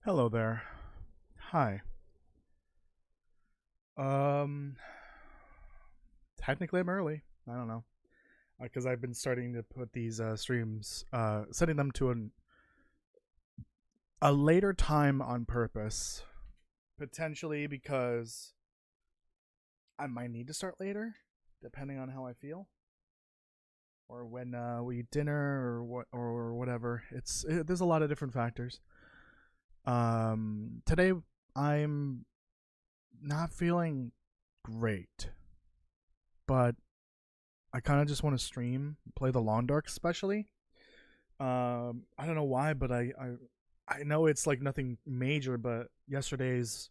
Hello there. Hi. Um, Technically I'm early. I don't know. Because I've been starting to put these streams, setting them to a later time on purpose. Potentially because I might need to start later, depending on how I feel. Or when we eat dinner or whatever. There's a lot of different factors. Today I'm not feeling great, but I kind of just want to stream, play the Lawn Dark especially. I don't know why, but I know it's like nothing major, but yesterday's,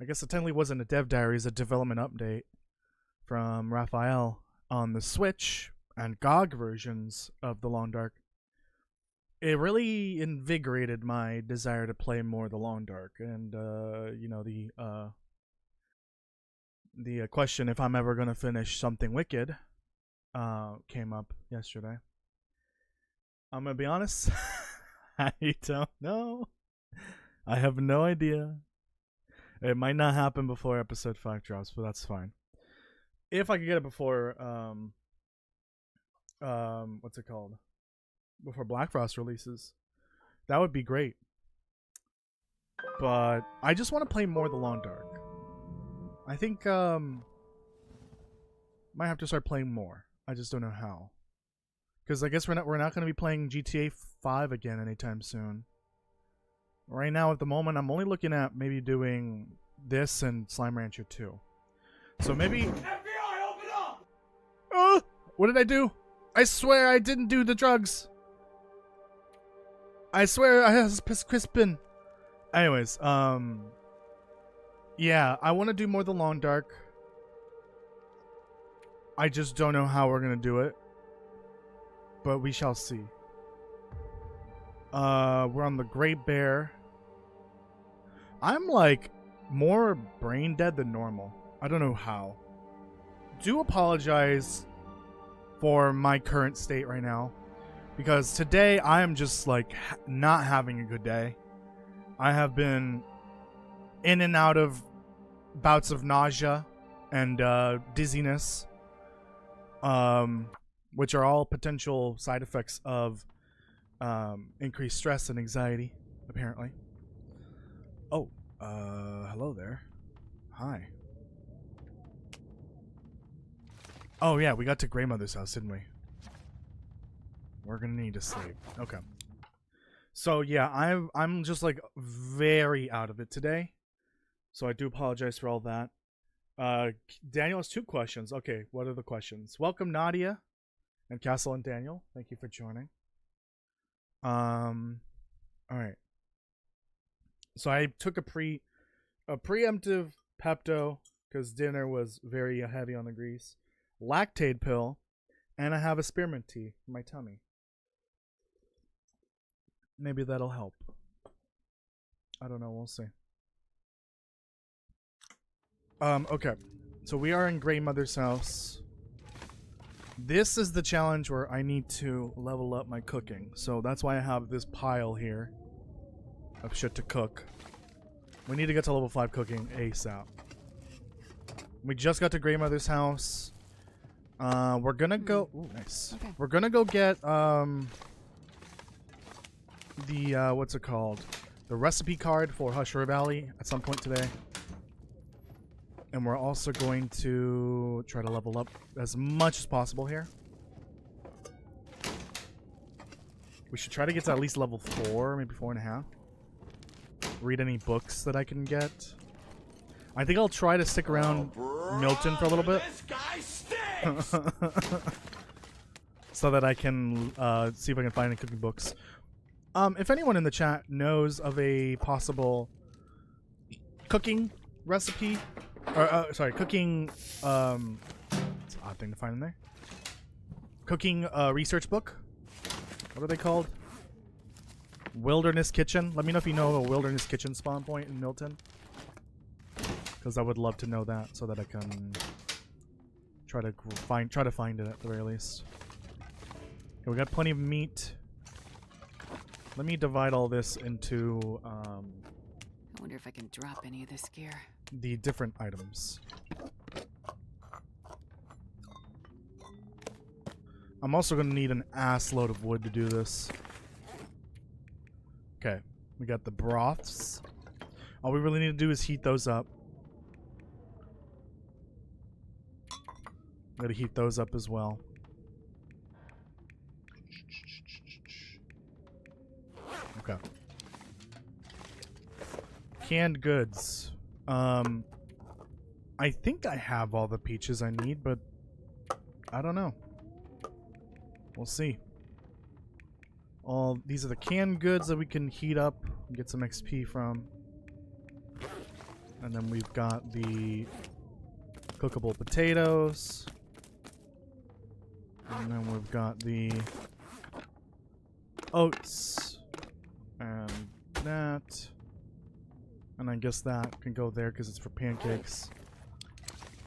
I guess it technically wasn't a dev diary, it's a development update from Raphael on the Switch and GOG versions of the Lawn Dark. It really invigorated my desire to play more the Lawn Dark, and the question if I'm ever gonna finish something Wicked came up yesterday. I'm gonna be honest, I don't know. I have no idea. It might not happen before episode 5 drops, but that's fine. If I could get it before what's it called? Before Black Frost releases, that would be great. But I just want to play more the Lawn Dark. I think might have to start playing more. I just don't know how. Because I guess we're not going to be playing GTA 5 again anytime soon. Right now, at the moment, I'm only looking at maybe doing this and Slime Rancher 2. So maybe... FBI, open up! What did I do? I swear I didn't do the drugs. I swear I have Crispin. Anyways, yeah, I want to do more the Lawn Dark. I just don't know how we're gonna do it, but we shall see. We're on the Great Bear. I'm like more brain dead than normal. I don't know how. Do apologize for my current state right now, because today I am just like not having a good day. I have been in and out of bouts of nausea and dizziness, which are all potential side effects of increased stress and anxiety, apparently. Oh, hello there. Hi. Oh yeah, we got to Grandmother's house, didn't we? We're gonna need to sleep. Okay. So yeah, I'm just like very out of it today. So I do apologize for all that. Daniel has 2 questions. Okay, what are the questions? Welcome Nadia and Castle and Daniel. Thank you for joining. Alright. So I took a preemptive Pepto because dinner was very heavy on the grease. Lactate pill, and I have a spearmint tea for my tummy. Maybe that'll help. I don't know, we'll see. Okay. So we are in Grandmother's house. This is the challenge where I need to level up my cooking. So that's why I have this pile here of shit to cook. We need to get to level 5 cooking ASAP. We just got to Grandmother's house. We're gonna go... Ooh, nice. Okay. We're gonna go get, the, what's it called? The recipe card for Hushra Valley at some point today. And we're also going to try to level up as much as possible here. We should try to get to at least level 4, maybe 4.5. Read any books that I can get. I think I'll try to stick around Milton for a little bit. This guy stinks! So that I can see if I can find any cooking books. If anyone in the chat knows of a possible cooking recipe, or sorry, cooking, it's an odd thing to find in there. Cooking research book. What are they called? Wilderness Kitchen. Let me know if you know of a Wilderness Kitchen spawn point in Milton, because I would love to know that so that I can try to find it at the very least. Okay, we got plenty of meat. Let me divide all this into I wonder if I can drop any of this gear. the different items. I'm also going to need an ass load of wood to do this. Okay, we got the broths. All we really need to do is heat those up. Gotta heat those up as well. Okay. Canned goods. I think I have all the peaches I need, but I don't know. We'll see. All these are the canned goods that we can heat up and get some XP from. And then we've got the cookable potatoes. And then we've got the oats. And that. And I guess that can go there because it's for pancakes.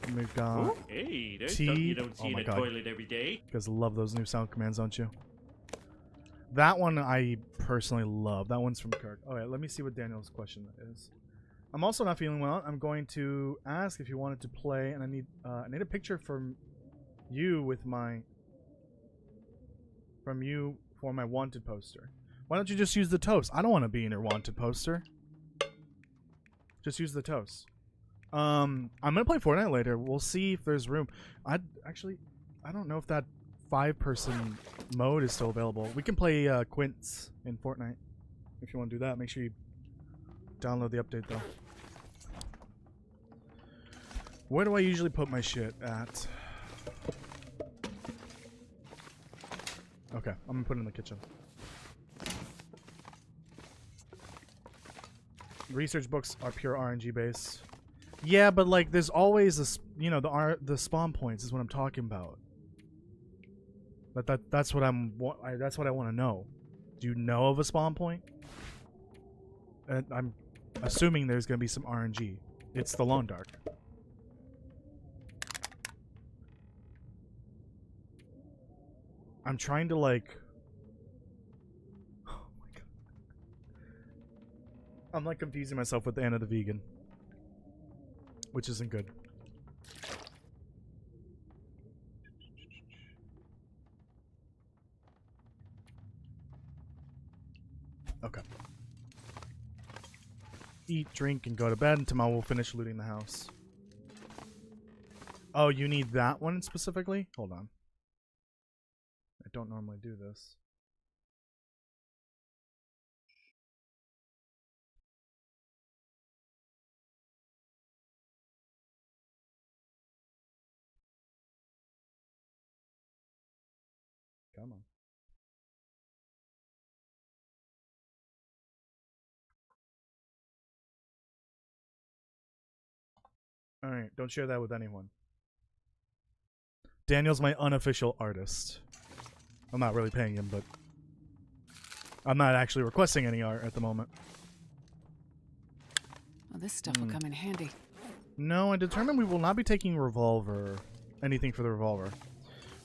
And we've got Ooh, hey, there's tea. something you don't see Oh in my a God. toilet every day. You guys love those new sound commands, don't you? That one I personally love. That one's from Kirk. Alright, let me see what Daniel's question is. I'm also not feeling well. I'm going to ask if you wanted to play, and I need a picture from you with my for my wanted poster. Why don't you just use the toast? I don't want to be in your wanted poster. Just use the toast. I'm gonna play Fortnite later. We'll see if there's room. I don't know if that 5-person mode is still available. We can play Quints in Fortnite if you want to do that. Make sure you download the update though. Where do I usually put my shit at? Okay, I'm gonna put it in the kitchen. Research books are pure RNG based. Yeah, but like, there's always a, the spawn points is what I'm talking about. That's what that's what I want to know. Do you know of a spawn point? And I'm assuming there's gonna be some RNG. It's the Lawn Dark. I'm trying to like. Oh my god. I'm like confusing myself with Anna the Vegan, which isn't good. Okay. Eat, drink, and go to bed, and tomorrow we'll finish looting the house. Oh, you need that one specifically? Hold on. I don't normally do this. Come on. Alright, don't share that with anyone. Daniel's my unofficial artist. I'm not really paying him, but I'm not actually requesting any art at the moment. Well, this stuff will come in handy. No, I determined we will not be taking anything for the revolver.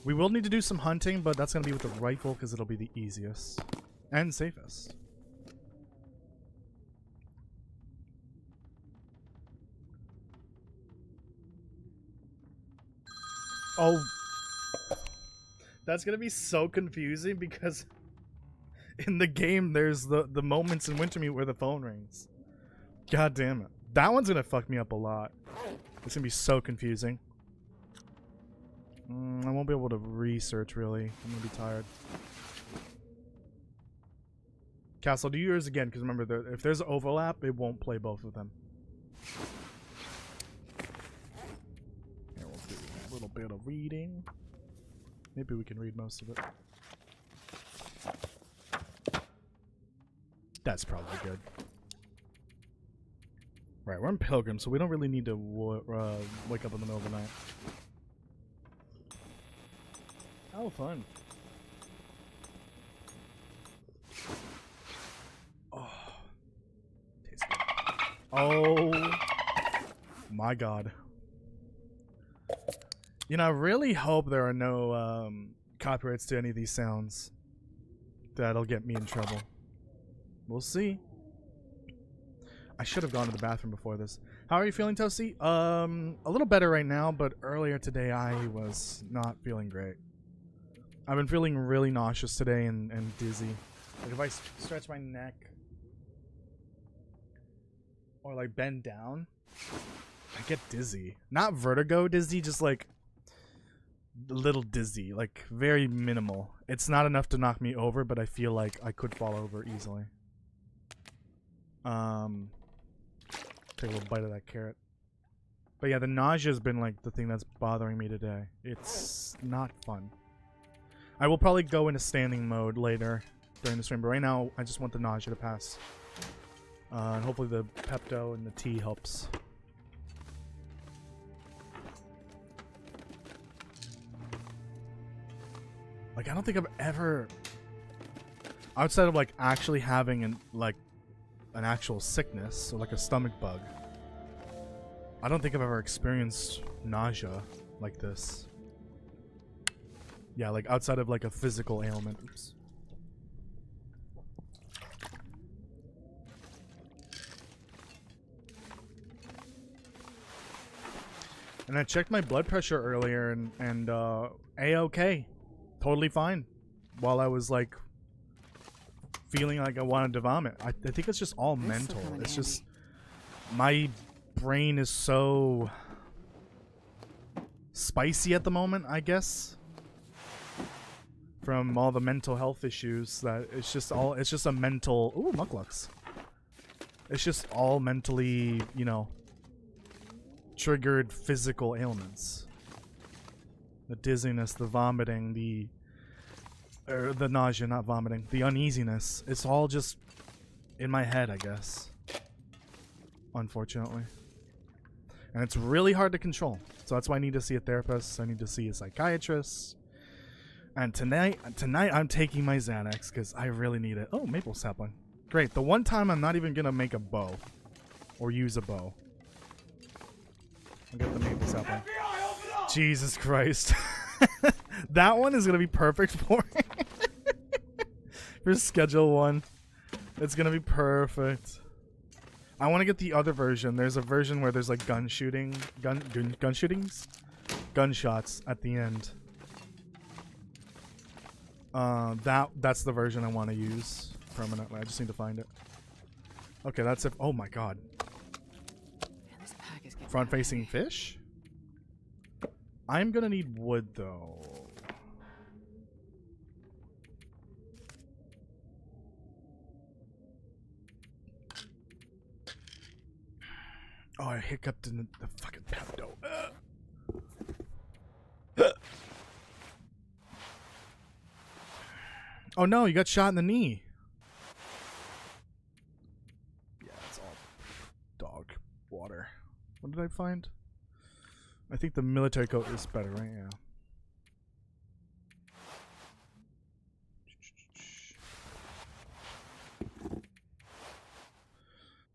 We will need to do some hunting, but that's going to be with the rifle because it'll be the easiest and safest. Oh, that's going to be so confusing because in the game there's the moments in Wintermute where the phone rings. God damn it. That one's going to fuck me up a lot. It's going to be so confusing. I won't be able to research, really. I'm going to be tired. Castle, do yours again, because remember, if there's overlap, it won't play both of them. Here, we'll do a little bit of reading. Maybe we can read most of it. That's probably good. Right, we're in Pilgrim, so we don't really need to wake up in the middle of the night. Oh, fun. Oh. Tastes good. Oh. My god. You know, I really hope there are no copyrights to any of these sounds. That'll get me in trouble. We'll see. I should have gone to the bathroom before this. How are you feeling, Toasty? A little better right now, but earlier today I was not feeling great. I've been feeling really nauseous today and dizzy. Like if I stretch my neck or like bend down, I get dizzy. Not vertigo dizzy, just like a little dizzy, like very minimal. It's not enough to knock me over, but I feel like I could fall over easily. Take a little bite of that carrot. But yeah, the nausea has been like the thing that's bothering me today. It's not fun. I will probably go into standing mode later during the stream, but right now I just want the nausea to pass. And hopefully the Pepto and the tea helps. Like, I don't think I've ever, outside of like actually having an actual sickness or like a stomach bug, I don't think I've ever experienced nausea like this. Yeah, like outside of like a physical ailment. Oops. And I checked my blood pressure earlier and A-okay. Totally fine. While I was like feeling like I wanted to vomit. I think it's just all mental. It's just my brain is so spicy at the moment, I guess. From all the mental health issues that it's just a mental mucklux. It's just all mentally, you know, triggered physical ailments. The dizziness, the vomiting, the nausea, not vomiting, the uneasiness. It's all just in my head, I guess. Unfortunately. And it's really hard to control. So that's why I need to see a therapist. I need to see a psychiatrist. And tonight I'm taking my Xanax because I really need it. Oh, maple sapling. Great. The one time I'm not even going to make a bow. Or use a bow. I'll get the maple sapling. Jesus Christ. That one is going to be perfect for it. For schedule 1. It's going to be perfect. I want to get the other version. There's a version where there's like gun shootings? Gunshots at the end. That's the version I want to use permanently. I just need to find it. Okay, that's it. Oh my god. Front-facing fish? I'm gonna need wood though. Oh, I hiccuped in the fucking Pepto. Oh no, you got shot in the knee. Yeah, it's all dog water. What did I find? I think the military coat is better, right? Yeah.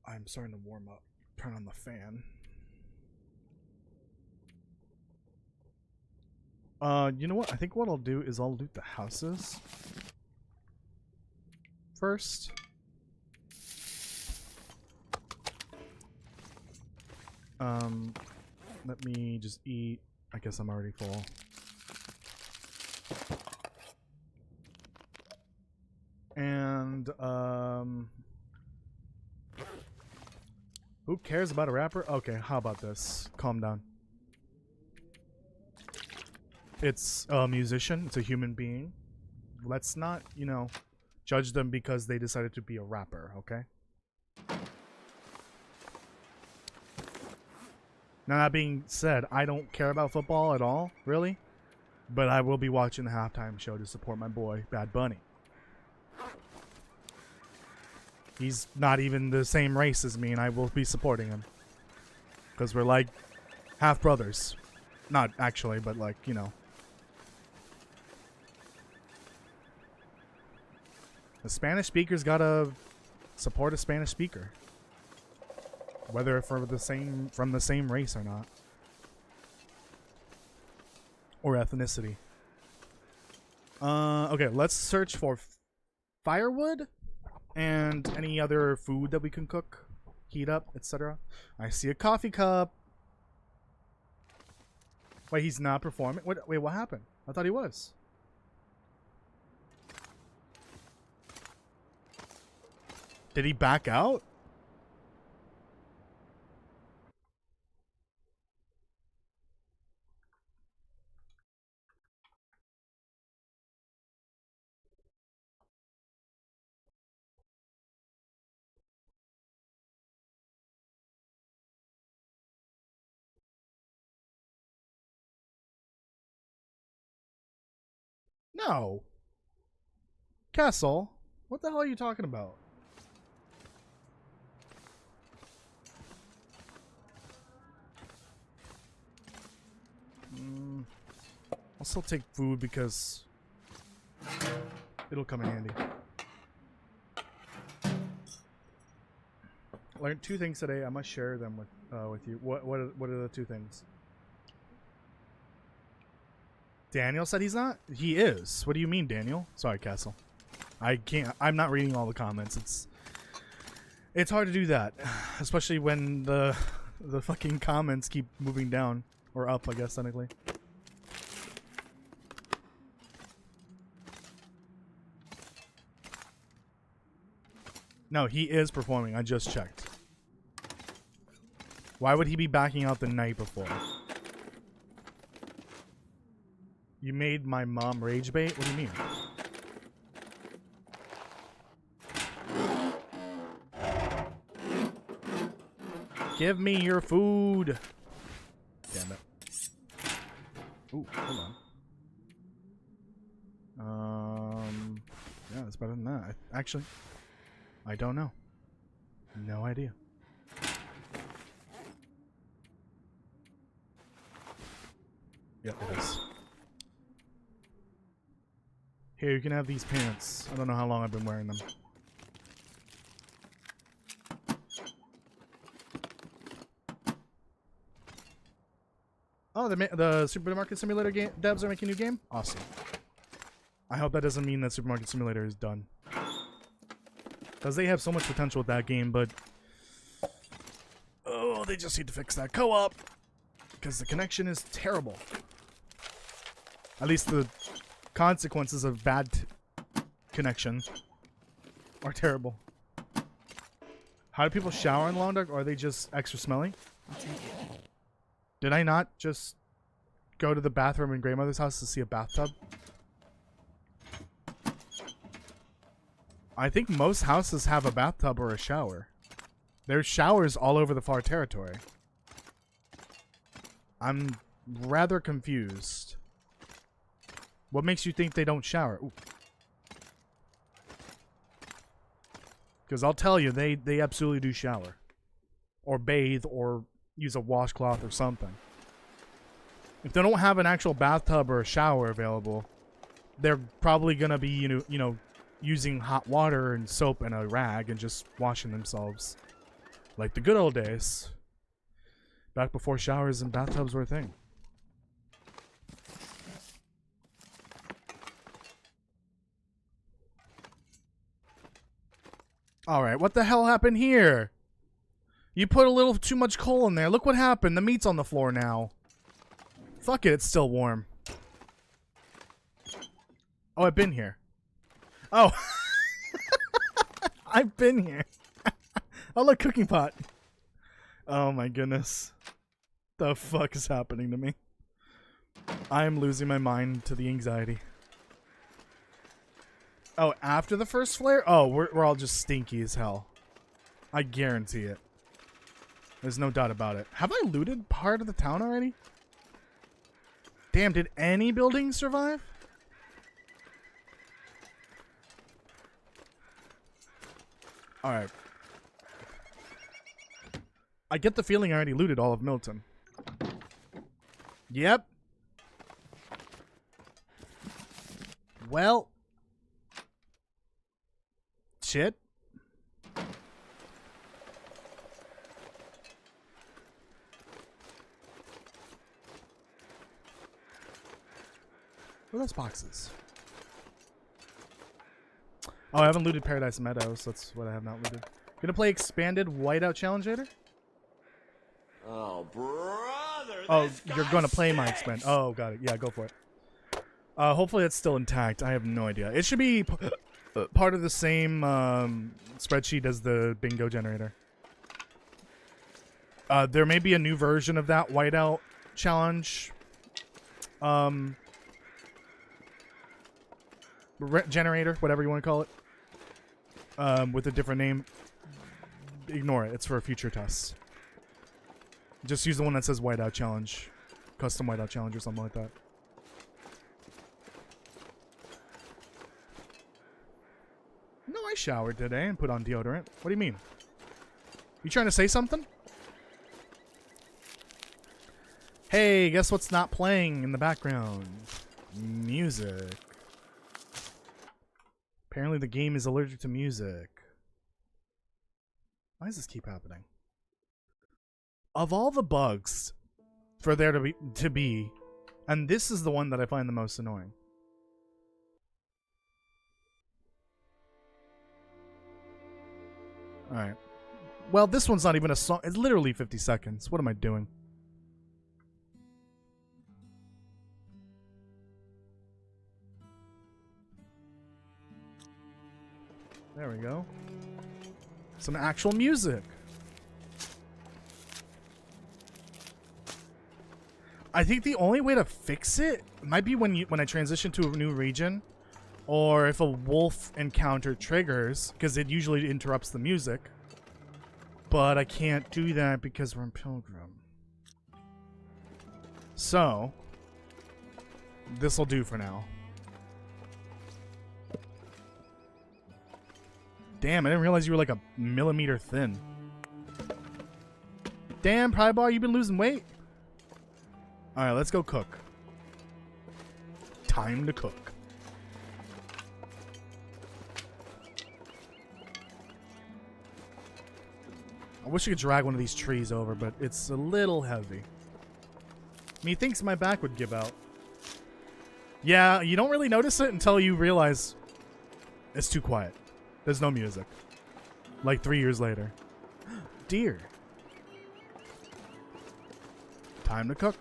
I'm starting to warm up. Turn on the fan. You know what? I think what I'll do is I'll loot the houses first. Let me just eat. I guess I'm already full. And, who cares about a rapper? Okay, how about this? Calm down. It's a musician. It's a human being. Let's not, you know, judge them because they decided to be a rapper, okay? Now, that being said, I don't care about football at all, really. But I will be watching the halftime show to support my boy, Bad Bunny. He's not even the same race as me, and I will be supporting him. Because we're like half brothers. Not actually, but like, you know. The Spanish speaker's gotta support a Spanish speaker. Whether from the same race or not. Or ethnicity. Okay, let's search for firewood And any other food that we can cook, heat up, etc. I see a coffee cup. Wait, he's not performing? Wait, what happened? I thought he was. Did he back out? No. Castle, what the hell are you talking about? I'll still take food because it'll come in handy. Learned 2 things today. I must share them with you. What are the 2 things? Daniel said he's not? He is. What do you mean, Daniel? Sorry, Castle. I can't. I'm not reading all the comments. It's hard to do that, especially when the fucking comments keep moving down or up, I guess technically. No, he is performing. I just checked. Why would he be backing out the night before? You made my mom rage bait? What do you mean? Give me your food. Damn it. Ooh, hold on. Yeah, that's better than that. Actually, I don't know. No idea. Yep, it is. Here, you can have these pants. I don't know how long I've been wearing them. Oh, the Supermarket Simulator game devs are making a new game? Awesome. I hope that doesn't mean that Supermarket Simulator is done. Because they have so much potential with that game, but... oh, they just need to fix that co-op. Because the connection is terrible. At least the consequences of bad connection are terrible. How do people shower in Long Dark? Or are they just extra smelly? I'll take it. Did I not just go to the bathroom in Grandmother's house to see a bathtub? I think most houses have a bathtub or a shower. There's showers all over the far territory. I'm rather confused. What makes you think they don't shower? Because I'll tell you, they absolutely do shower. Or bathe, or use a washcloth or something. If they don't have an actual bathtub or a shower available, they're probably gonna be, you know, using hot water and soap and a rag and just washing themselves. Like the good old days. Back before showers and bathtubs were a thing. Alright, what the hell happened here? You put a little too much coal in there. Look what happened. The meat's on the floor now. Fuck it, it's still warm. Oh, I've been here. Oh. I've been here. Oh, look, cooking pot. Oh my goodness. The fuck is happening to me? I am losing my mind to the anxiety. Oh, after the first flare? Oh, we're all just stinky as hell. I guarantee it. There's no doubt about it. Have I looted part of the town already? Damn, did any buildings survive? Alright. I get the feeling I already looted all of Milton. Yep. Well. Shit. What are those boxes? Oh, I haven't looted Paradise Meadows. That's what I have not looted. Gonna play expanded whiteout challenge later? Oh, brother! Oh, you're gonna play my expand. Oh, got it. Yeah, go for it. Hopefully it's still intact. I have no idea. It should be part of the same spreadsheet as the bingo generator. There may be a new version of that whiteout challenge generator, whatever you want to call it, with a different name. Ignore it. It's for a future test. Just use the one that says whiteout challenge, custom whiteout challenge or something like that. No, I showered today and put on deodorant. What do you mean? You trying to say something? Hey, guess what's not playing in the background? Music. Apparently the game is allergic to music. Why does this keep happening? Of all the bugs for there to be, and this is the one that I find the most annoying. Alright. Well, this one's not even a song. It's literally 50 seconds. What am I doing? There we go. Some actual music. I think the only way to fix it might be when I transition to a new region, or if a wolf encounter triggers, because it usually interrupts the music. But I can't do that because we're in Pilgrim. So, this'll do for now. Damn, I didn't realize you were like a millimeter thin. Damn, Prybar, you've been losing weight. Alright, let's go cook. Time to cook. I wish I could drag one of these trees over, but it's a little heavy. Methinks my back would give out. Yeah, you don't really notice it until you realize it's too quiet. There's no music. Like 3 years later. Deer. Time to cook.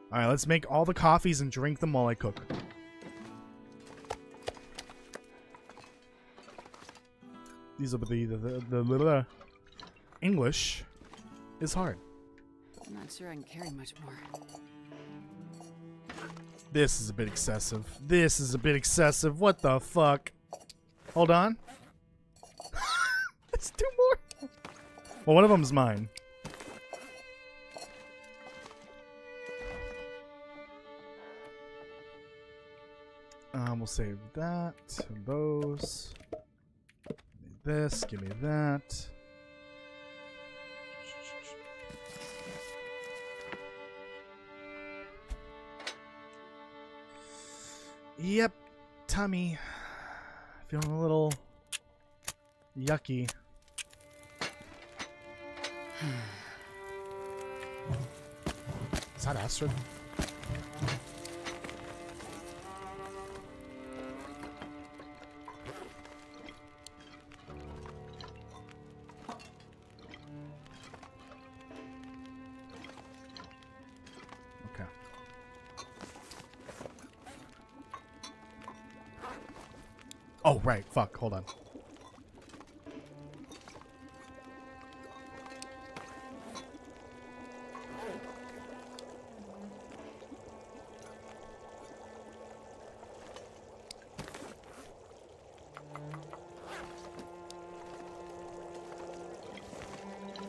Alright, let's make all the coffees and drink them while I cook. These are the English is hard. I'm not sure I can carry much more. This is a bit excessive. This is a bit excessive. What the fuck? Hold on. There's 2 more. Well, one of them's mine. We'll save that. Those. Give me this. Give me that. Yep, tummy. Feeling a little yucky. Is that Astrid? Okay. Oh, right. Fuck. Hold on.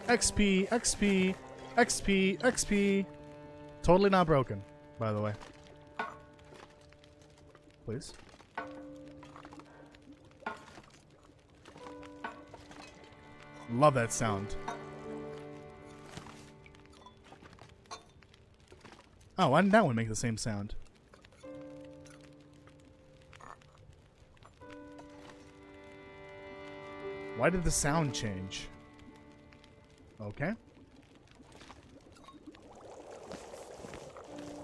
XP, XP, XP, XP. Totally not broken, by the way. Please. Love that sound. Oh, why didn't that one make the same sound? Why did the sound change? Okay.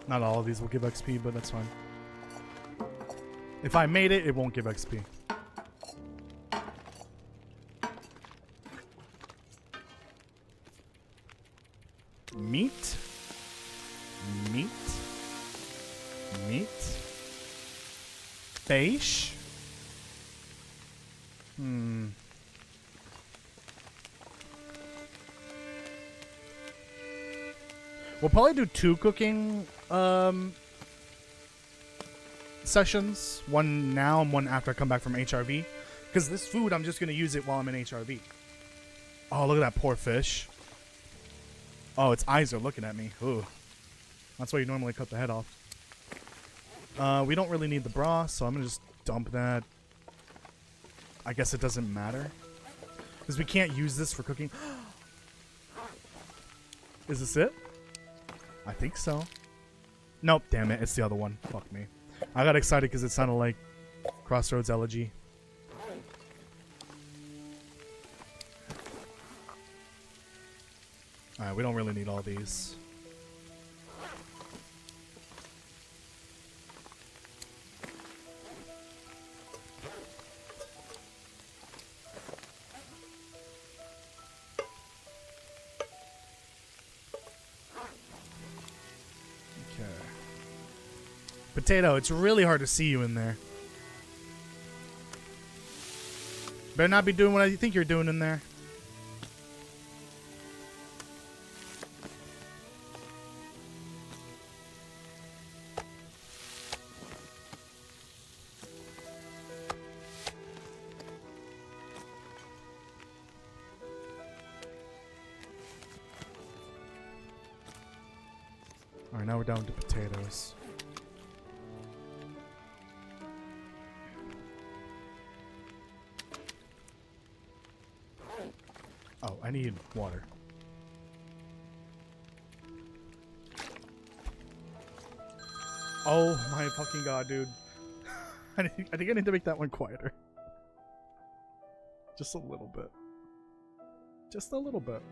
Not all of these will give XP, but that's fine. If I made it, it won't give XP. Meat. Meat. Meat. Fish. We'll probably do 2 cooking sessions. One now and one after I come back from HRV. Because this food, I'm just going to use it while I'm in HRV. Oh, look at that poor fish. Oh, its eyes are looking at me. Ooh. That's why you normally cut the head off. We don't really need the broth, so I'm going to just dump that. I guess it doesn't matter. Because we can't use this for cooking. Is this it? I think so. Nope, damn it. It's the other one. Fuck me. I got excited because it sounded like Crossroads Elegy. Alright, we don't really need all these. Okay. Potato, it's really hard to see you in there. Better not be doing what I think you're doing in there. Alright, now we're down to potatoes. Oh, I need water. Oh my fucking god, dude. I think I need to make that one quieter. Just a little bit. Just a little bit.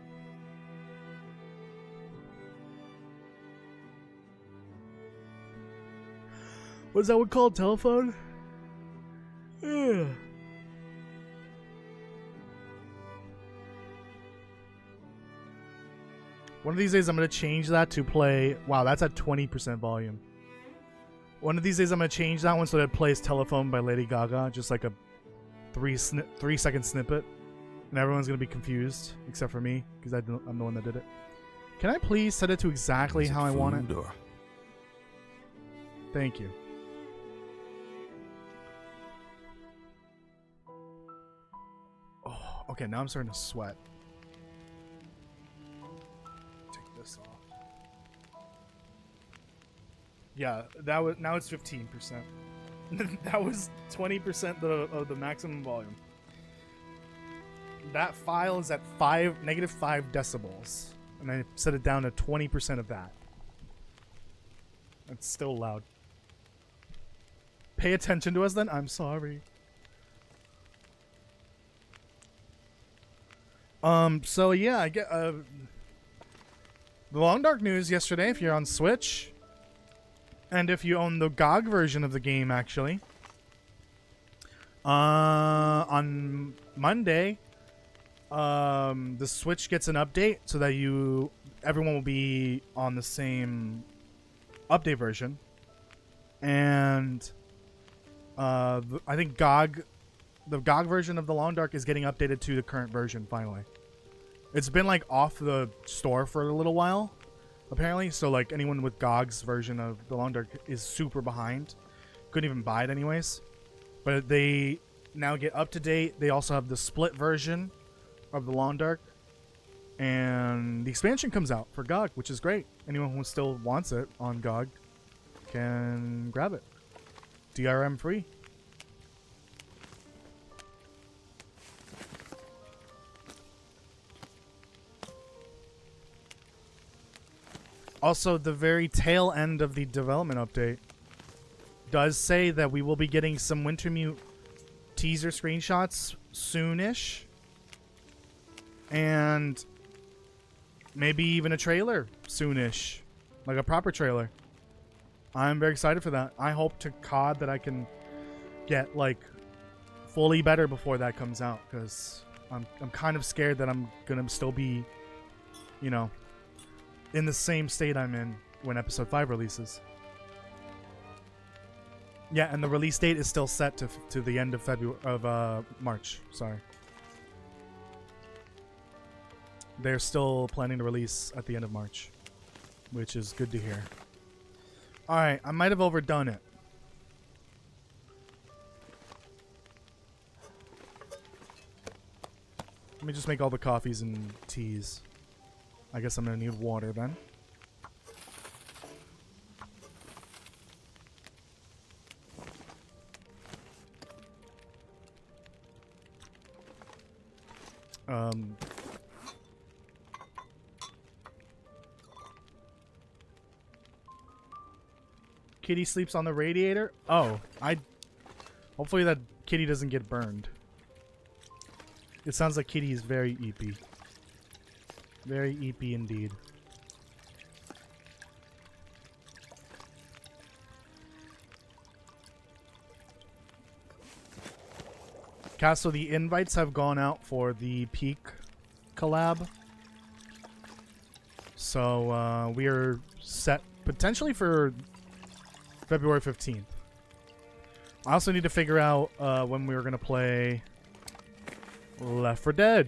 What's that one called? Telephone? Ugh. One of these days I'm going to change that to play... Wow, that's at 20% volume. One of these days I'm going to change that one so that it plays Telephone by Lady Gaga. Just like a 3-second snippet. And everyone's going to be confused. Except for me. Because I'm the one that did it. Can I please set it to exactly how I want it? Or... Thank you. Oh, okay, now I'm starting to sweat. This off. Yeah, that was now it's 15%. That was 20% of the maximum volume. That file is at -5 decibels, and I set it down to 20% of that. It's still loud. Pay attention to us, then. I'm sorry. So yeah, I get the Long Dark news yesterday, if you're on Switch, and if you own the GOG version of the game, actually. On Monday, the Switch gets an update so that everyone will be on the same update version. And I think the GOG version of the Long Dark is getting updated to the current version finally. It's been like off the store for a little while, apparently. So like anyone with GOG's version of the Long Dark is super behind. Couldn't even buy it anyways. But they now get up to date. They also have the split version of the Long Dark. And the expansion comes out for GOG, which is great. Anyone who still wants it on GOG can grab it. DRM free. Also, the very tail end of the development update does say that we will be getting some Wintermute teaser screenshots soonish. And maybe even a trailer soonish. Like a proper trailer. I'm very excited for that. I hope to COD that I can get like fully better before that comes out, because I'm kind of scared that I'm gonna still be, you know, in the same state I'm in when episode 5 releases. Yeah, and the release date is still set to the end of March. Sorry, they're still planning to release at the end of March, which is good to hear. All right, I might have overdone it. Let me just make all the coffees and teas. I guess I'm gonna need water then. Kitty sleeps on the radiator? Oh, hopefully that kitty doesn't get burned. It sounds like Kitty is very eepy. Very eepy indeed. Castle, the invites have gone out for the Peak collab. So we are set potentially for February 15th. I also need to figure out when we were going to play Left 4 Dead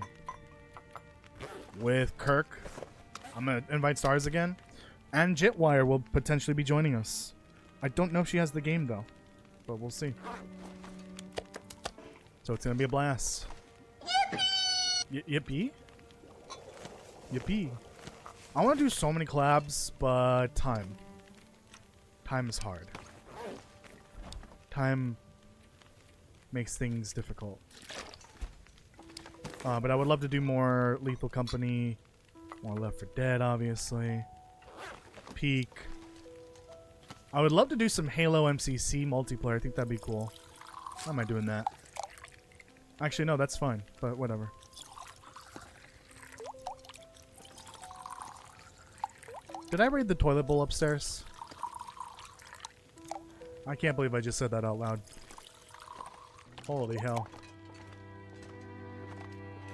with Kirk. I'm going to invite Stars again. And Jitwire will potentially be joining us. I don't know if she has the game though, but we'll see. So it's going to be a blast. Yippee! Yippee? Yippee. I want to do so many collabs, but time. Time is hard. Time makes things difficult. But I would love to do more Lethal Company, more Left 4 Dead, obviously. Peak. I would love to do some Halo MCC multiplayer. I think that'd be cool. Why am I doing that? Actually, no, that's fine, but whatever. Did I raid the toilet bowl upstairs? I can't believe I just said that out loud. Holy hell.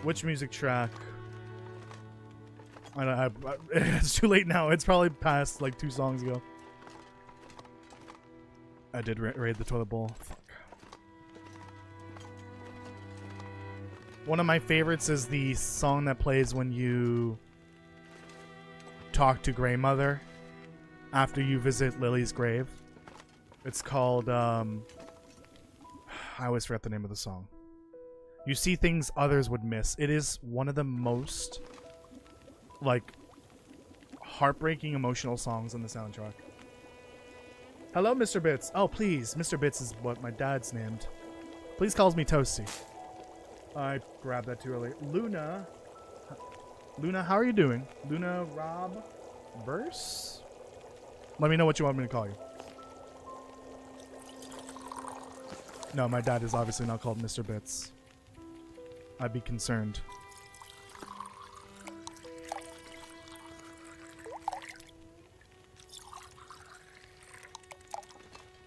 Which music track? It's too late now. It's probably past like 2 songs ago. I did raid the toilet bowl. Fuck. One of my favorites is the song that plays when you talk to Grey Mother after you visit Lily's grave. It's called, I always forget the name of the song. You see things others would miss. It is one of the most, like, heartbreaking emotional songs on the soundtrack. Hello, Mr. Bits. Oh, please. Mr. Bits is what my dad's named. Please calls me Toasty. I grabbed that too early. Luna, how are you doing? Luna Rob Verse? Let me know what you want me to call you. No, my dad is obviously not called Mr. Bits. I'd be concerned.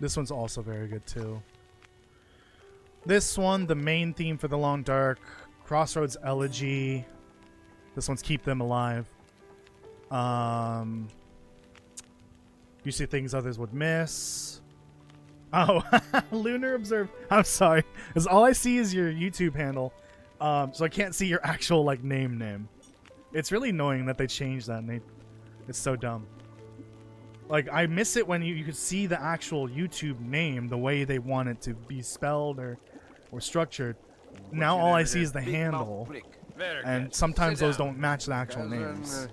This one's also very good too. This one, the main theme for The Long Dark, Crossroads Elegy. This one's Keep Them Alive. You see things others would miss. Oh, Lunar Observed. I'm sorry. Because all I see is your YouTube handle. So I can't see your actual like name. It's really annoying that they changed that name. It's so dumb. Like, I miss it when you could see the actual YouTube name, the way they want it to be spelled or structured. Now all I see is the handle. And sometimes those don't match the actual names.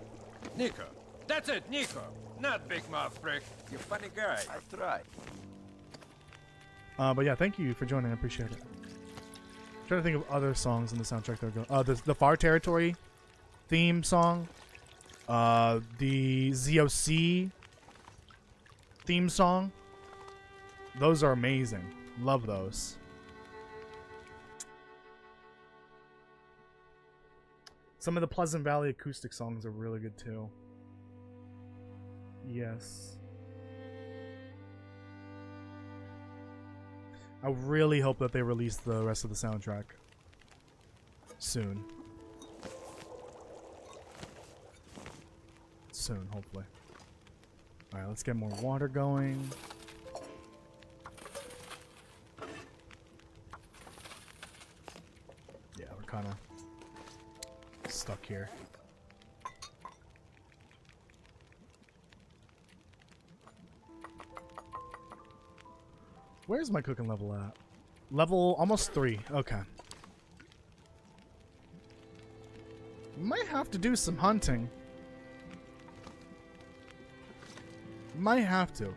Nico. That's it, Nico. Not Big Mouth Prick. You're a funny guy. I try. But yeah, thank you for joining. I appreciate it. I'm trying to think of other songs in the soundtrack that are good. The Far Territory theme song. The ZOC theme song. Those are amazing. Love those. Some of the Pleasant Valley acoustic songs are really good too. Yes. I really hope that they release the rest of the soundtrack soon. Soon, hopefully. Alright, let's get more water going. Yeah, we're kind of stuck here. Where's my cooking level at? Level almost 3. Okay. Might have to do some hunting. Might have to.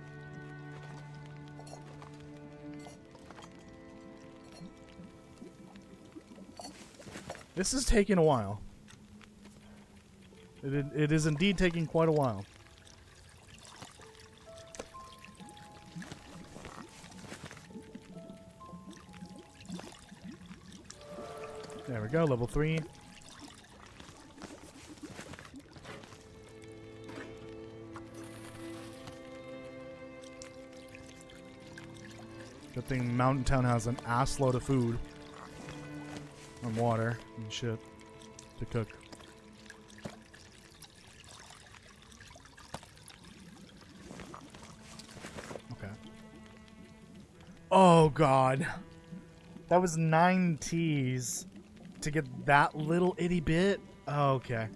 This is taking a while. It is indeed taking quite a while. There we go, level 3. Good thing Mountain Town has an ass load of food and water and shit to cook. Okay. Oh god. That was 9 T's to get that little itty bit? Oh, okay.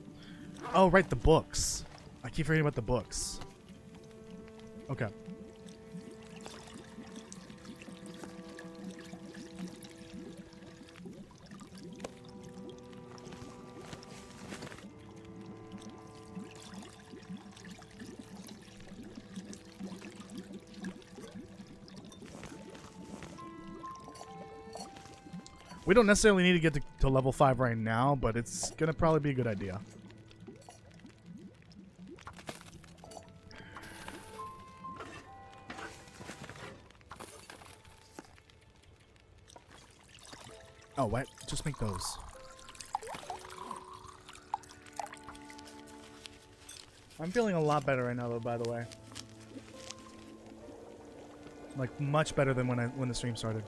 Oh, right, the books. I keep forgetting about the books. Okay. We don't necessarily need to get to level 5 right now, but it's going to probably be a good idea. Oh, what? Just make those. I'm feeling a lot better right now, though, by the way. Like, much better than when the stream started.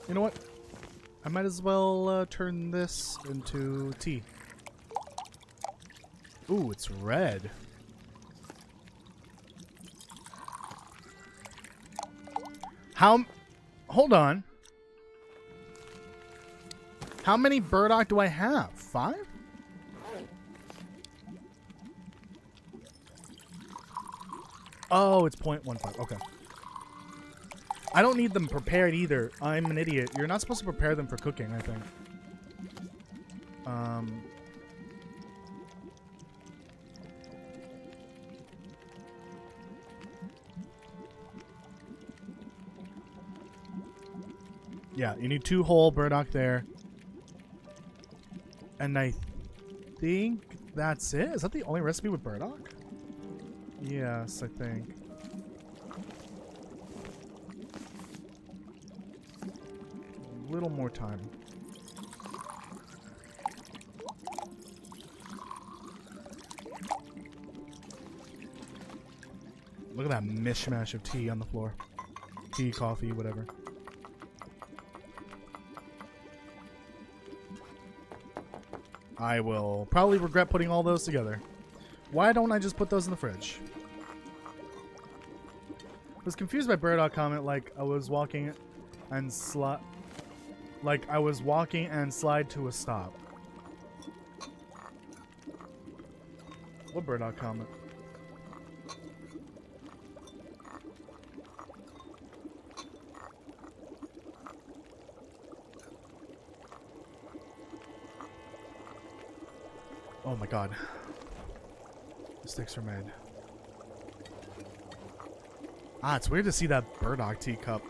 You know what? I might as well turn this into tea. Ooh, it's red. Hold on. How many burdock do I have? 5? Oh, it's 0.15. Okay. I don't need them prepared either. I'm an idiot. You're not supposed to prepare them for cooking, I think. Yeah, you need 2 whole burdock there. And I think that's it. Is that the only recipe with burdock? Yes, I think. Little more time. Look at that mishmash of tea on the floor. Tea, coffee, whatever. I will probably regret putting all those together. Why don't I just put those in the fridge? I was confused by burdock comment, like I was walking and slide to a stop. What burdock comment? Oh my god. The sticks are made. Ah, it's weird to see that burdock teacup.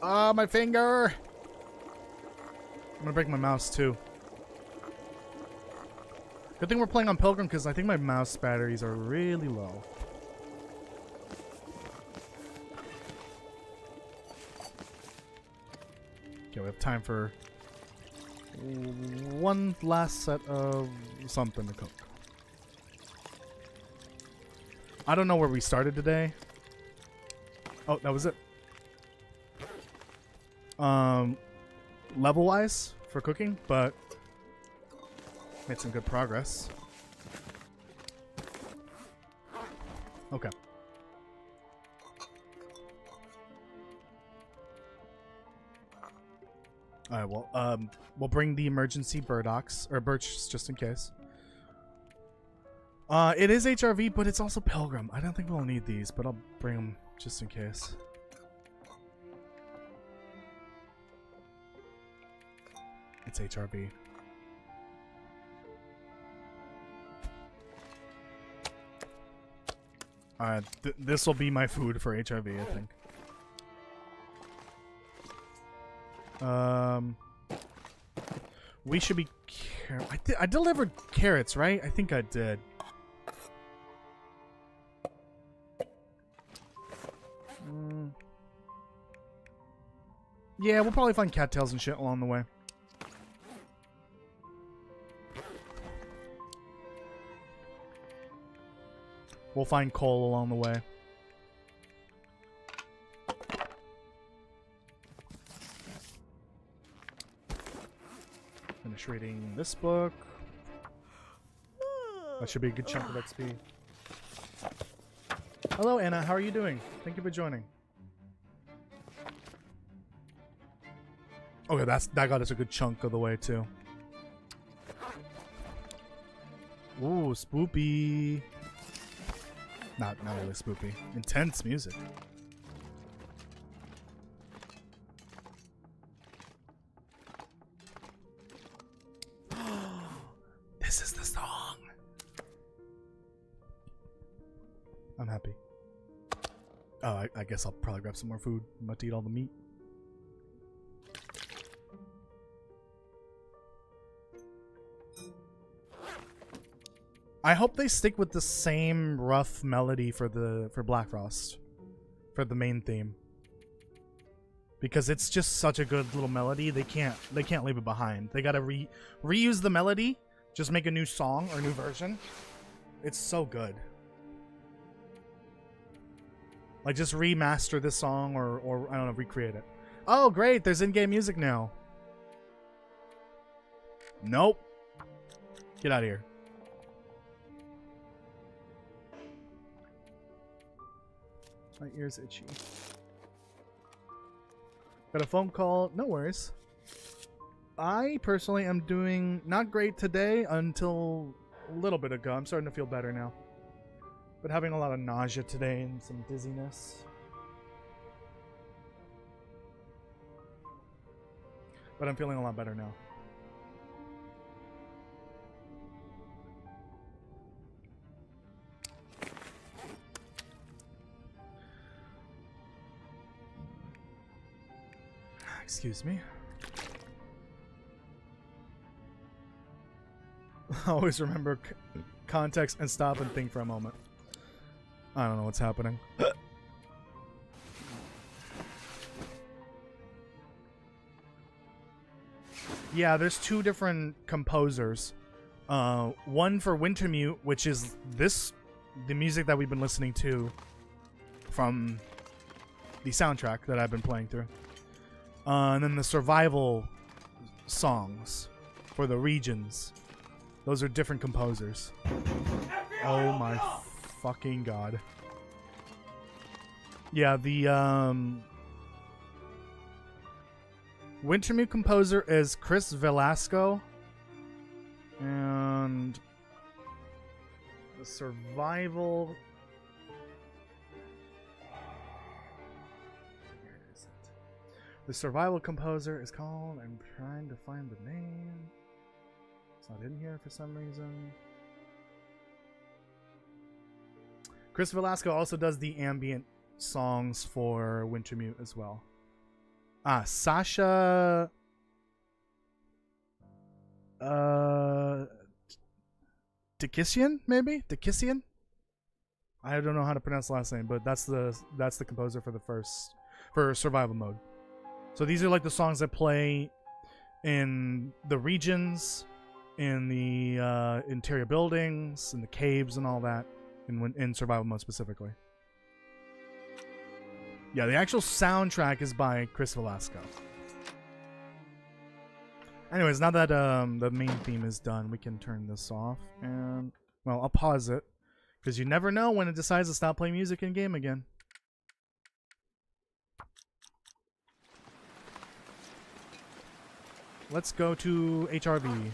Ah, my finger! gonna break my mouse too. Good thing we're playing on Pilgrim because I think my mouse batteries are really low. Okay, we have time for one last set of something to cook. I don't know where we started today. Oh, that was it. Level-wise for cooking, but made some good progress. Okay. Alright, well, we'll bring the emergency burdocks, or birch, just in case. It is HRV, but it's also Pilgrim. I don't think we'll need these, but I'll bring them just in case. It's HRV. Alright, this will be my food for HRV, I think. We should be... I delivered carrots, right? I think I did. Yeah, we'll probably find cattails and shit along the way. We'll find coal along the way. Finish reading this book. That should be a good chunk of XP. Hello, Anna. How are you doing? Thank you for joining. Okay, that got us a good chunk of the way too. Ooh, spoopy. Not really spoopy. Intense music. This is the song. I'm happy. Oh, I guess I'll probably grab some more food. I'm about to eat all the meat. I hope they stick with the same rough melody for Black Frost, for the main theme, because it's just such a good little melody. They can't leave it behind. They gotta reuse the melody, just make a new song or new version. It's so good. Like just remaster this song or I don't know, recreate it. Oh great, there's in-game music now. Nope. Get out of here. My ear's itchy. Got a phone call. No worries. I personally am doing not great today until a little bit ago. I'm starting to feel better now. But having a lot of nausea today and some dizziness. But I'm feeling a lot better now. Excuse me. Always remember context and stop and think for a moment. I don't know what's happening. Yeah, there's two different composers. One for Wintermute, which is the music that we've been listening to from the soundtrack that I've been playing through. And then the survival songs for the regions. Those are different composers. Oh my fucking god. Yeah, the Wintermute composer is Chris Velasco. And the survival... The survival composer is called... I'm trying to find the name. It's not in here for some reason. Chris Velasco also does the ambient songs for Wintermute as well. Sasha Dickissian, maybe? Dickissian? I don't know how to pronounce the last name, but that's the composer for survival mode. So these are like the songs that play in the regions, in the interior buildings, in the caves and all that, in survival mode specifically. Yeah, the actual soundtrack is by Chris Velasco. Anyways, now that the main theme is done, we can turn this off. And, well, I'll pause it. Because you never know when it decides to stop playing music in-game again. Let's go to HRV.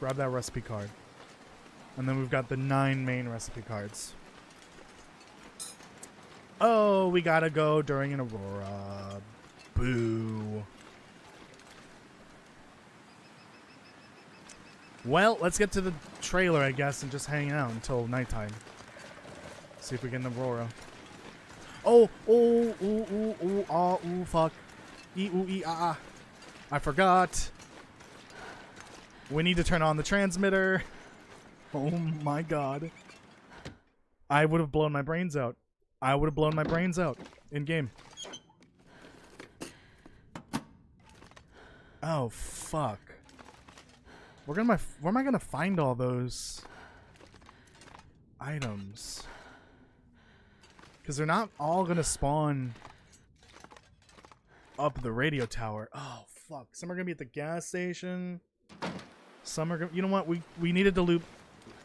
Grab that recipe card. And then we've got the 9 main recipe cards. Oh, we gotta go during an Aurora. Boo. Well, let's get to the trailer, I guess, and just hang out until nighttime. See if we get an Aurora. Oh, fuck. I forgot. We need to turn on the transmitter. Oh my god. I would have blown my brains out. I would have blown my brains out in game. Oh fuck. Where am I gonna find all those items? Because they're not all gonna spawn up the radio tower. Oh fuck. Some are gonna be at the gas station. Some are gonna, you know what? We needed to loop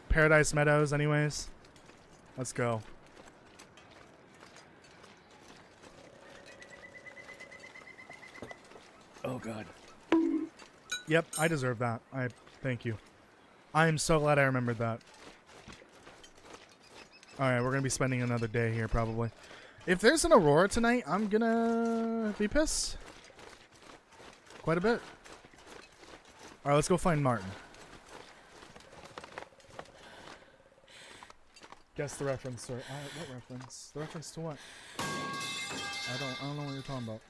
Paradise Meadows anyways. Let's go. Oh god. Yep, I deserve that. Thank you. I am so glad I remembered that. Alright, we're gonna be spending another day here probably. If there's an Aurora tonight, I'm gonna be pissed. Quite a bit. Alright, let's go find Martin. Guess the reference, or what reference? The reference to what? I don't know what you're talking about.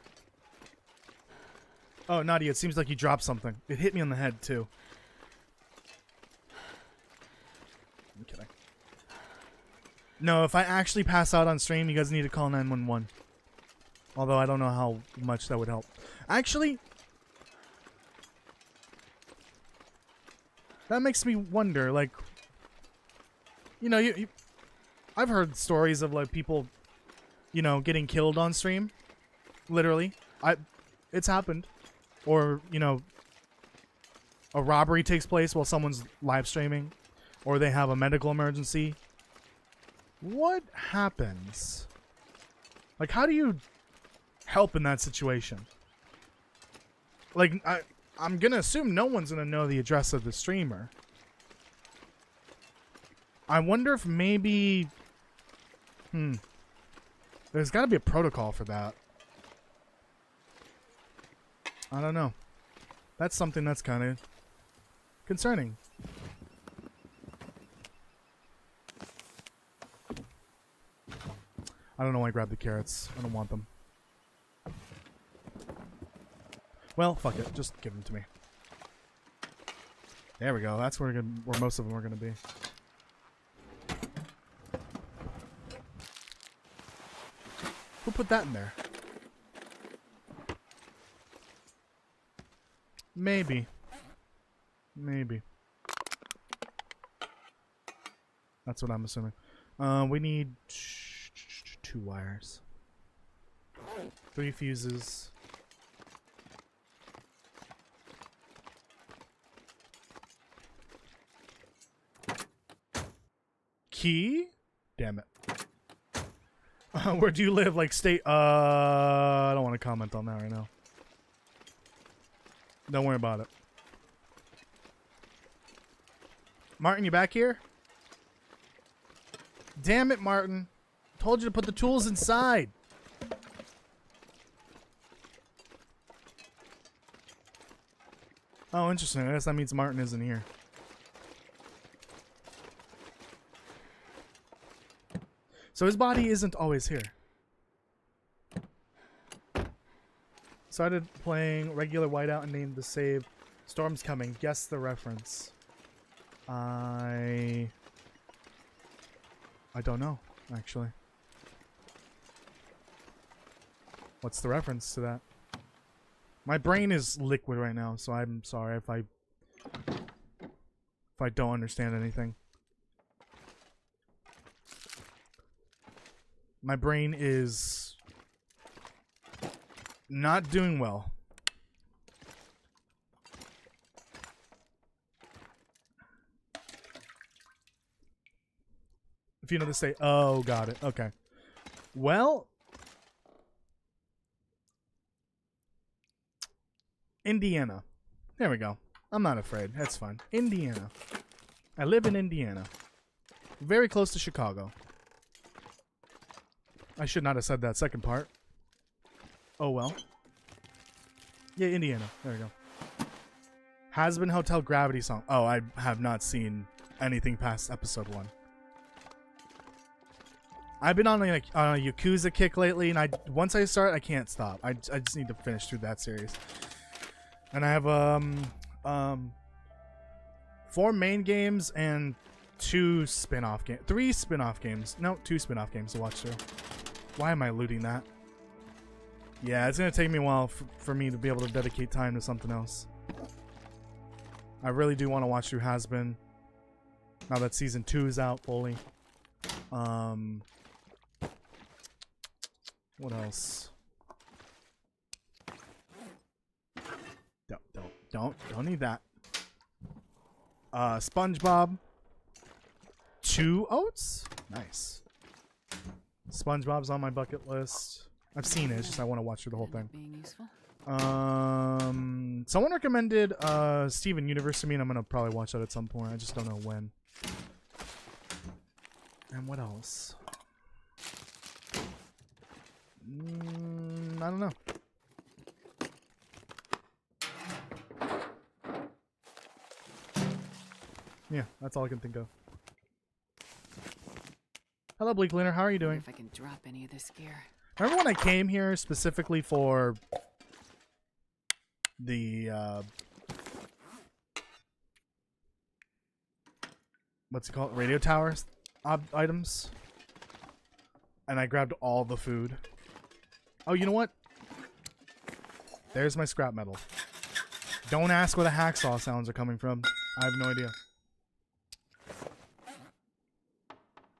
Oh, Nadia, it seems like you dropped something. It hit me on the head, too. I'm kidding. No, if I actually pass out on stream, you guys need to call 911. Although I don't know how much that would help. Actually, that makes me wonder, like, you know, I've heard stories of, like, people, you know, getting killed on stream. Literally. It's happened. Or, you know, a robbery takes place while someone's live streaming. Or they have a medical emergency. What happens? Like, how do you help in that situation? Like, I'm gonna assume no one's gonna know the address of the streamer. I wonder if maybe... There's gotta be a protocol for that. I don't know. That's something that's kind of concerning. I don't know why I grabbed the carrots. I don't want them. Well, fuck it. Just give them to me. There we go. That's where most of them are going to be. Who put that in there? Maybe. Maybe. That's what I'm assuming. We need 2 wires. 3 fuses. Key? Damn it. Where do you live? Like state? I don't want to comment on that right now. Don't worry about it. Martin, you back here? Damn it, Martin. Told you to put the tools inside. Oh, interesting. I guess that means Martin isn't here. So his body isn't always here. Started playing regular whiteout and named the save Storm's coming. Guess the reference. I don't know, actually. What's the reference to that? My brain is liquid right now, so I'm sorry if I don't understand anything. My brain is not doing well. If you know the state. Oh, got it. Okay. Well, Indiana. There we go. I'm not afraid. That's fine. Indiana. I live in Indiana. Very close to Chicago. I should not have said that second part. Oh well. Yeah, Indiana. There we go. Has-Been Hotel Gravity song. Oh, I have not seen anything past episode 1. I've been on a Yakuza kick lately, and once I start, I can't stop. I just need to finish through that series. And I have 4 main games and 2 spin-off games. 3 spin-off games. No, 2 spin-off games to watch through. Why am I looting that? Yeah, it's gonna take me a while for me to be able to dedicate time to something else. I really do want to watch through Has-Been. Now that season 2 is out fully. What else? Don't need that. SpongeBob. 2 oats? Nice. SpongeBob's on my bucket list. I've seen it, it's just I want to watch through the whole thing. Being useful. Someone recommended Steven Universe to me, and I'm gonna probably watch that at some point. I just don't know when. And what else? I don't know. Yeah, that's all I can think of. Hello, Bleak Lunar. How are you doing? If I can drop any of this gear. Remember when I came here specifically for the what's it called? Radio towers items? And I grabbed all the food. Oh, you know what? There's my scrap metal. Don't ask where the hacksaw sounds are coming from. I have no idea.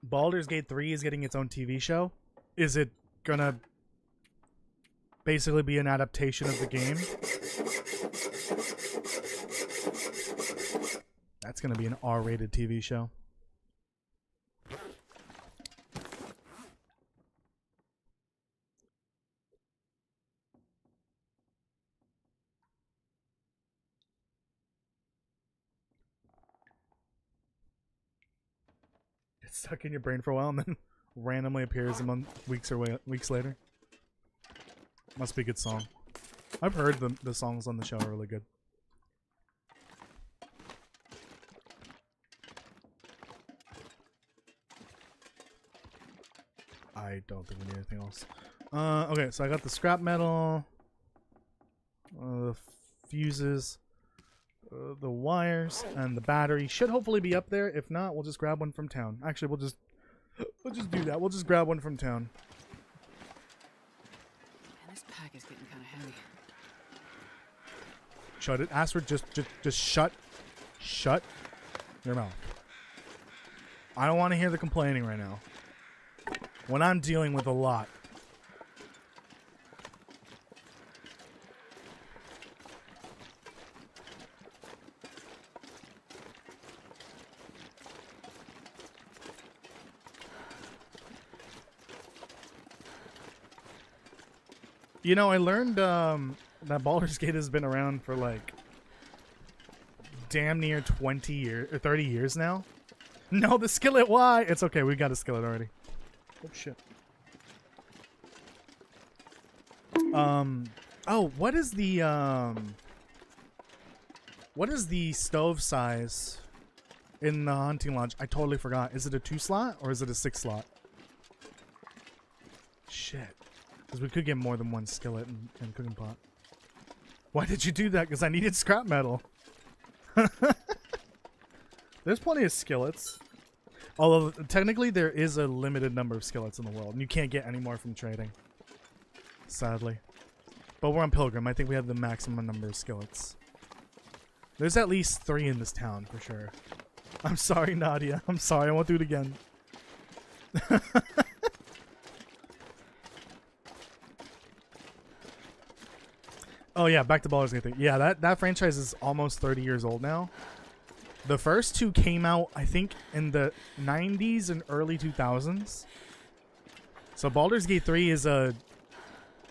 Baldur's Gate 3 is getting its own TV show. Is it gonna basically be an adaptation of the game? That's gonna be an R-rated TV show. It's stuck in your brain for a while and then randomly appears weeks later. Must be a good song. I've heard the songs on the show are really good. I don't think we need anything else. Okay, so I got the scrap metal, the fuses, the wires, and the battery should hopefully be up there. If not, we'll just grab one from town. Actually, we'll just do that. We'll just grab one from town. Man, this pack is getting kind of heavy. Shut it, Astrid. Just shut your mouth. I don't want to hear the complaining right now. When I'm dealing with a lot. You know, I learned that Baldur's Gate has been around for like damn near 20 years or 30 years now. No, the skillet, why? It's okay, we got a skillet already. Oh shit. Oh, what is the stove size in the hunting lodge? I totally forgot. Is it a 2 slot or is it a 6 slot? Shit. Because we could get more than one skillet and cooking pot. Why did you do that? Because I needed scrap metal. There's plenty of skillets. Although, technically, there is a limited number of skillets in the world, and you can't get any more from trading. Sadly. But we're on Pilgrim. I think we have the maximum number of skillets. There's at least 3 in this town, for sure. I'm sorry, Nadia. I'm sorry. I won't do it again. Oh, yeah. Back to Baldur's Gate 3. Yeah, that franchise is almost 30 years old now. The first 2 came out, I think, in the 90s and early 2000s. So Baldur's Gate 3 is a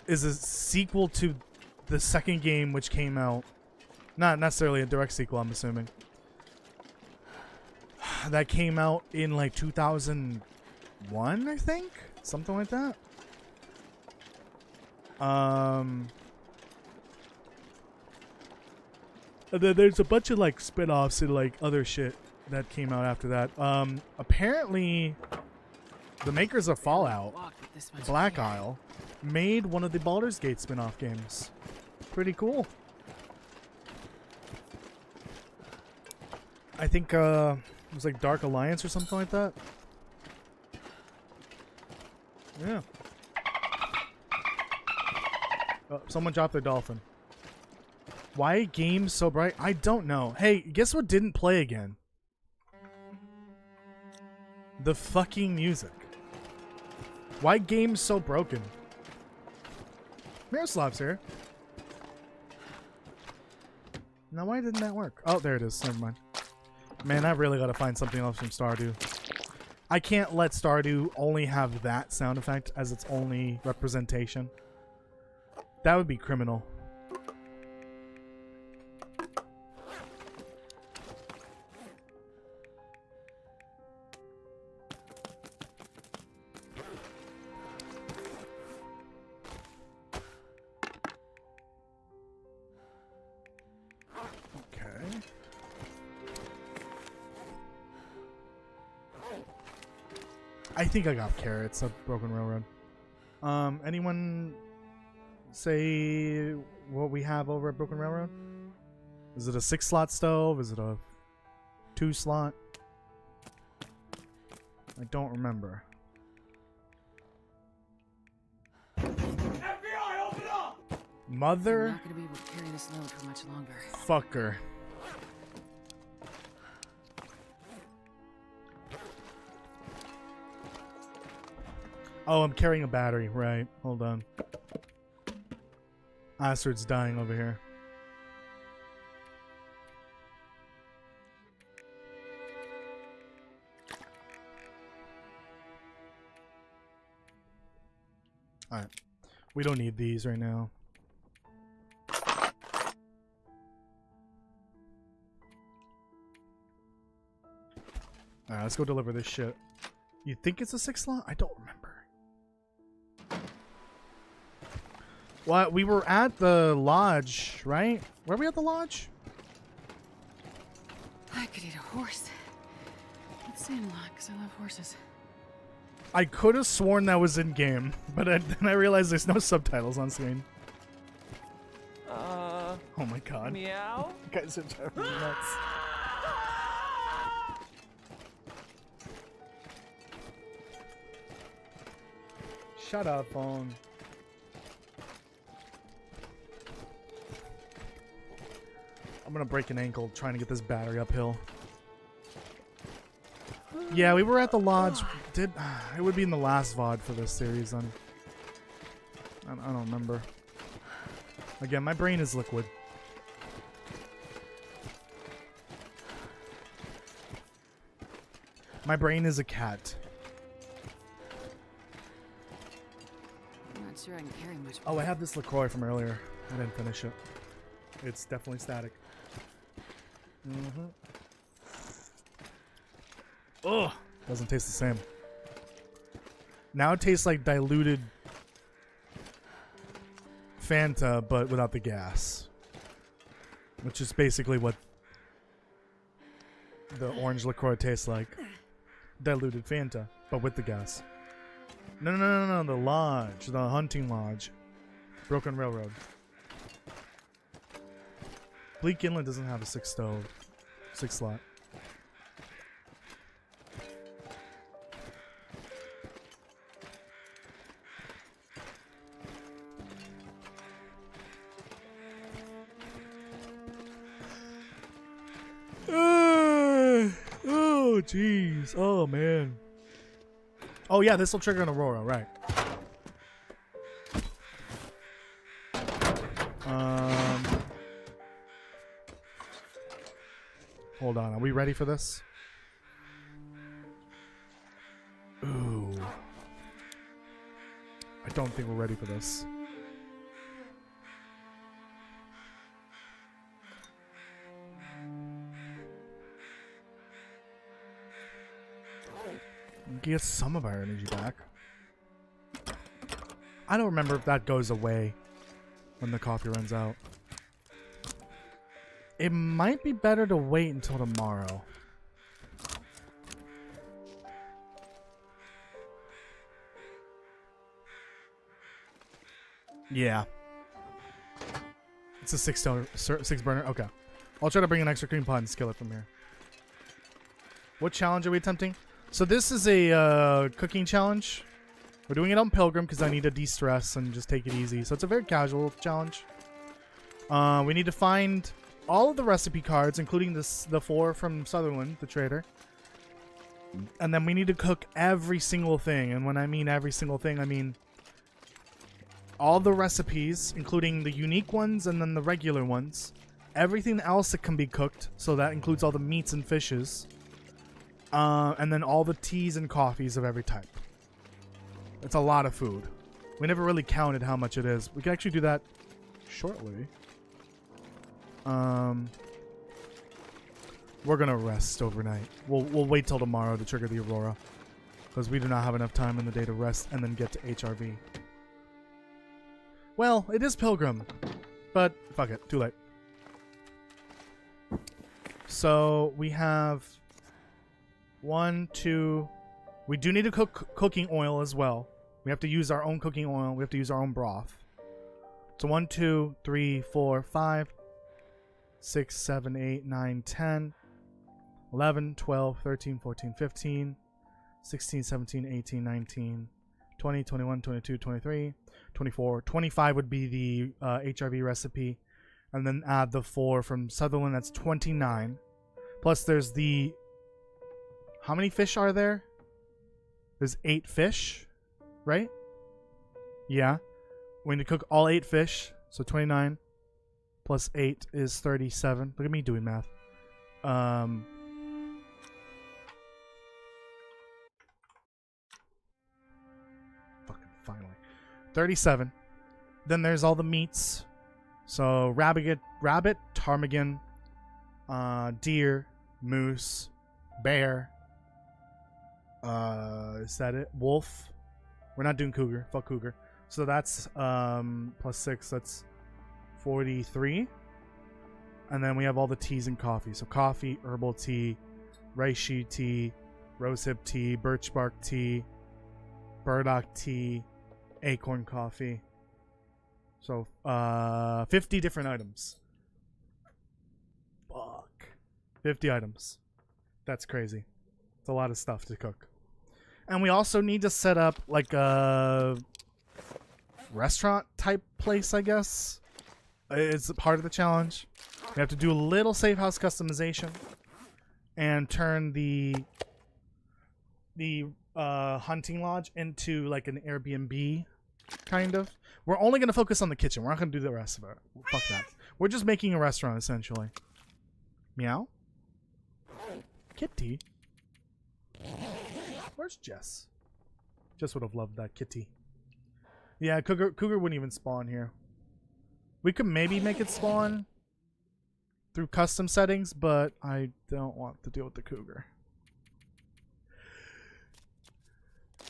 sequel to the second game, which came out, not necessarily a direct sequel, I'm assuming. That came out in like 2001, I think, something like that. There's a bunch of like spin-offs and like other shit that came out after that. Apparently, the makers of Fallout, Black Isle, made one of the Baldur's Gate spin-off games. Pretty cool. I think it was like Dark Alliance or something like that. Yeah. Oh, someone dropped their dolphin. Why games so bright? I don't know. Hey, guess what didn't play again? The fucking music. Why games so broken? Miroslav's here. Now why didn't that work? Oh, there it is. Never mind. Man, I really gotta find something else from Stardew. I can't let Stardew only have that sound effect as its only representation. That would be criminal. I think I got carrots at Broken Railroad. Anyone say what we have over at Broken Railroad? Is it a 6-slot stove? Is it a 2-slot? I don't remember. FBI, open up! Mother I'm not gonna be able to carry this load for much longer. fucker. Oh, I'm carrying a battery. Right. Hold on. Astrid's dying over here. Alright. We don't need these right now. Alright, let's go deliver this shit. You think it's a 6-slot? I don't remember. What? We were at the lodge, right? Were we at the lodge? I could eat a horse. Let's say a lot, because I love horses. I could have sworn that was in game, but then I realized there's no subtitles on screen. Oh my god. Meow? You guys are driving me nuts. Shut up, phone. I'm gonna break an ankle trying to get this battery uphill. Yeah, we were at the lodge. It would be in the last VOD for this series. I don't remember. Again, my brain is liquid. My brain is a cat. I'm not sure I can carry much Oh, more. I have this LaCroix from earlier. I didn't finish it. It's definitely static. Ugh. Doesn't taste the same. Now it tastes like diluted Fanta, but without the gas. Which is basically what the orange LaCroix tastes like. Diluted Fanta, but with the gas. No, the lodge. The hunting lodge. Broken Railroad. Bleak Inlet doesn't have a 6 stove. 6 slot. Oh, jeez. Oh, man. Oh, yeah, this will trigger an Aurora, right. Hold on. Are we ready for this? Ooh. I don't think we're ready for this. Get some of our energy back. I don't remember if that goes away when the coffee runs out. It might be better to wait until tomorrow. Yeah. It's a 6 burner. Okay. I'll try to bring an extra cream pot and skillet from here. What challenge are we attempting? So this is a cooking challenge. We're doing it on Pilgrim because I need to de-stress and just take it easy. So it's a very casual challenge. We need to find all of the recipe cards, including the 4 from Sutherland, the trader. And then we need to cook every single thing. And when I mean every single thing, I mean all the recipes, including the unique ones and then the regular ones. Everything else that can be cooked. So that includes all the meats and fishes. And then all the teas and coffees of every type. It's a lot of food. We never really counted how much it is. We can actually do that shortly. We're gonna rest overnight. We'll wait till tomorrow to trigger the Aurora, because we do not have enough time in the day to rest and then get to HRV. Well, it is Pilgrim, but fuck it, too late. So we have 1, 2. We do need to cook cooking oil as well. We have to use our own cooking oil. We have to use our own broth. So 1, 2, 3, 4, 5, 6, 7, 8, 9, 10, 11, 12, 13, 14, 15, 16, 17, 18, 19, 20, 21, 22, 23, 24, 25 would be the HRV recipe. And then add the 4 from Sutherland. That's 29. Plus there's the... How many fish are there? There's 8 fish, right? Yeah. We need to cook all 8 fish. So 29 plus 8 is 37. Look at me doing math. Fucking finally. 37. Then there's all the meats. So rabbit, ptarmigan, deer, moose, bear. Is that it? Wolf. We're not doing cougar. Fuck cougar. So that's plus 6. That's 43. And then we have all the teas and coffee. So coffee, herbal tea, reishi tea, rosehip tea, birch bark tea, burdock tea, acorn coffee. So 50 different items. Fuck. 50 items. That's crazy. It's a lot of stuff to cook. And we also need to set up like a restaurant type place, I guess. It's part of the challenge. We have to do a little safe house customization and turn the hunting lodge into like an Airbnb kind of. We're only going to focus on the kitchen. We're not going to do the rest of it. Fuck that. We're just making a restaurant essentially. Meow. Kitty. Where's Jess? Jess would have loved that kitty. Yeah, cougar wouldn't even spawn here. We could maybe make it spawn through custom settings, but I don't want to deal with the cougar.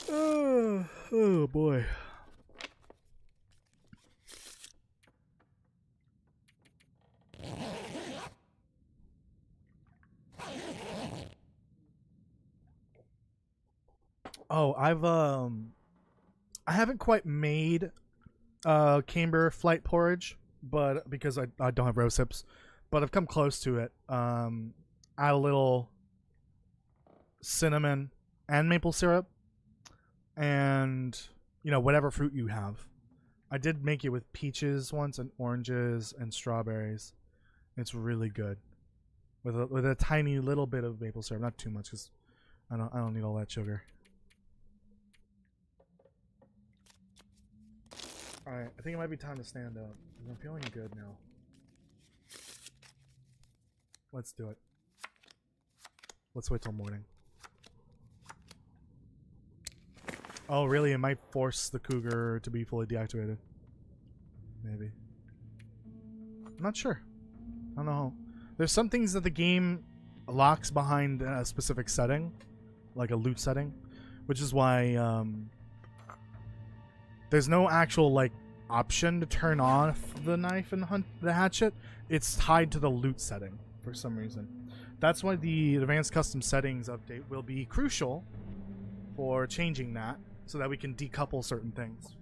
Oh boy. Oh, I haven't quite made camber flight porridge, but because I don't have rose hips, but I've come close to it. add a little cinnamon and maple syrup, and whatever fruit you have. I did make it with peaches once, and oranges and strawberries. It's really good with a tiny little bit of maple syrup, not too much, because I don't need all that sugar. All right, I think it might be time to stand up. I'm feeling good now. Let's do it. Let's wait till morning. Oh, really? It might force the cougar to be fully deactivated. Maybe. I'm not sure. I don't know. There's some things that the game locks behind a specific setting, like a loot setting, which is why there's no actual like option to turn off the knife and the hatchet. It's tied to the loot setting for some reason. That's why the advanced custom settings update will be crucial for changing that, so that we can decouple certain things.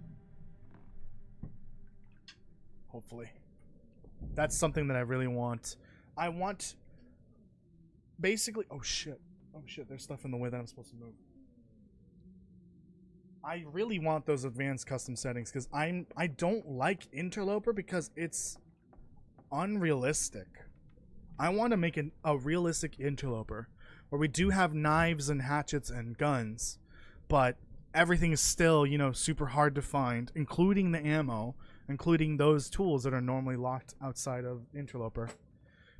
Hopefully. That's something that I really want. I want basically... Oh shit, there's stuff in the way that I'm supposed to move. I really want those advanced custom settings because I don't like Interloper because it's unrealistic. I want to make a realistic Interloper where we do have knives and hatchets and guns, but everything is still, super hard to find, including the ammo, including those tools that are normally locked outside of Interloper.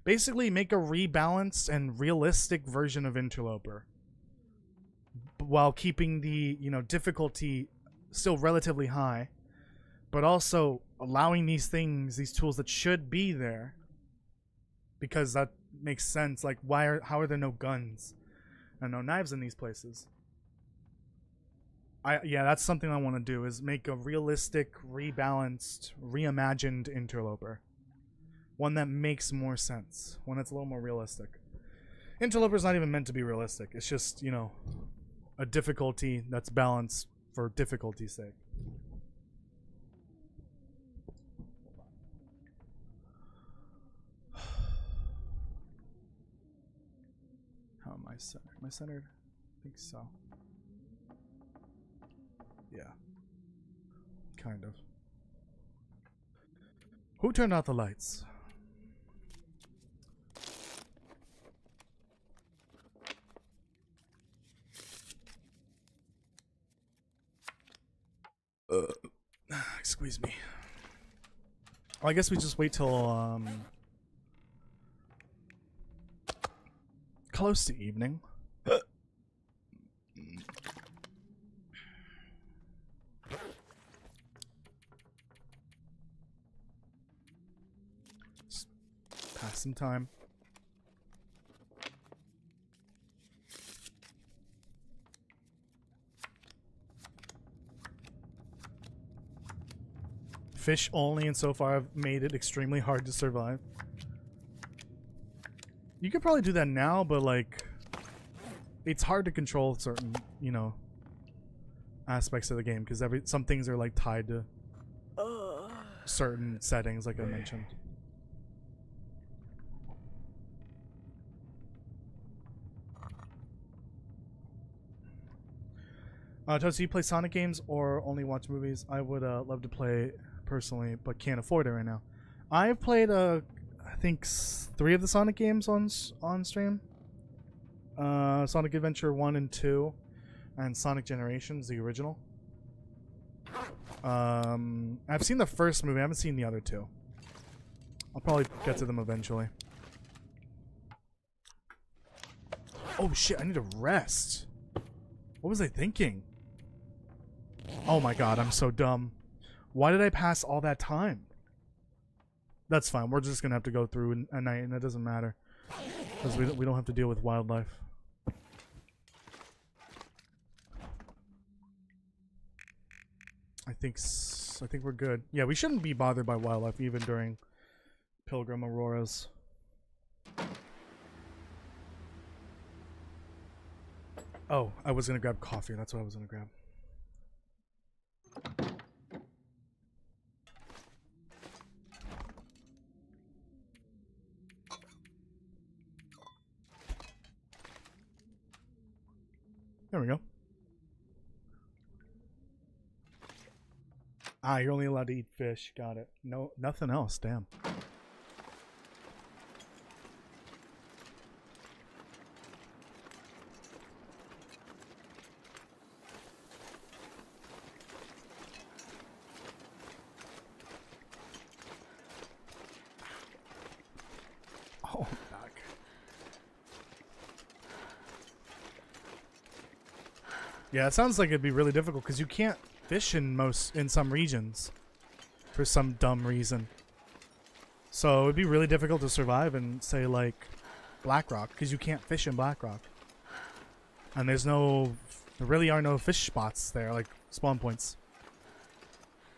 Basically, make a rebalanced and realistic version of Interloper, while keeping the, difficulty still relatively high, but also allowing these things, these tools that should be there, because that makes sense. Like, how are there no guns and no knives in these places? Yeah, that's something I want to do, is make a realistic, rebalanced, reimagined Interloper. One that makes more sense. One that's a little more realistic. Interloper's not even meant to be realistic. It's just, a difficulty that's balanced for difficulty's sake. How am I centered? Am I centered? I think so. Yeah. Kind of. Who turned out the lights? Excuse me. Well, I guess we just wait till close to evening. Just pass some time. Fish only, and so far I've made it extremely hard to survive. You could probably do that now, but like, it's hard to control certain, aspects of the game, because some things are like tied to certain settings, like I mentioned. Toasty, you play Sonic games or only watch movies? I would love to play personally, but can't afford it right now. I've played I think 3 of the Sonic games on stream. Sonic Adventure 1 and 2, and Sonic Generations, the original. I've seen the first movie. I haven't seen the other 2. I'll probably get to them eventually. Oh shit, I need to rest. What was I thinking? Oh my god, I'm so dumb. Why did I pass all that time? That's fine. We're just gonna have to go through a night, and that doesn't matter, because we don't have to deal with wildlife. I think we're good. Yeah, we shouldn't be bothered by wildlife even during Pilgrim Auroras. Oh, I was gonna grab coffee. That's what I was gonna grab. There we go. Ah, you're only allowed to eat fish. Got it. No, nothing else. Damn. Oh, back. Yeah, it sounds like it'd be really difficult because you can't fish in some regions for some dumb reason. So it'd be really difficult to survive in, say, like Blackrock because you can't fish in Blackrock, and there really are no fish spots there, like spawn points.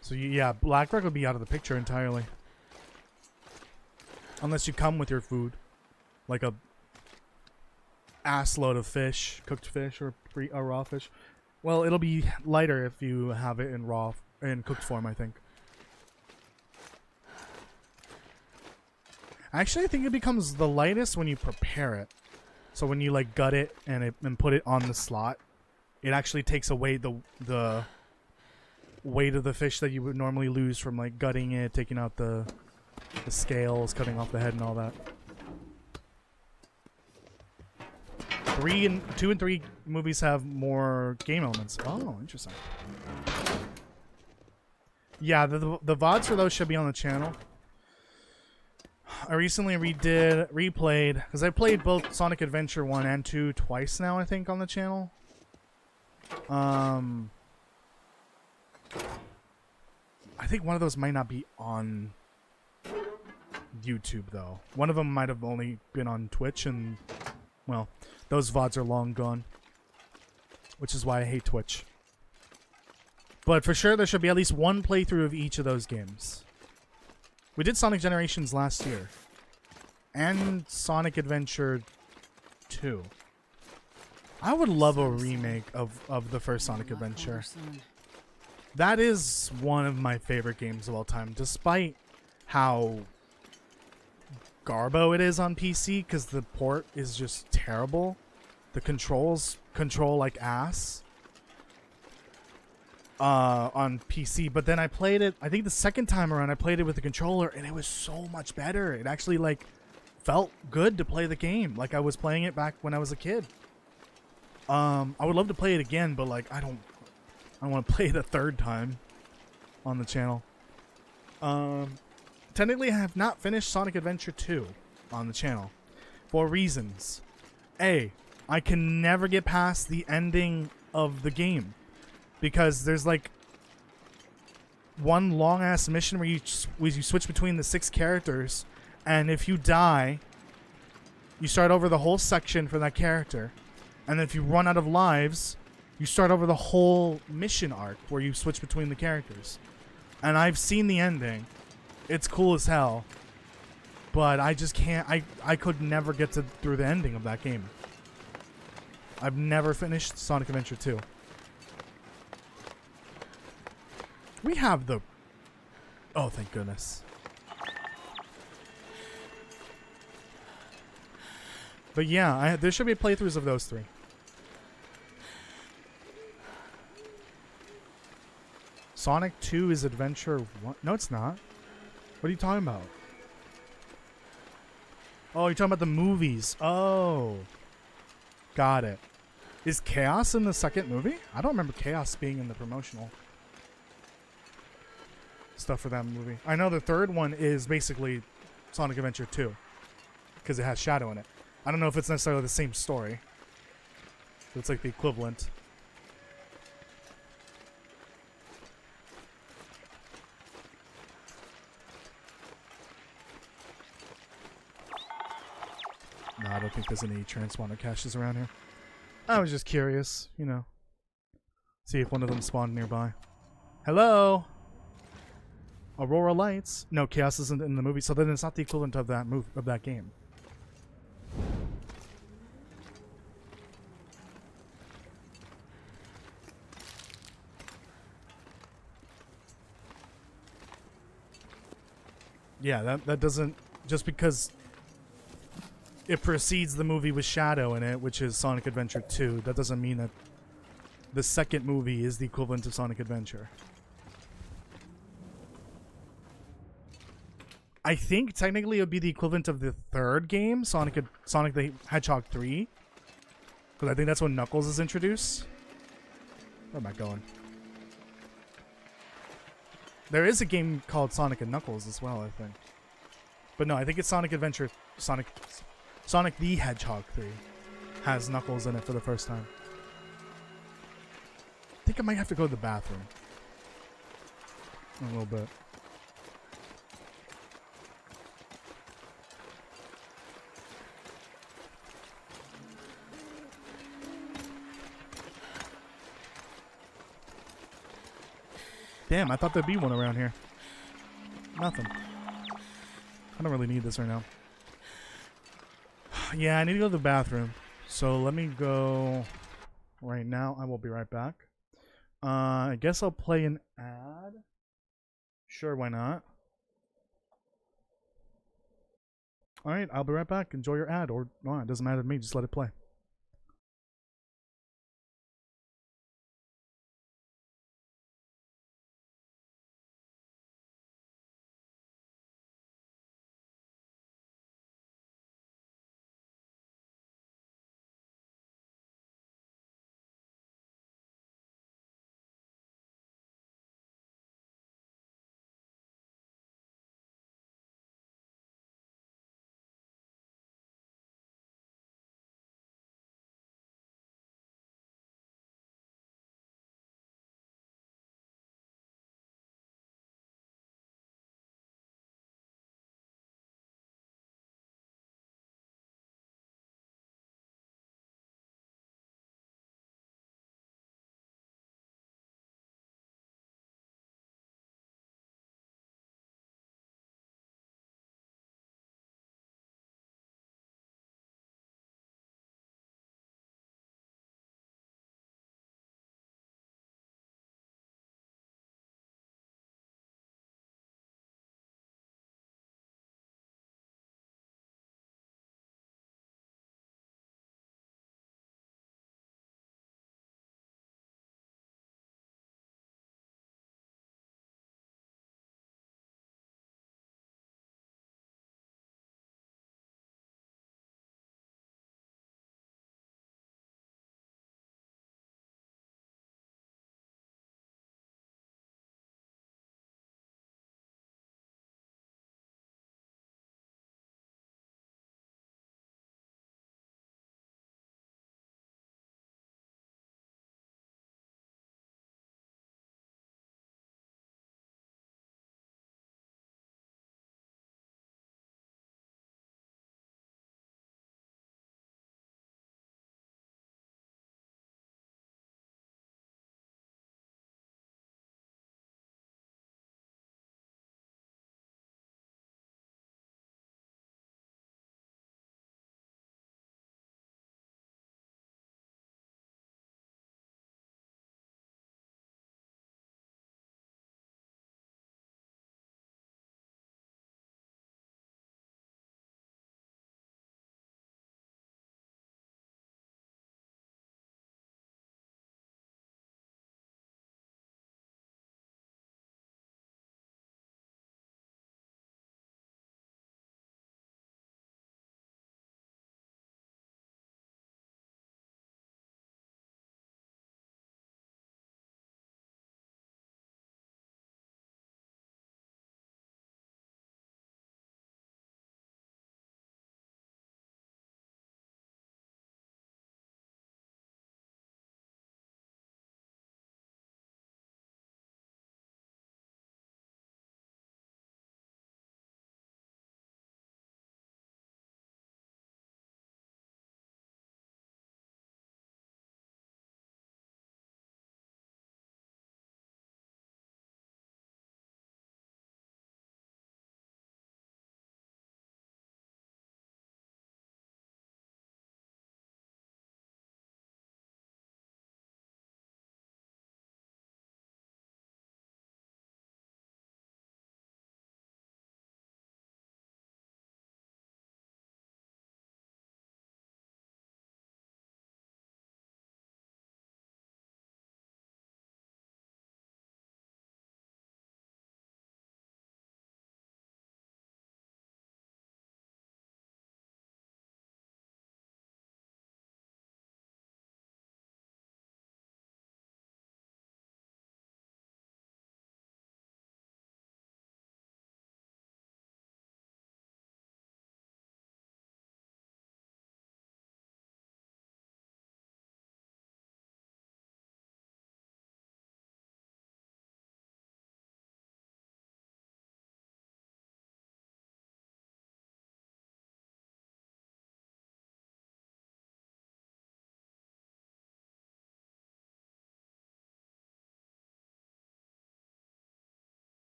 So yeah, Blackrock would be out of the picture entirely. Unless you come with your food, like a ass load of fish, cooked fish or raw fish. Well, it'll be lighter if you have it in cooked form, I think. Actually, I think it becomes the lightest when you prepare it. So when you like gut it and put it on the slot, it actually takes away the weight of the fish that you would normally lose from like gutting it, taking out the scales, cutting off the head and all that. 2 and 3 movies have more game elements. Oh, interesting. Yeah, the VODs for those should be on the channel. I recently replayed, because I played both Sonic Adventure 1 and 2 twice now, I think, on the channel. I think one of those might not be on YouTube, though. One of them might have only been on Twitch, and, well, those VODs are long gone. Which is why I hate Twitch. But for sure, there should be at least one playthrough of each of those games. We did Sonic Generations last year. And Sonic Adventure 2. I would love a remake of the first Sonic Adventure. That is one of my favorite games of all time, despite how garbo it is on PC, because the port is just terrible. The controls control like ass on PC, but then I played it, I think the second time around I played it with the controller, and it was so much better. It actually like felt good to play the game like I was playing it back when I was a kid. I would love to play it again, but like I don't want to play it a third time on the channel. Technically I have not finished Sonic Adventure 2 on the channel for reasons. A, I can never get past the ending of the game because there's like one long ass mission where you switch between the 6 characters, and if you die, you start over the whole section for that character, and then if you run out of lives, you start over the whole mission arc where you switch between the characters. And I've seen the ending. It's cool as hell, but I just can't. I could never get through the ending of that game. I've never finished Sonic Adventure 2. We have the... Oh, thank goodness. But yeah, there should be playthroughs of those 3. Sonic 2 is Adventure 1. No, it's not. What are you talking about? Oh, you're talking about the movies. Oh. Got it. Is Chaos in the second movie? I don't remember Chaos being in the promotional stuff for that movie. I know the third one is basically Sonic Adventure 2 because it has Shadow in it. I don't know if it's necessarily the same story, but it's like the equivalent. No, I don't think there's any transponder caches around here. I was just curious, you know. See if one of them spawned nearby. Hello? Aurora Lights. No, Chaos isn't in the movie, so then it's not the equivalent of that game. Yeah, that doesn't... Just because it precedes the movie with Shadow in it, which is Sonic Adventure 2, that doesn't mean that the second movie is the equivalent of Sonic Adventure. I think technically it would be the equivalent of the third game, Sonic the Hedgehog 3. Because I think that's when Knuckles is introduced. Where am I going? There is a game called Sonic and Knuckles as well, I think. But no, I think it's Sonic Adventure. Sonic the Hedgehog 3 has Knuckles in it for the first time. I think I might have to go to the bathroom. In a little bit. Damn, I thought there'd be one around here. Nothing. I don't really need this right now. Yeah, I need to go to the bathroom. So let me go right now. I will be right back. I guess I'll play an ad. Sure, why not? Alright, I'll be right back. Enjoy your ad. Or, no, it doesn't matter to me. Just let it play.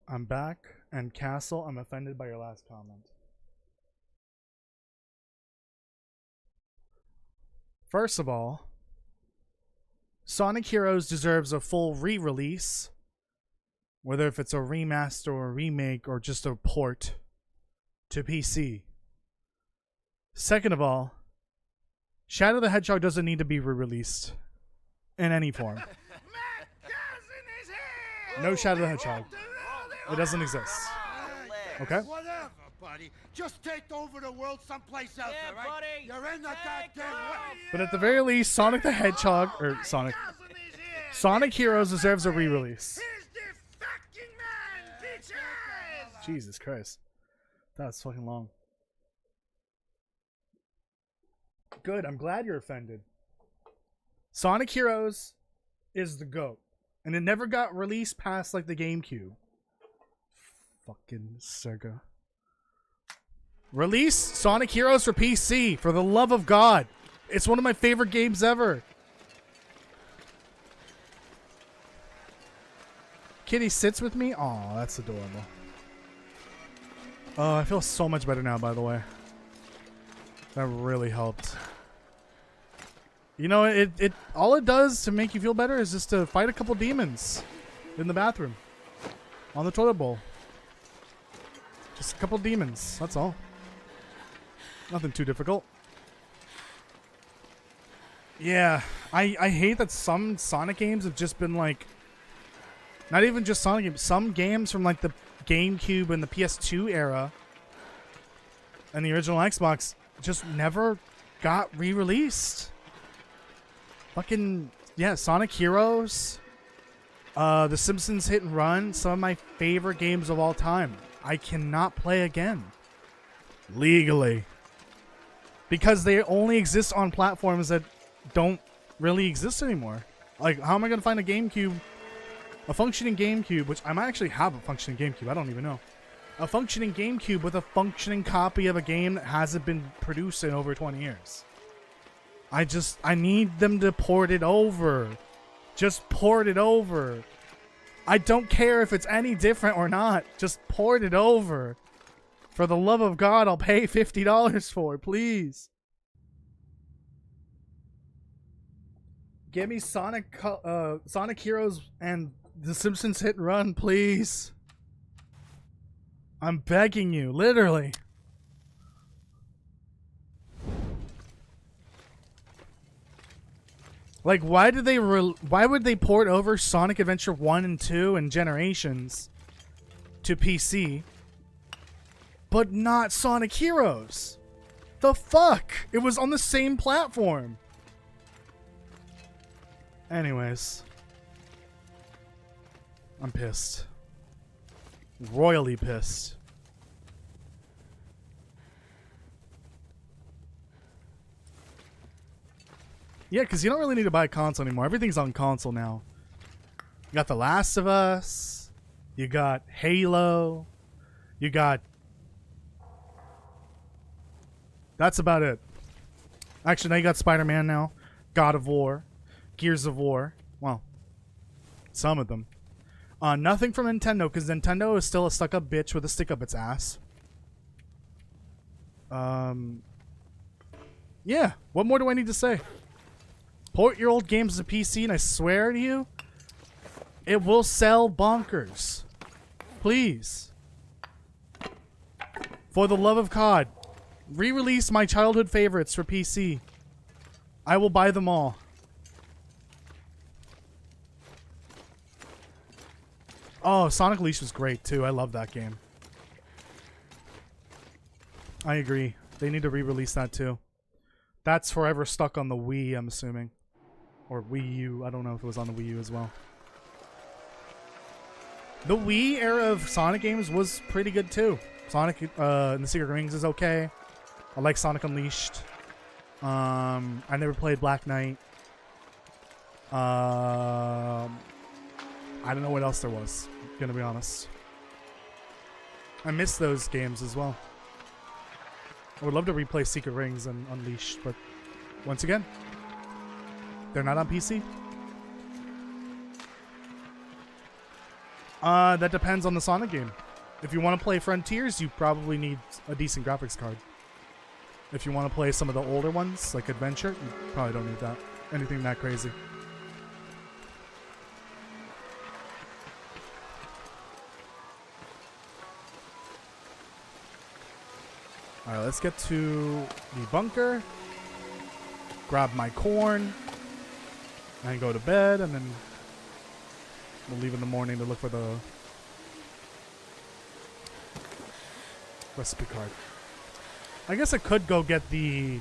I'm back, and Castle, I'm offended by your last comment. First of all, Sonic Heroes deserves a full re-release, whether if it's a remaster or a remake or just a port to PC. Second of all, Shadow the Hedgehog doesn't need to be re-released in any form. No Shadow the Hedgehog. It doesn't exist. Okay? Whatever, buddy. Just take over the world someplace else, Yeah, all right? buddy. You're in the goddamn way. But at the very least, Sonic the Hedgehog, or Sonic Heroes deserves a re-release. Here's the fucking man, bitches! Jesus Christ. That's fucking long. Good, I'm glad you're offended. Sonic Heroes is the GOAT. And it never got released past like the GameCube. Fucking Sega. Release Sonic Heroes for PC, for the love of God. It's one of my favorite games ever. Kitty sits with me? Aw, that's adorable. Oh, I feel so much better now, by the way. That really helped. You know, it all it does to make you feel better is just to fight a couple demons in the bathroom. On the toilet bowl. Just a couple demons, that's all. Nothing too difficult. Yeah, I hate that some Sonic games have just been like, not even just Sonic games, some games from like the GameCube and the PS2 era and the original Xbox just never got re-released. Fucking, yeah, Sonic Heroes, The Simpsons Hit and Run, some of my favorite games of all time. I cannot play again. Legally. Because they only exist on platforms that don't really exist anymore. Like, how am I going to find a functioning GameCube, which I might actually have a functioning GameCube, I don't even know. A functioning GameCube with a functioning copy of a game that hasn't been produced in over 20 years. I need them to port it over. Just port it over. I don't care if it's any different or not. Just port it over. For the love of God, I'll pay $50 for it, please. Give me Sonic Heroes and The Simpsons Hit and Run, please. I'm begging you, literally. Like, why would they port over Sonic Adventure 1 and 2 and Generations to PC, but not Sonic Heroes? The fuck? It was on the same platform. Anyways. I'm pissed. Royally pissed. Yeah, because you don't really need to buy a console anymore. Everything's on console now. You got The Last of Us. You got Halo. You got... That's about it. Actually, now you got Spider-Man now. God of War. Gears of War. Well, some of them. Nothing from Nintendo, because Nintendo is still a stuck-up bitch with a stick up its ass. Yeah, what more do I need to say? Port your old games to PC, and I swear to you, it will sell bonkers. Please. For the love of God, re-release my childhood favorites for PC. I will buy them all. Oh, Sonic Unleashed was great too. I love that game. I agree. They need to re-release that too. That's forever stuck on the Wii, I'm assuming. Or Wii U. I don't know if it was on the Wii U as well. The Wii era of Sonic games was pretty good too. Sonic and the Secret Rings is okay. I like Sonic Unleashed. I never played Black Knight. I don't know what else there was, gonna be honest. I miss those games as well. I would love to replay Secret Rings and Unleashed, but once again, they're not on PC. That depends on the Sonic game. If you want to play Frontiers, you probably need a decent graphics card. If you want to play some of the older ones, like Adventure, you probably don't need that. Anything that crazy. Alright, let's get to the bunker. Grab my corn. And go to bed, and then we'll leave in the morning to look for the recipe card. I guess I could go get the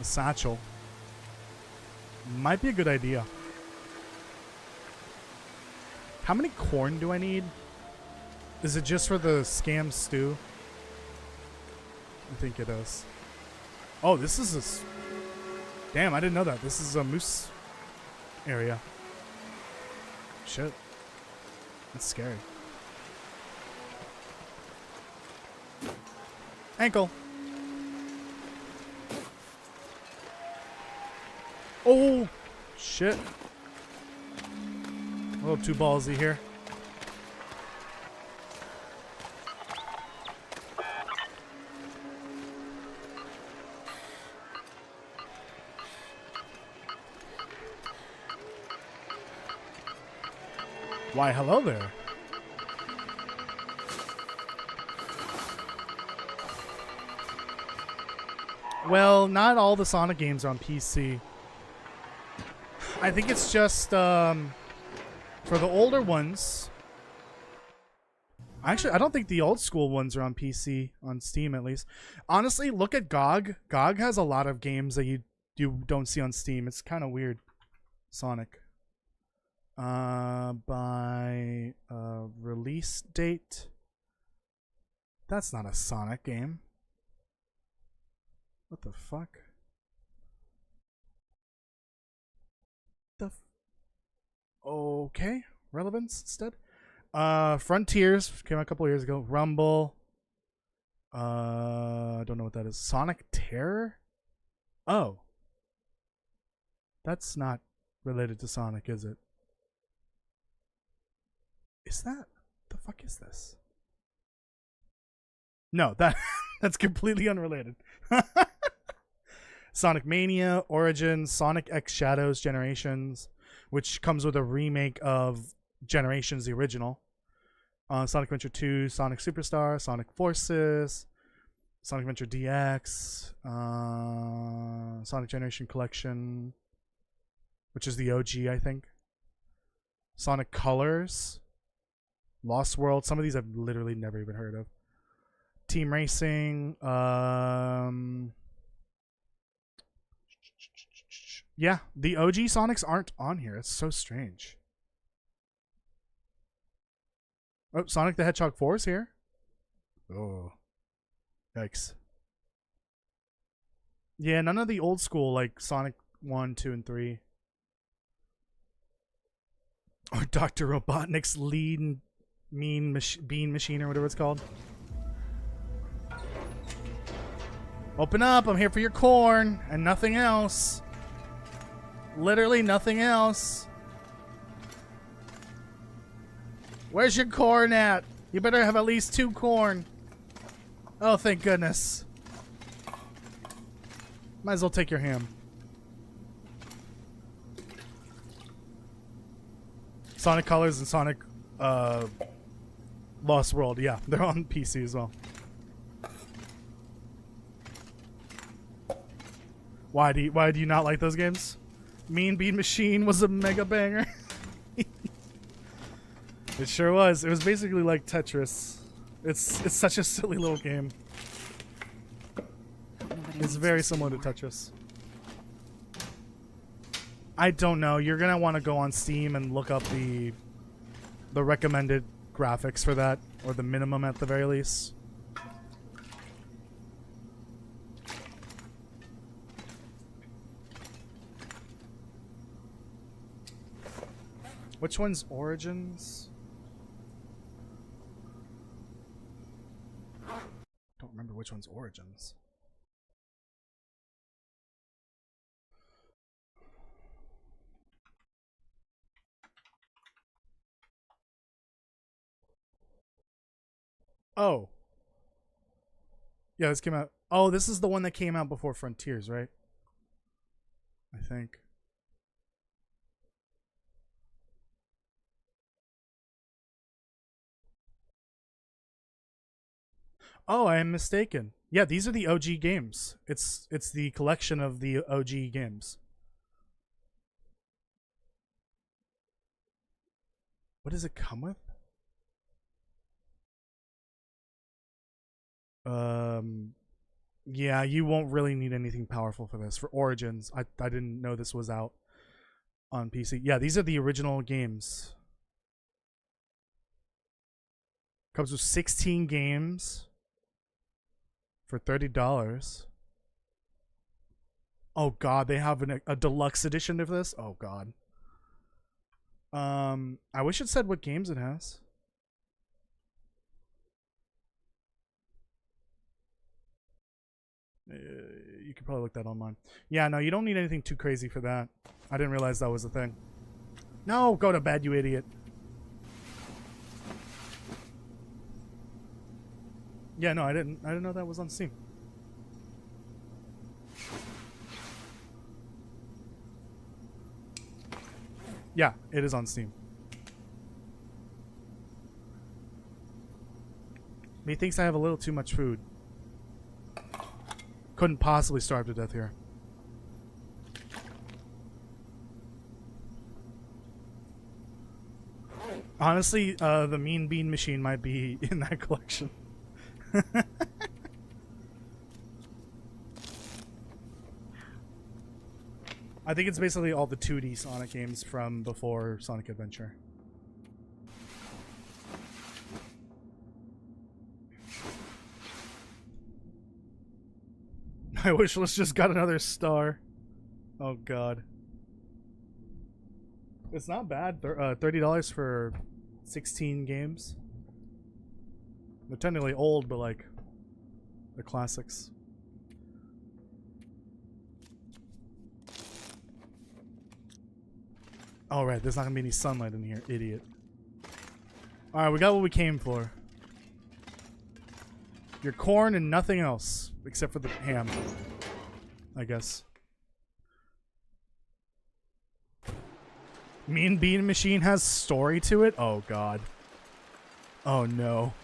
satchel. Might be a good idea. How many corn do I need? Is it just for the scam stew? I think it is. Oh, this is a... Damn, I didn't know that. This is a moose area. Shit. That's scary. Ankle. Oh, shit. A little too ballsy here. Why, hello there. Well, not all the Sonic games are on PC. I think it's just for the older ones. Actually, I don't think the old school ones are on PC, on Steam at least. Honestly, look at GOG. GOG has a lot of games that you don't see on Steam. It's kind of weird. Sonic. By release date. That's not a Sonic game. What the fuck? Okay, relevance instead. Frontiers came out a couple years ago. Rumble. I don't know what that is. Sonic Terror? Oh. That's not related to Sonic, is it? Is that? The fuck is this? No, that's completely unrelated. Sonic Mania, Origins, Sonic X Shadows Generations, which comes with a remake of Generations, the original. Sonic Adventure 2, Sonic Superstar, Sonic Forces, Sonic Adventure DX, Sonic Generation Collection, which is the OG, I think. Sonic Colors, Lost World. Some of these I've literally never even heard of. Team Racing. Yeah, the OG Sonics aren't on here. It's so strange. Oh, Sonic the Hedgehog 4 is here. Oh. Yikes. Yeah, none of the old school, like Sonic 1, 2, and 3. Or Dr. Robotnik's lean bean machine or whatever it's called. Open up, I'm here for your corn and nothing else. Literally nothing else. Where's your corn at? You better have at least 2 corn. Oh, thank goodness. Might as well take your ham. Sonic Colors and Sonic Lost World. Yeah, they're on PC as well. Why do you not like those games? Mean Bean Machine was a mega banger. It sure was. It was basically like Tetris. It's such a silly little game. It's very similar to Tetris. I don't know. You're gonna want to go on Steam and look up the recommended graphics for that, or the minimum at the very least. Which one's Origins? Don't remember which one's Origins. Oh. Yeah, this came out. Oh, this is the one that came out before Frontiers, right? I think. Oh, I am mistaken. Yeah, these are the OG games. It's the collection of the OG games. What does it come with? Yeah, you won't really need anything powerful for this. For Origins, I didn't know this was out on PC. Yeah, these are the original games. Comes with 16 games for $30. Oh god, they have a deluxe edition of this? Oh god. I wish it said what games it has. You could probably look that online. Yeah, no, you don't need anything too crazy for that. I didn't realize that was a thing. No, go to bed, you idiot. Yeah, no, I didn't know that was on Steam. Yeah, it is on Steam. He thinks I have a little too much food. Couldn't possibly starve to death here. Honestly, the Mean Bean machine might be in that collection. I think it's basically all the 2D Sonic games from before Sonic Adventure. My wish list just got another star. Oh god. It's not bad. $30 for 16 games. They're technically old, but like they're classics. Oh right, there's not gonna be any sunlight in here, idiot. Alright, we got what we came for. Your corn and nothing else. Except for the ham, I guess. Mean Bean Machine has story to it? Oh god. Oh no.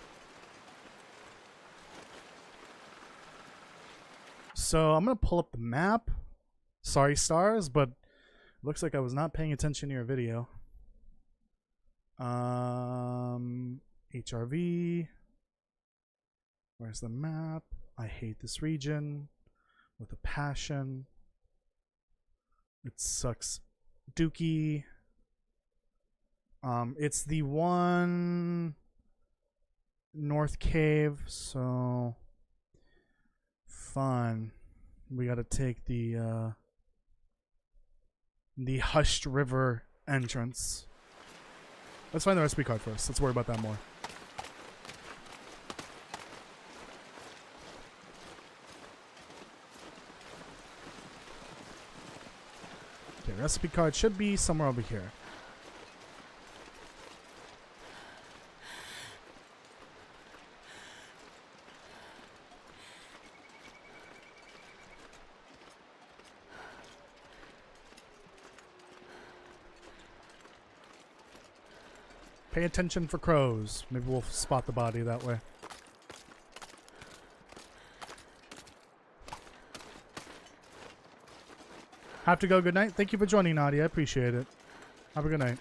So I'm gonna pull up the map. Sorry stars, but looks like I was not paying attention to your video. HRV. Where's the map? I hate this region with a passion. It sucks. Dookie. It's the one North Cave, so fun. We gotta take the Hushed River entrance. Let's find the recipe card first. Let's worry about that more. Okay, recipe card should be somewhere over here. Pay attention for crows. Maybe we'll spot the body that way. Have to go. Good night. Thank you for joining, Nadia. I appreciate it. Have a good night.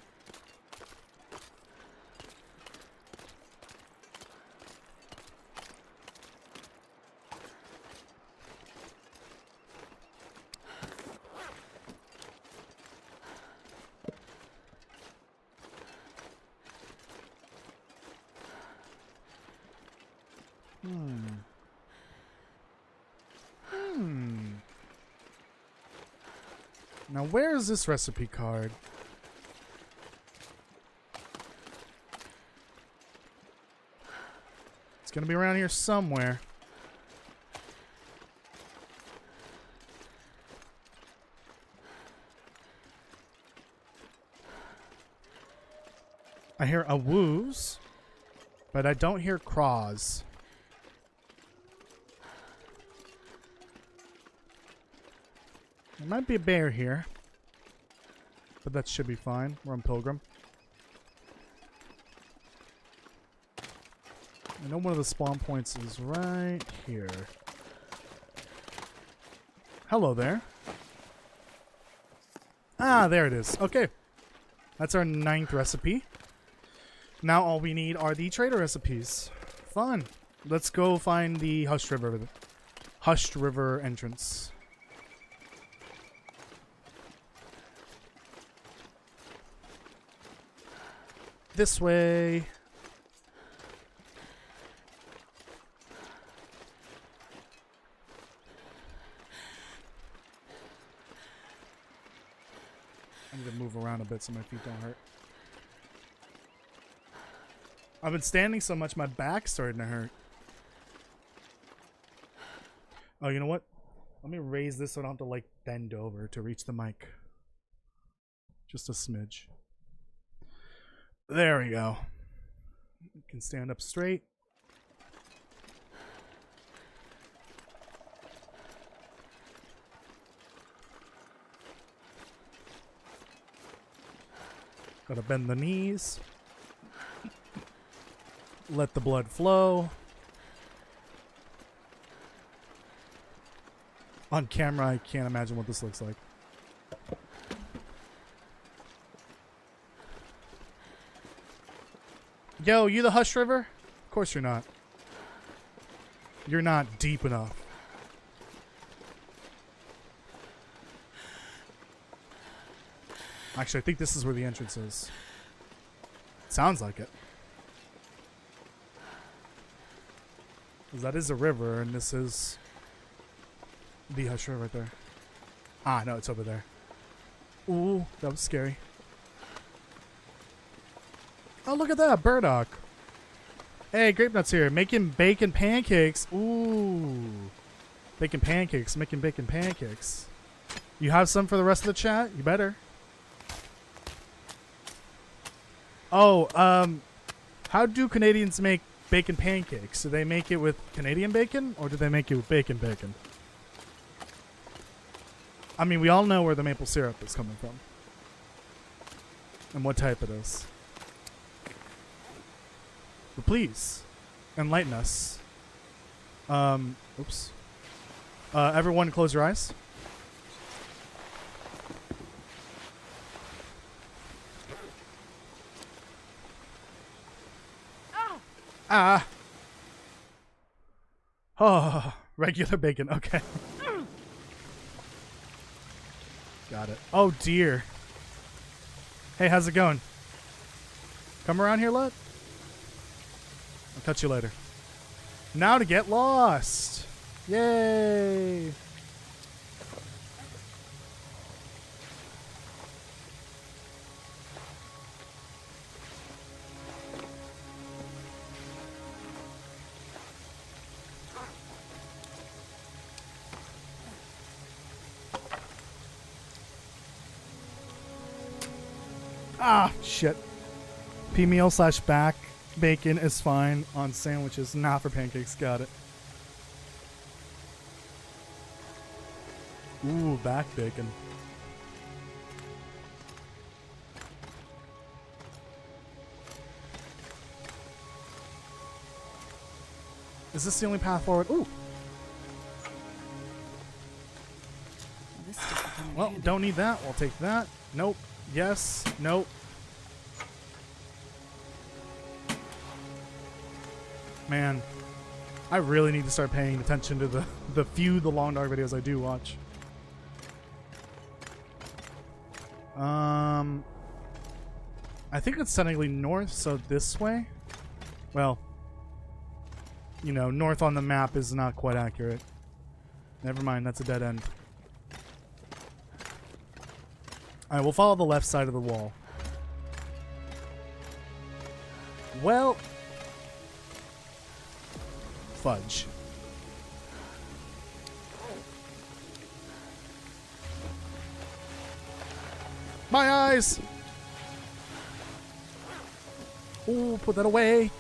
Now, where is this recipe card? It's gonna be around here somewhere. I hear a wooze. But I don't hear craws. There might be a bear here. But that should be fine. We're on Pilgrim. I know one of the spawn points is right here. Hello there. Ah, there it is. Okay. That's our 9th recipe. Now all we need are the trader recipes. Fun. Let's go find the Hushed River entrance. This way. I need to move around a bit so my feet don't hurt. I've been standing so much my back's starting to hurt. Oh, you know what? Let me raise this so I don't have to like bend over to reach the mic. Just a smidge. There we go. You can stand up straight. Gotta bend the knees. Let the blood flow. On camera, I can't imagine what this looks like. Yo, you the Hush River? Of course you're not. You're not deep enough. Actually, I think this is where the entrance is. Sounds like it. 'Cause that is a river, and this is the Hush River right there. Ah, no, it's over there. Ooh, that was scary. Oh, look at that, burdock. Hey, Grape Nuts here, making bacon pancakes. Ooh. Bacon pancakes, making bacon pancakes. You have some for the rest of the chat? You better. Oh, how do Canadians make bacon pancakes? Do they make it with Canadian bacon, or do they make it with bacon bacon? I mean, we all know where the maple syrup is coming from. And what type it is. But please, enlighten us. Oops. Everyone close your eyes. Ah. Oh, regular bacon. Okay. Got it. Oh, dear. Hey, how's it going? Come around here, Lut. I'll catch you later. Now to get lost. Yay. Ah, shit. P-meal / back bacon is fine on sandwiches, not for pancakes. Got it. Ooh, back bacon. Is this the only path forward? Ooh. Well, don't need that. We'll take that. Nope. Yes. Nope. Man, I really need to start paying attention to the Long Dark videos I do watch. I think it's technically north, so this way. Well, you know, north on the map is not quite accurate. Never mind, that's a dead end. Alright, we'll follow the left side of the wall. Well, fudge. My eyes! Ooh, put that away.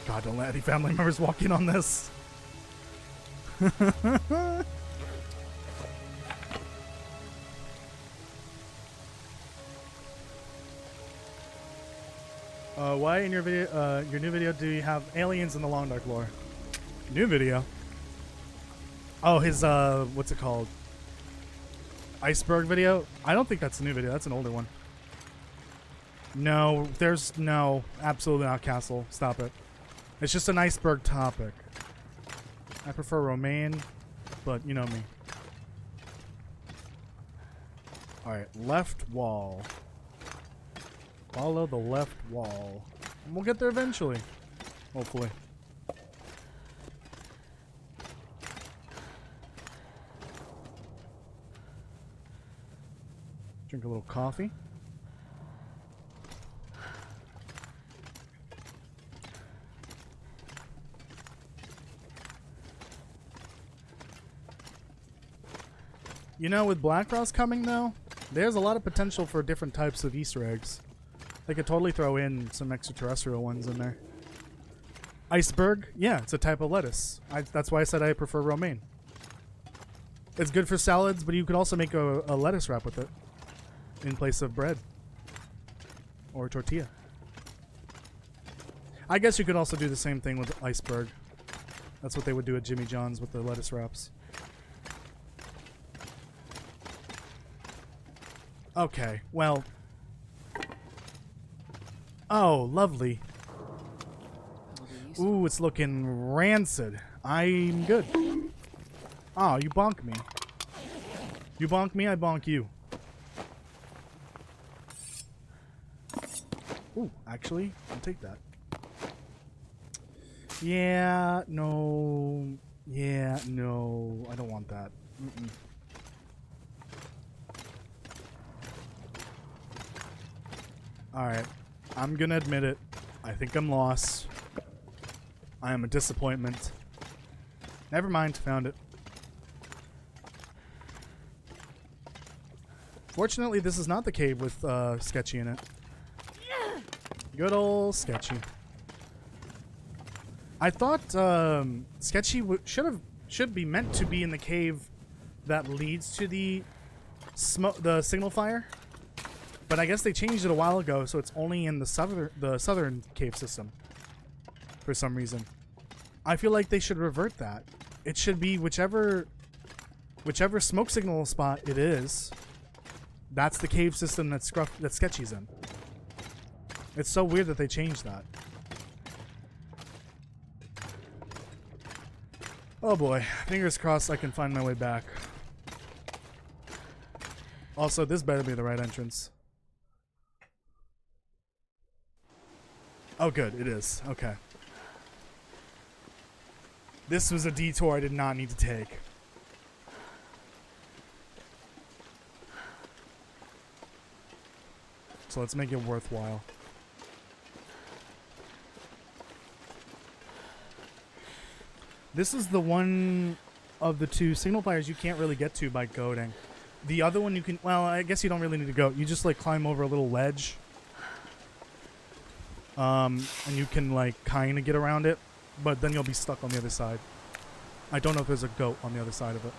God, don't let any family members walk in on this. Why in your video, your new video, do you have aliens in the Long Dark lore? New video? Oh, his what's it called? Iceberg video? I don't think that's a new video. That's an older one. No, there's no, absolutely not Castle. Stop it. It's just an iceberg topic. I prefer Romaine, but you know me. Alright, left wall. Follow the left wall. And we'll get there eventually. Hopefully. Drink a little coffee. You know, with Black Cross coming though, there's a lot of potential for different types of Easter eggs. They could totally throw in some extraterrestrial ones in there. Iceberg? Yeah, it's a type of lettuce. That's why I said I prefer romaine. It's good for salads, but you could also make a lettuce wrap with it in place of bread or tortilla. I guess you could also do the same thing with iceberg. That's what they would do at Jimmy John's with the lettuce wraps. Okay, well. Oh, lovely. Ooh, it's looking rancid. I'm good. Oh, you bonk me. You bonk me, I bonk you. Ooh, actually, I'll take that. Yeah, no. Yeah, no. I don't want that. Mm-mm. Alright. I'm gonna admit it. I think I'm lost. I am a disappointment. Never mind, found it. Fortunately, this is not the cave with Sketchy in it. Good old Sketchy. I thought Sketchy should be meant to be in the cave that leads to the signal fire, but I guess they changed it a while ago, so it's only in the southern cave system for some reason. I feel like they should revert that. It should be whichever smoke signal spot it is. That's the cave system that Sketchy's in. It's so weird that they changed that. Oh boy, fingers crossed I can find my way back. Also, this better be the right entrance. Oh good, it is. Okay. This was a detour I did not need to take. So let's make it worthwhile. This is the one of the two signal fires you can't really get to by goating. The other one you can, well, I guess you don't really need to goat. You just like climb over a little ledge. And you can like kind of get around it, but then you'll be stuck on the other side. I don't know if there's a goat on the other side of it.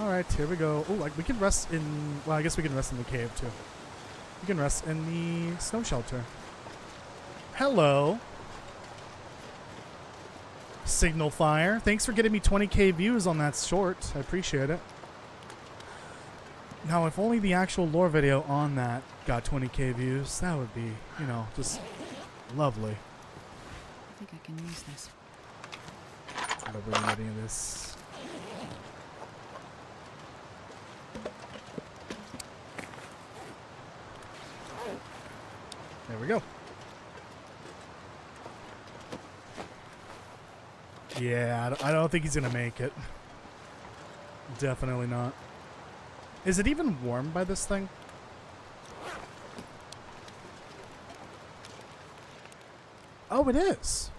Alright, here we go. Oh, like we can rest in, well, I guess we can rest in the cave too. We can rest in the snow shelter. Hello. Signal fire. Thanks for getting me 20k views on that short. I appreciate it. Now, if only the actual lore video on that got 20k views, that would be, you know, just lovely. I think I can use this. I don't really need any of this. There we go. Yeah, I don't think he's gonna make it. Definitely not. Is it even warm by this thing? Oh, it is.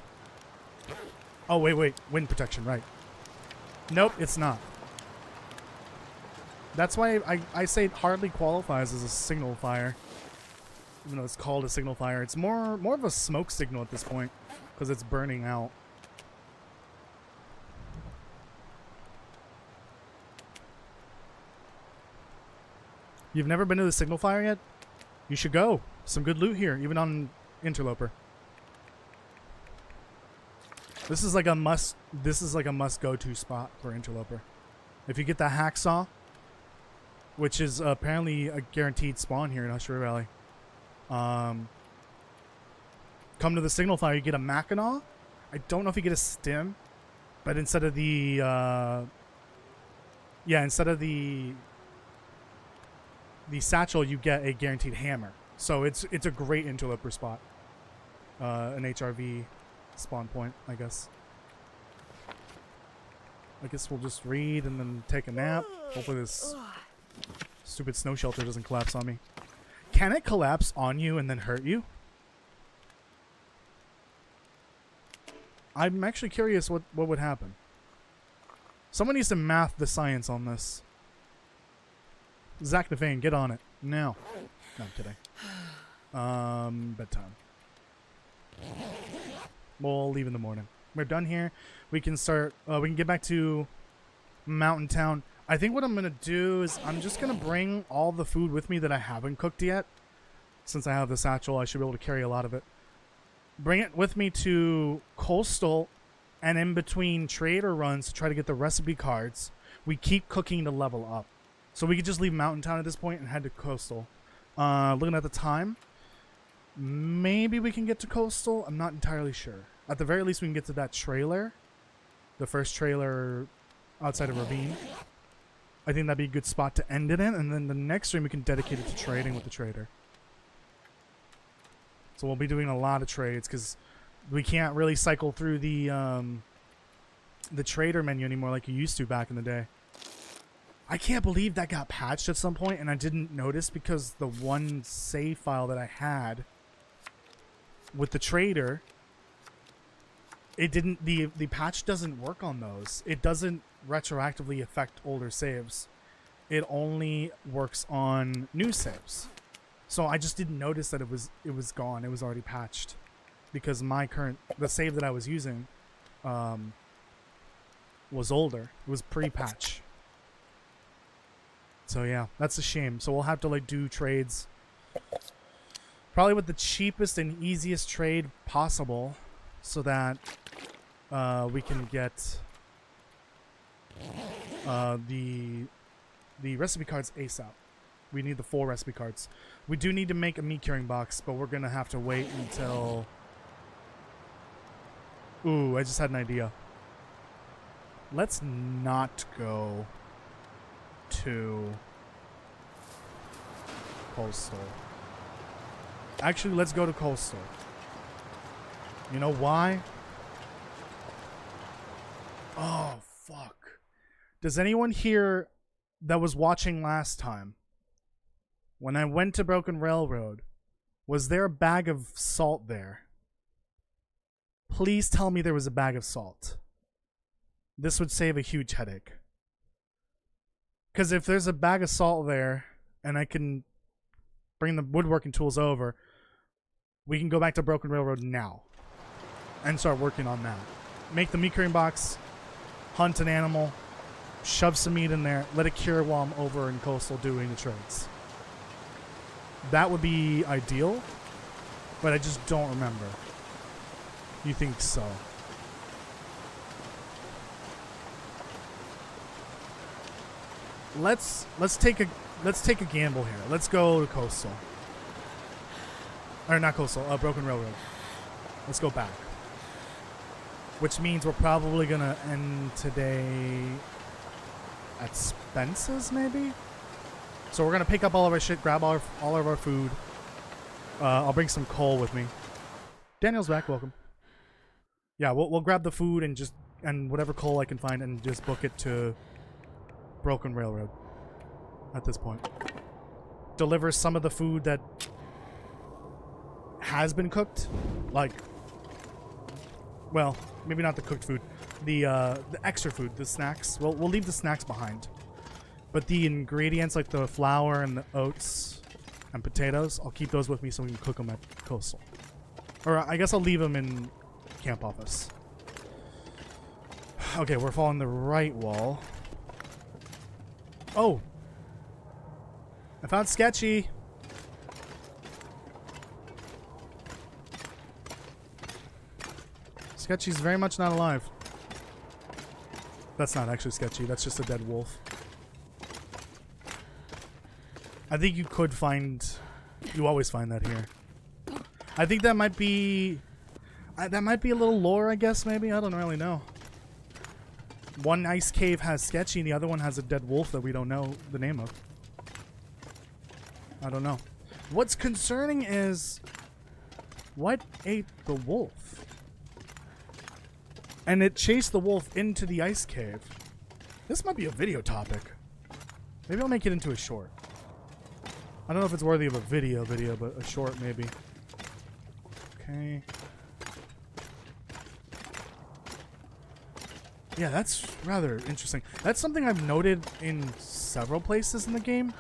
Oh, wait. Wind protection, right. Nope, it's not. That's why I say it hardly qualifies as a signal fire. Even though it's called a signal fire. It's more of a smoke signal at this point. Because it's burning out. You've never been to the signal fire yet? You should go. Some good loot here, even on Interloper. This is like a must go-to spot for Interloper. If you get the hacksaw, which is apparently a guaranteed spawn here in Usher Valley. Come to the signal fire, you get a Mackinaw. I don't know if you get a stim, but instead of the satchel, you get a guaranteed hammer. So it's a great interloper spot. An HRV spawn point, I guess. I guess we'll just read and then take a nap. Hopefully this stupid snow shelter doesn't collapse on me. Can it collapse on you and then hurt you? I'm actually curious what would happen. Someone needs to math the science on this. Zach Devane, get on it. Now. No, I'm kidding. Bedtime. We'll leave in the morning. We're done here. We can start, we can get back to Mountain Town. I think what I'm going to do is I'm just going to bring all the food with me that I haven't cooked yet. Since I have the satchel, I should be able to carry a lot of it. Bring it with me to Coastal, and in between trader runs to try to get the recipe cards. We keep cooking to level up. So we could just leave Mountain Town at this point and head to Coastal. Looking at the time, maybe we can get to Coastal. I'm not entirely sure. At the very least, we can get to that trailer. The first trailer outside of Ravine. I think that'd be a good spot to end it in. And then the next stream, we can dedicate it to trading with the trader. So we'll be doing a lot of trades because we can't really cycle through the trader menu anymore like you used to back in the day. I can't believe that got patched at some point and I didn't notice because the one save file that I had with the trader, it didn't, the patch doesn't work on those. It doesn't retroactively affect older saves. It only works on new saves. So I just didn't notice that it was gone. It was already patched because the save that I was using was older. It was pre-patch. So yeah, that's a shame. So we'll have to like do trades probably with the cheapest and easiest trade possible so that we can get the recipe cards ASAP. We need the 4 recipe cards. We do need to make a meat curing box, but we're gonna have to wait until... Ooh, I just had an idea. Let's not go to Coastal. Actually, let's go to Coastal. You know why? Oh, fuck. Does anyone here that was watching last time, when I went to Broken Railroad, was there a bag of salt there? Please tell me there was a bag of salt. This would save a huge headache. Because if there's a bag of salt there, and I can bring the woodworking tools over, we can go back to Broken Railroad now. And start working on that. Make the meat curing box, hunt an animal, shove some meat in there, let it cure while I'm over in Coastal doing the trades. That would be ideal, but I just don't remember. You think so? Let's take a gamble here. Let's go to Coastal. Or not Coastal, Broken Railroad. Let's go back. Which means we're probably gonna end today at Spence's, maybe? So we're gonna pick up all of our shit, grab all of our food. I'll bring some coal with me. Daniel's back, welcome. Yeah, we'll grab the food and whatever coal I can find and just book it to Broken Railroad at this point. Deliver some of the food that has been cooked, like, well, maybe not the cooked food, the extra food, the snacks. We'll leave the snacks behind. But the ingredients like the flour and the oats and potatoes, I'll keep those with me so we can cook them at Coastal. Or I guess I'll leave them in camp office. Okay, we're following the right wall. Oh! I found Sketchy! Sketchy's very much not alive. That's not actually Sketchy, that's just a dead wolf. I think you could find... You always find that here. I think that might be... that might be a little lore, I guess, maybe? I don't really know. One ice cave has Sketchy, and the other one has a dead wolf that we don't know the name of. I don't know. What's concerning is... What ate the wolf? And it chased the wolf into the ice cave. This might be a video topic. Maybe I'll make it into a short. I don't know if it's worthy of a video, but a short maybe. Okay. Yeah, that's rather interesting. That's something I've noted in several places in the game.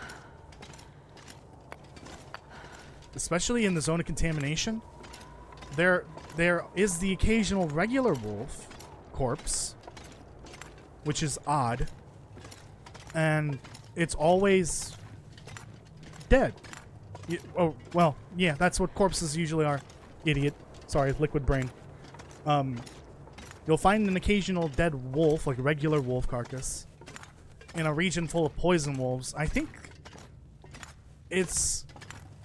Especially in the zone of contamination. There is the occasional regular wolf corpse, which is odd. And it's always dead. Oh, well, yeah, that's what corpses usually are. Idiot. Sorry, liquid brain. You'll find an occasional dead wolf, like a regular wolf carcass, in a region full of poison wolves. I think it's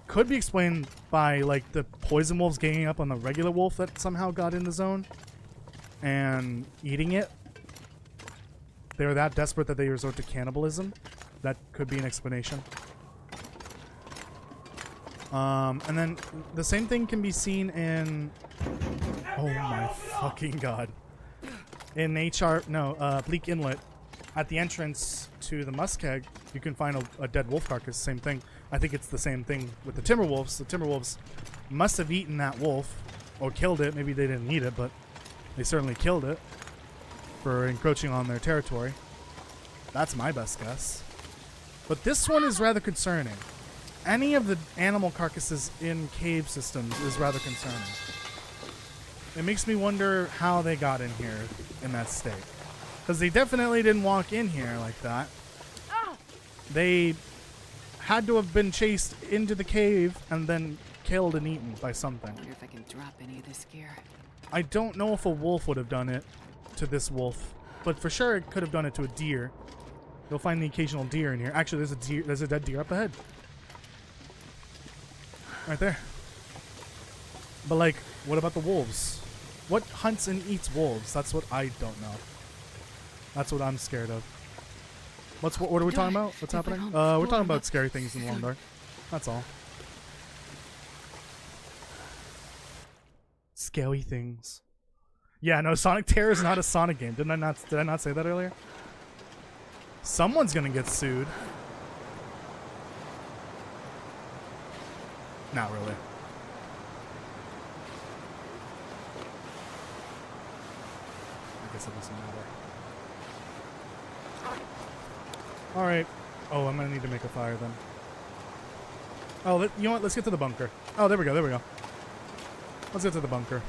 could be explained by like the poison wolves ganging up on the regular wolf that somehow got in the zone and eating it. They were that desperate that they resort to cannibalism. That could be an explanation. And then the same thing can be seen in... Oh my fucking god. In Bleak Inlet, at the entrance to the Muskeg, you can find a dead wolf carcass. Same thing. I think it's the same thing with the Timberwolves. The Timberwolves must have eaten that wolf, or killed it. Maybe they didn't eat it, but they certainly killed it for encroaching on their territory. That's my best guess. But this one is rather concerning. Any of the animal carcasses in cave systems is rather concerning. It makes me wonder how they got in here in that state. Because they definitely didn't walk in here like that. They had to have been chased into the cave and then killed and eaten by something. I wonder if I can drop any of this gear. I don't know if a wolf would have done it to this wolf, but for sure it could have done it to a deer. You'll find the occasional deer in here. Actually, there's a deer. There's a dead deer up ahead. Right there. But like, what about the wolves? What hunts and eats wolves? That's what I don't know. That's what I'm scared of. What are we talking about? What's happening? We're talking about scary things in the Long Dark. That's all. Scary things. Yeah, no, Sonic Terror is not a Sonic game. Did I not say that earlier? Someone's gonna get sued. Not really. I guess it doesn't matter. Alright. Oh, I'm gonna need to make a fire then. Oh, you know what? Let's get to the bunker. Oh, there we go, there we go. Let's get to the bunker.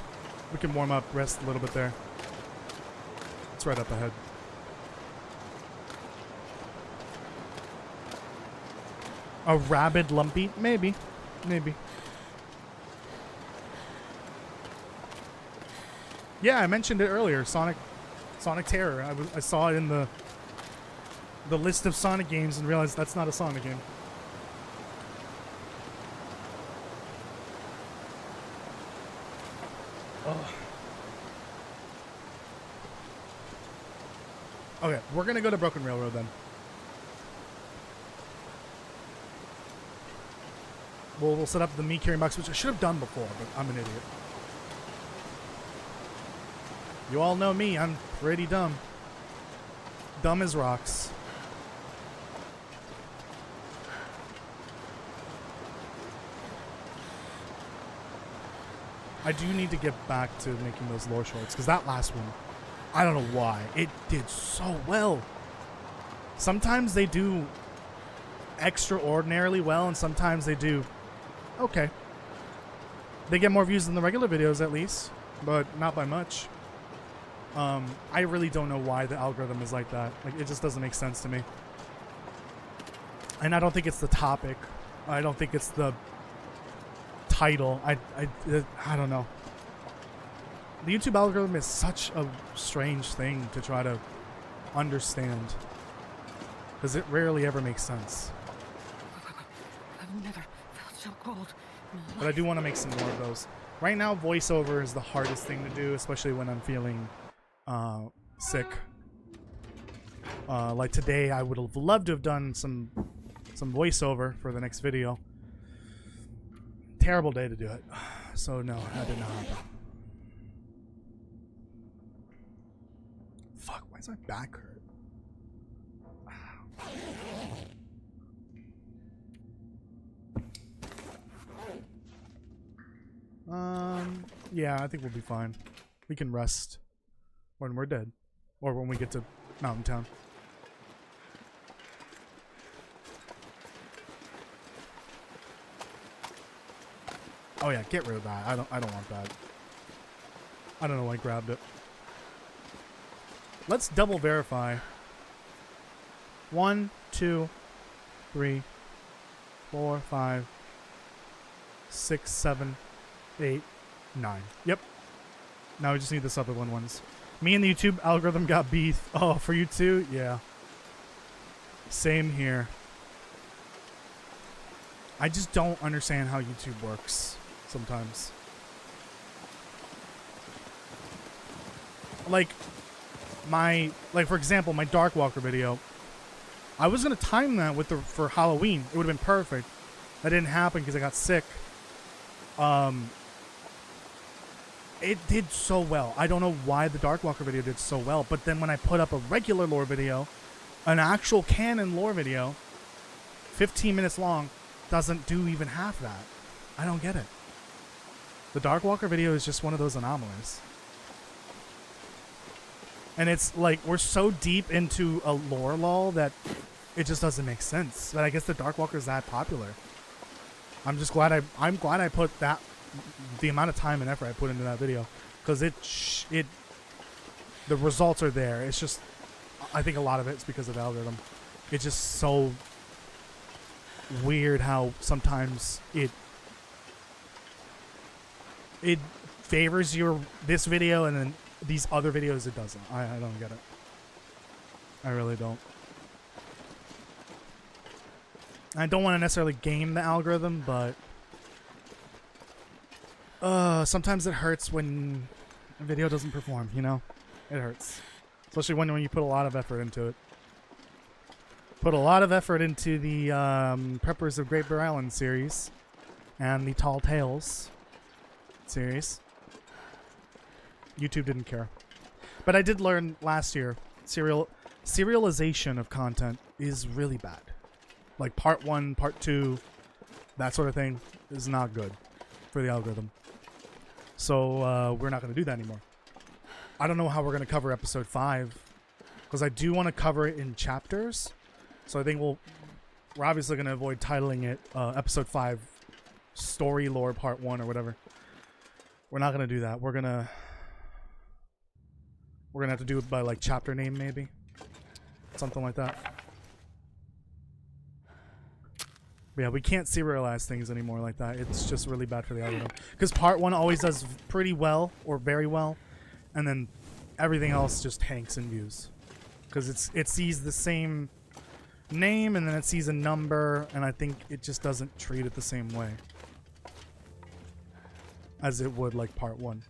We can warm up, rest a little bit there. It's right up ahead. A rabid lumpy? Maybe. Maybe. Yeah, I mentioned it earlier. Sonic Terror. I saw it in the list of Sonic games and realized that's not a Sonic game. Oh. Okay, we're gonna go to Broken Railroad then. We'll set up the meat carrying box, which I should have done before, but I'm an idiot. You all know me, I'm pretty dumb. Dumb as rocks. I do need to get back to making those lore shorts, because that last one, I don't know why, it did so well. Sometimes they do extraordinarily well, and sometimes they do okay. They get more views than the regular videos, at least, but not by much. I really don't know why the algorithm is like that. Like, it just doesn't make sense to me. And I don't think it's the topic. I don't think it's the title. I don't know. The YouTube algorithm is such a strange thing to try to understand, because it rarely ever makes sense. I've never felt so cold. But I do want to make some more of those. Right now, voiceover is the hardest thing to do, especially when I'm feeling sick. Like today, I would have loved to have done some voiceover for the next video. Terrible day to do it. So no, that did not happen. Fuck, why does my back hurt? Yeah, I think we'll be fine. We can rest when we're dead. Or when we get to Mountain Town. Oh yeah, get rid of that. I don't want that. I don't know why I grabbed it. Let's double verify. 1, 2, 3, 4, 5, 6, 7, 8, 9. Yep. Now we just need this other one once. Me and the YouTube algorithm got beef. Oh, for you too? Yeah. Same here. I just don't understand how YouTube works sometimes. Like for example, my Darkwalker video, I was gonna time that with for Halloween. It would have been perfect. That didn't happen because I got sick. It did so well. I don't know why the Darkwalker video did so well, but then when I put up a regular lore video, an actual canon lore video, 15 minutes long, doesn't do even half that. I don't get it. The Darkwalker video is just one of those anomalies. And it's like, we're so deep into a lore lull that it just doesn't make sense. But I guess the Darkwalker is that popular. I'm just glad I'm glad I put that, the amount of time and effort I put into that video, because the results are there. It's just, I think a lot of it's because of the algorithm. It's just so weird how sometimes it favors this video, and then these other videos it doesn't. I don't get it. I really don't. I don't want to necessarily game the algorithm, but sometimes it hurts when a video doesn't perform, you know? It hurts. Especially when you put a lot of effort into it. Put a lot of effort into the Preppers of Great Bear Island series and the Tall Tales series. YouTube didn't care. But I did learn last year, serialization of content is really bad. Like part 1, part 2, that sort of thing is not good for the algorithm. So we're not going to do that anymore. I don't know how we're going to cover episode 5, because I do want to cover it in chapters. So I think we're obviously going to avoid titling it episode 5 story lore part 1 or whatever. We're not going to do that. We're going to have to do it by like chapter name, maybe. Something like that. But yeah, we can't serialize things anymore like that. It's just really bad for the algorithm. Because part 1 always does pretty well, or very well, and then everything else just tanks in views. Because it sees the same name, and then it sees a number, and I think it just doesn't treat it the same way as it would like part 1.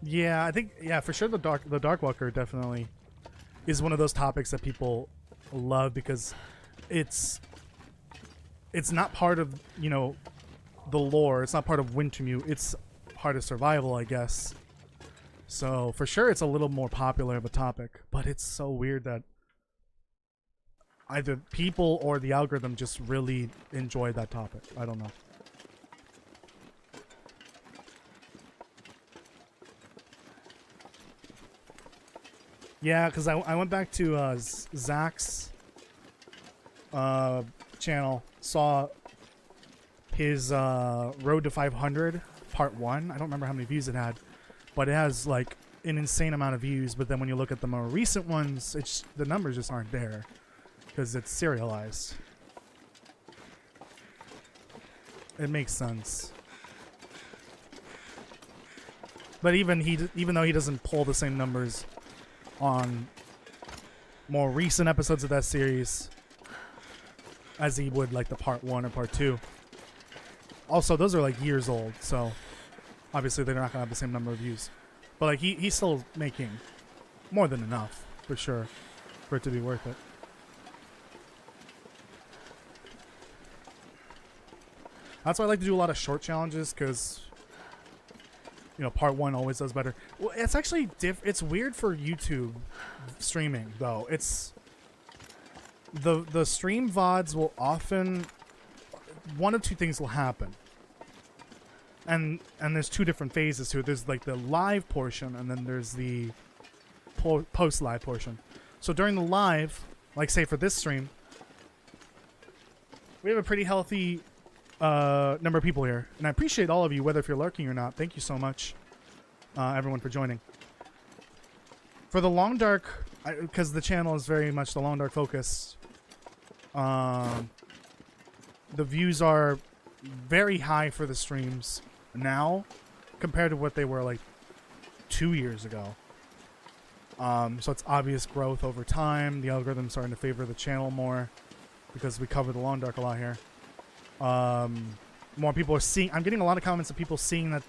Yeah, I think, yeah, for sure the Darkwalker definitely is one of those topics that people love, because it's not part of, you know, the lore. It's not part of Wintermute. It's part of survival, I guess. So for sure it's a little more popular of a topic, but it's so weird that either people or the algorithm just really enjoy that topic. I don't know. Yeah, because I went back to Zach's channel, saw his Road to 500 Part 1. I don't remember how many views it had, but it has like an insane amount of views. But then when you look at the more recent ones, the numbers just aren't there because it's serialized. It makes sense. But even though he doesn't pull the same numbers on more recent episodes of that series as he would like the Part 1 or Part 2. Also, those are like years old, so obviously they're not gonna have the same number of views. But like he's still making more than enough for sure for it to be worth it. That's why I like to do a lot of short challenges, because you know, Part 1 always does better. Well, it's actually it's weird for YouTube streaming though. It's the stream VODs will often, one of two things will happen. And there's two different phases to it. There's like the live portion, and then there's the post live portion. So during the live, like say for this stream, we have a pretty healthy number of people here, and I appreciate all of you, whether if you're lurking or not. Thank you so much, everyone, for joining. For the Long Dark, because the channel is very much the Long Dark focused, the views are very high for the streams now compared to what they were like 2 years ago. So it's obvious growth over time. The algorithm's starting to favor the channel more because we cover the Long Dark a lot here. More people are seeing. I'm getting a lot of comments of people seeing that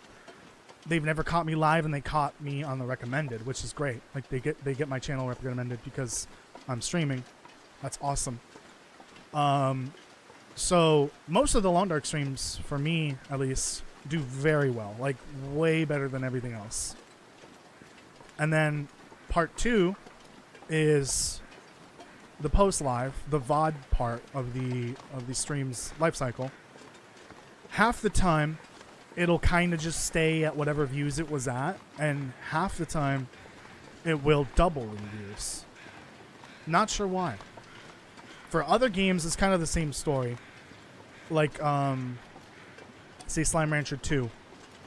they've never caught me live and they caught me on the recommended, which is great. Like they get my channel recommended because I'm streaming. That's awesome. So most of the Long Dark streams, for me at least, do very well, like way better than everything else. And then Part 2 is the post live, the VOD part of the stream's life cycle. Half the time, it'll kind of just stay at whatever views it was at, and half the time, it will double in views. Not sure why. For other games, it's kind of the same story. Like, say Slime Rancher 2.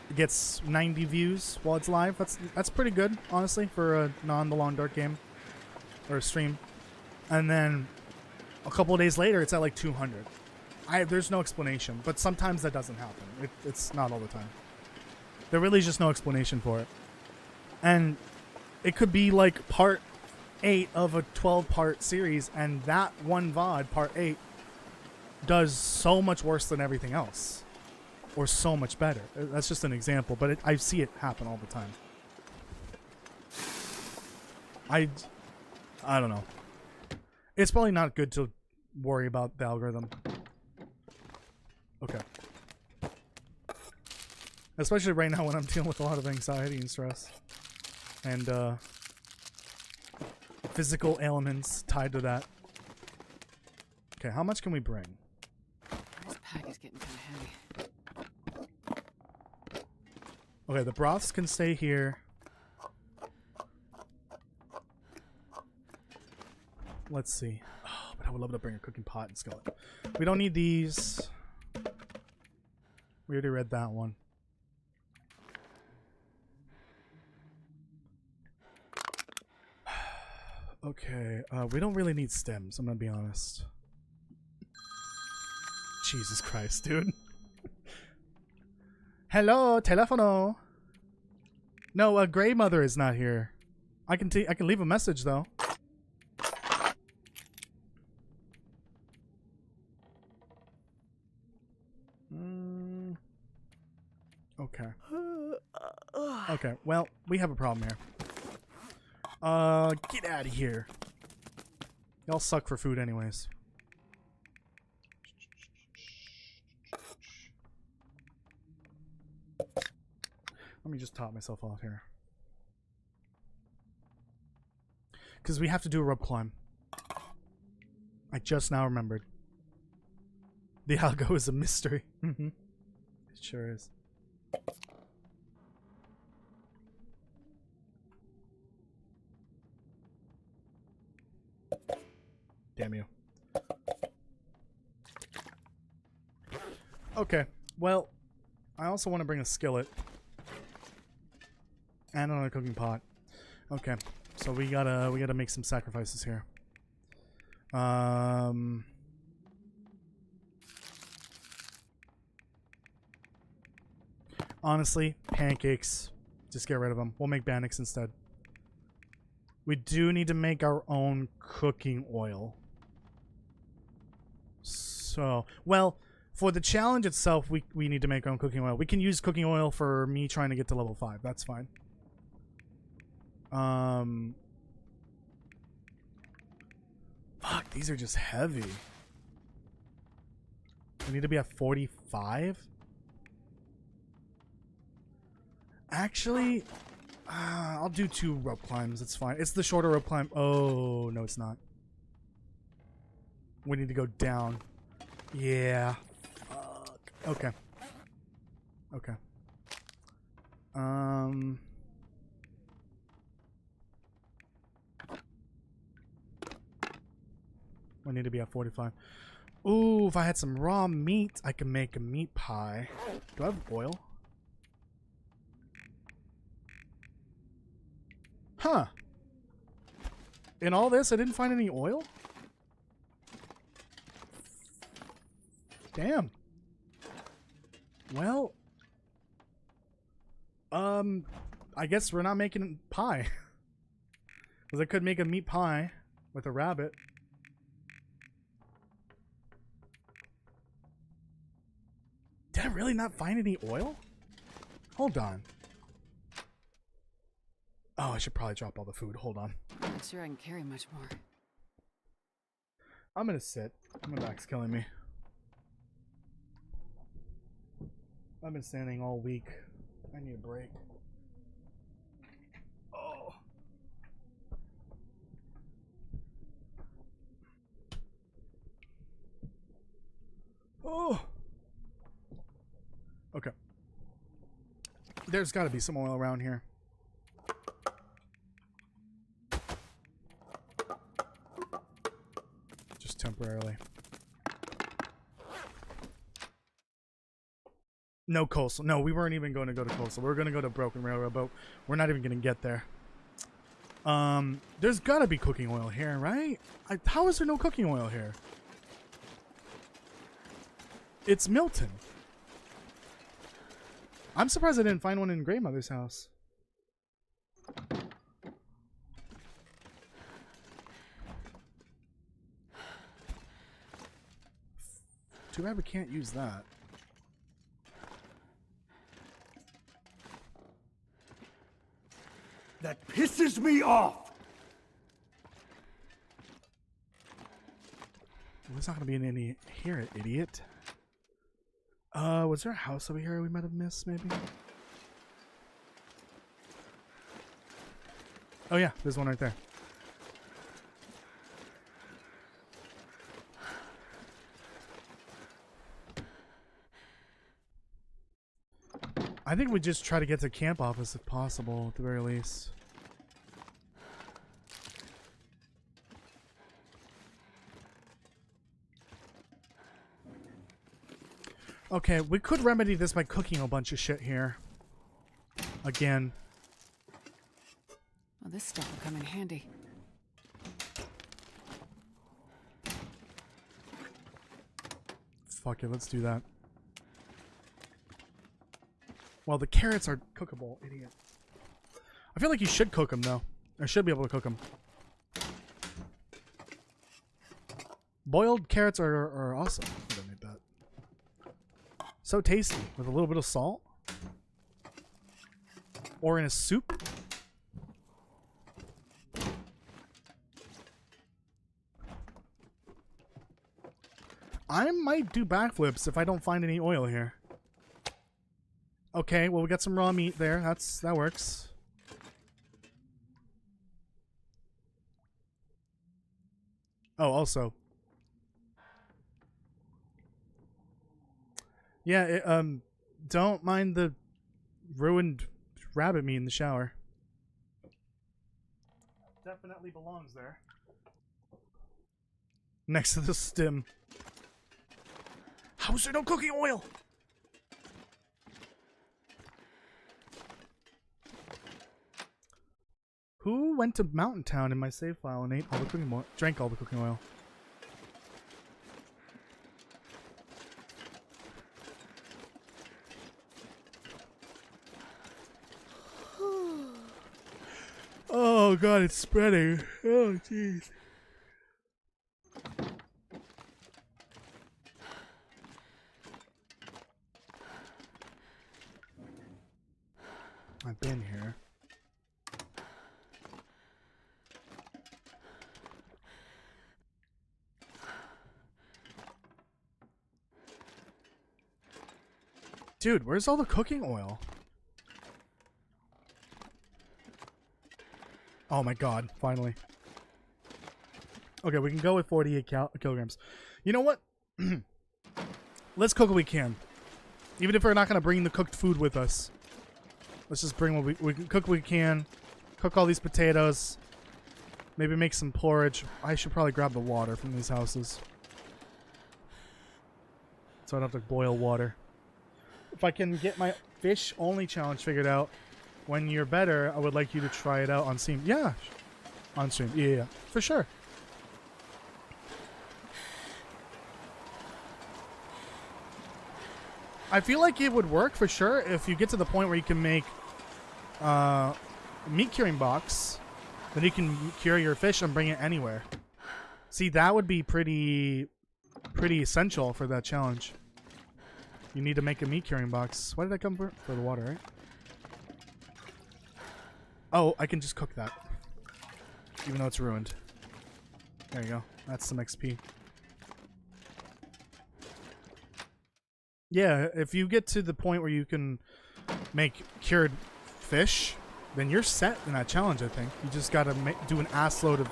It gets 90 views while it's live. That's pretty good, honestly, for a non-The Long Dark game or a stream. And then a couple of days later, it's at like 200. There's no explanation, but sometimes that doesn't happen. It's not all the time. There really is just no explanation for it. And it could be like Part 8 of a 12-part series, and that one VOD, Part 8, does so much worse than everything else. Or so much better. That's just an example, but I see it happen all the time. I don't know. It's probably not good to worry about the algorithm. Okay. Especially right now when I'm dealing with a lot of anxiety and stress. And physical ailments tied to that. Okay, how much can we bring? This pack is getting kind of heavy. Okay, the broths can stay here. Let's see. Oh, but I would love to bring a cooking pot and skillet. We don't need these. We already read that one. Okay, we don't really need stems, I'm gonna be honest. Jesus Christ, dude. Hello, telefono. No, Grey Mother is not here. I can leave a message though. Okay. Okay, well, we have a problem here. Get out of here. Y'all suck for food anyways. Let me just top myself out here. Because we have to do a rope climb. I just now remembered. The algo is a mystery. It sure is. Damn you. Okay, well, I also want to bring a skillet. And another cooking pot. Okay, so we gotta make some sacrifices here. Honestly, pancakes. Just get rid of them. We'll make bannocks instead. We do need to make our own cooking oil. So, well, for the challenge itself, we need to make our own cooking oil. We can use cooking oil for me trying to get to level 5. That's fine. Fuck, these are just heavy. We need to be at 45? Actually, I'll do 2 rope climbs. It's fine. It's the shorter rope climb. Oh, no, it's not. We need to go down. Yeah. Fuck. Okay. Okay. We need to be at 45. Ooh, if I had some raw meat, I could make a meat pie. Do I have oil? Huh. In all this, I didn't find any oil? Damn. Well, I guess we're not making pie. Because I could make a meat pie with a rabbit. Did I really not find any oil? Hold on. Oh, I should probably drop all the food. Hold on. Not sure I can carry much more. I'm gonna sit. My back's killing me. I've been standing all week. I need a break. Oh. Oh. Okay. There's got to be some oil around here. Just temporarily. No coastal. No, we weren't even going to go to coastal. We were going to go to Broken Railroad, but we're not even going to get there. There's got to be cooking oil here, right? How is there no cooking oil here? It's Milton. I'm surprised I didn't find one in Grandmother's house. Too bad we can't use that. That pisses me off! Well, there's not going to be any here, idiot. Was there a house over here we might have missed, maybe? Oh yeah, there's one right there. I think we just try to get to camp office if possible, at the very least. Okay, we could remedy this by cooking a bunch of shit here. Again. Well, this stuff will come in handy. Fuck it, let's do that. Well, the carrots are cookable, idiot. I feel like you should cook them, though. I should be able to cook them. Boiled carrots are awesome. I don't need that. So tasty, with a little bit of salt. Or in a soup. I might do backflips if I don't find any oil here. Okay, well we got some raw meat there. That works. Oh, also. Yeah, don't mind the ruined rabbit meat in the shower. Definitely belongs there. next to the stim. How is there no cooking oil? Who went to Mountain Town in my save file and ate all the cooking oil? Drank all the cooking oil. Oh god, it's spreading. Oh jeez. I've been here. Dude, where's all the cooking oil? Oh my god, finally. Okay, we can go with 48 kilograms. You know what? Let's cook what we can. Even if we're not going to bring the cooked food with us. Let's just bring what we can cook what we can. Cook all these potatoes. Maybe make some porridge. I should probably grab the water from these houses. So I don't have to boil water. If I can get my fish only challenge figured out, when you're better, I would like you to try it out on stream. Yeah, on stream. Yeah, for sure. I feel like it would work for sure if you get to the point where you can make meat curing box. Then you can cure your fish and bring it anywhere. See, that would be pretty essential for that challenge. You need to make a meat curing box. Why did I come for the water, right? Oh, I can just cook that. Even though it's ruined. There you go. That's some XP. Yeah, if you get to the point where you can make cured fish, then you're set in that challenge, I think. You just gotta do an assload of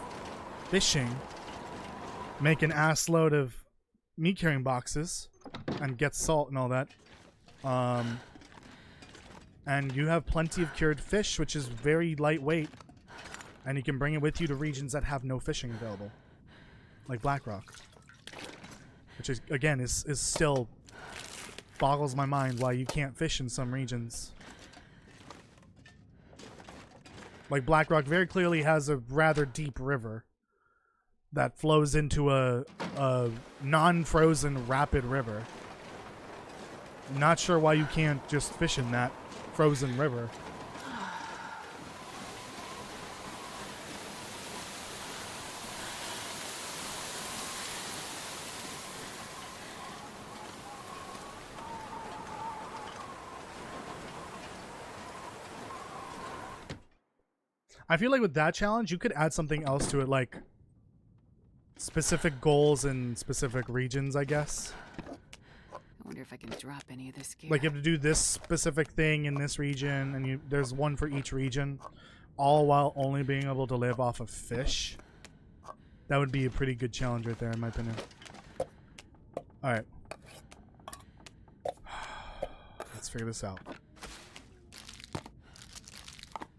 fishing. Make an assload of meat curing boxes. And get salt and all that. And you have plenty of cured fish, which is very lightweight. And you can bring it with you to regions that have no fishing available. Like Blackrock. Which is, again, is still boggles my mind why you can't fish in some regions. Like Blackrock very clearly has a rather deep river that flows into a non-frozen rapid river. Not sure why you can't just fish in that frozen river. I feel like with that challenge, you could add something else to it, like specific goals in specific regions, I guess. I wonder if I can drop any of this gear. Like you have to do this specific thing in this region, and there's one for each region, all while only being able to live off of fish. That would be a pretty good challenge right there, in my opinion. Alright. Let's figure this out.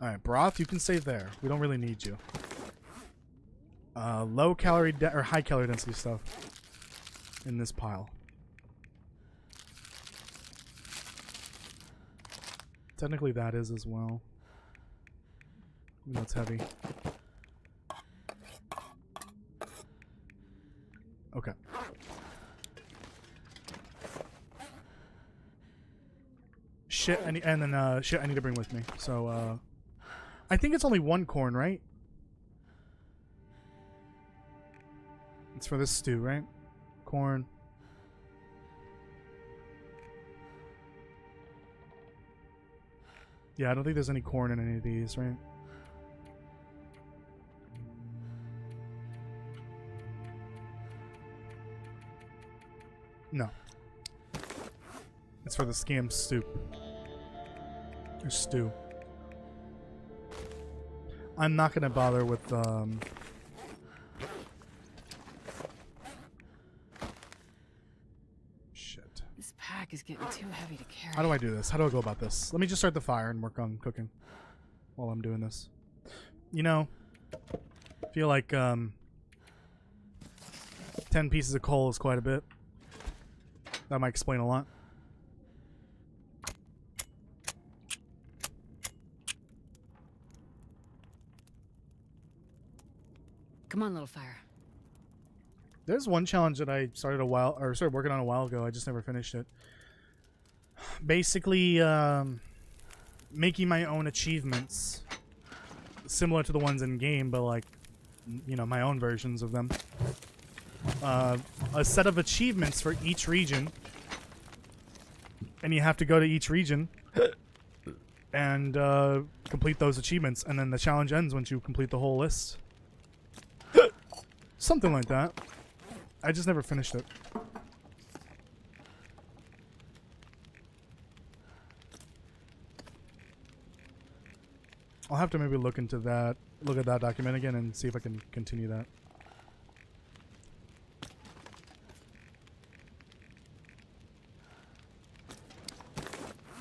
Alright, broth, you can stay there. We don't really need you. Low calorie or high calorie density stuff in this pile. Technically that is as well. That's heavy. Okay. Shit, and then shit I need to bring with me. So I think it's only one corn, right? It's for this stew, right? Corn. Yeah, I don't think there's any corn in any of these, right? No. It's for the scam soup. Or stew. I'm not gonna bother with shit. This pack is getting too heavy to carry. How do I do this? How do I go about this? Let me just start the fire and work on cooking while I'm doing this. You know, I feel like 10 pieces of coal is quite a bit. That might explain a lot. Come on, little fire. There's one challenge that I started working on a while ago. I just never finished it. Basically, making my own achievements, similar to the ones in game, but like, you know, my own versions of them. A set of achievements for each region, and you have to go to each region and complete those achievements, and then the challenge ends once you complete the whole list. Something like that. I just never finished it. I'll have to maybe look into that, look at that document again and see if I can continue that.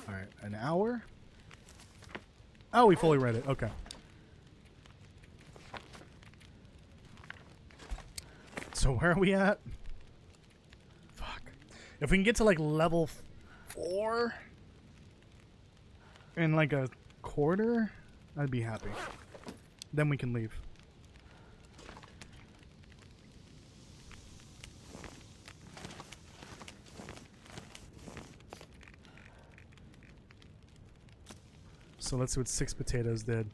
Alright, an hour? Oh, we fully read it. Okay. So where are we at? Fuck. If we can get to like level 4 in like a quarter, I'd be happy. Then we can leave. So let's see what 6 potatoes did.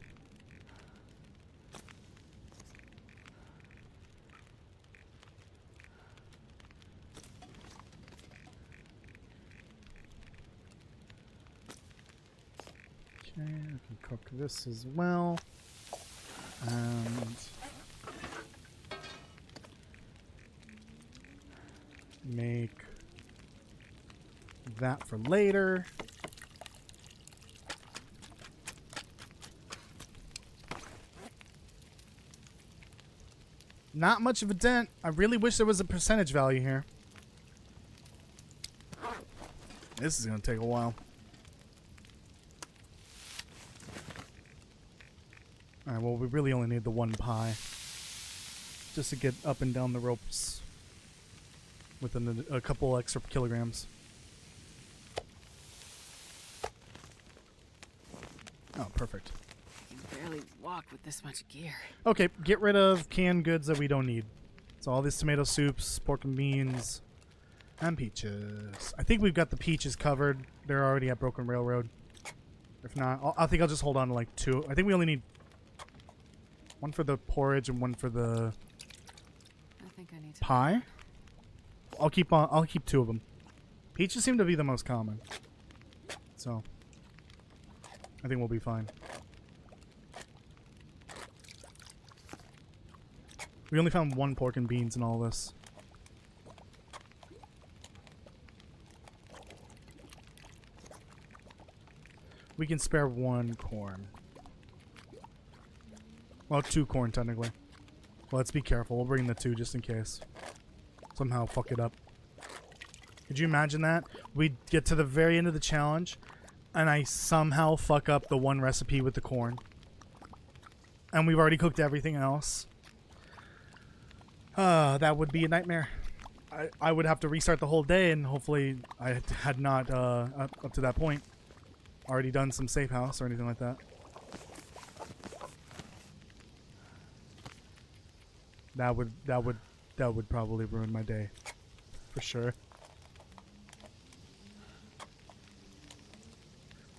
Okay, I can cook this as well. And make that for later. Not much of a dent. I really wish there was a percentage value here. This is going to take a while. Alright, well, we really only need the 1 pie. Just to get up and down the ropes. Within a couple extra kilograms. Oh, perfect. I can barely walk with this much gear. Okay, get rid of canned goods that we don't need. So all these tomato soups, pork and beans, and peaches. I think we've got the peaches covered. They're already at Broken Railroad. If not, I think I'll just hold on to like 2. I think we only need 1 for the porridge and 1 for the I think I need to pie. I'll keep 2 of them. Peaches seem to be the most common. So I think we'll be fine. We only found 1 pork and beans in all this. We can spare 1 corn. Well, 2 corn technically. Well, let's be careful. We'll bring the 2 just in case. Somehow fuck it up. Could you imagine that? We'd get to the very end of the challenge and I somehow fuck up the 1 recipe with the corn. And we've already cooked everything else. That would be a nightmare. I would have to restart the whole day, and hopefully I had not, up to that point, already done some safe house or anything like that. That would probably ruin my day. For sure.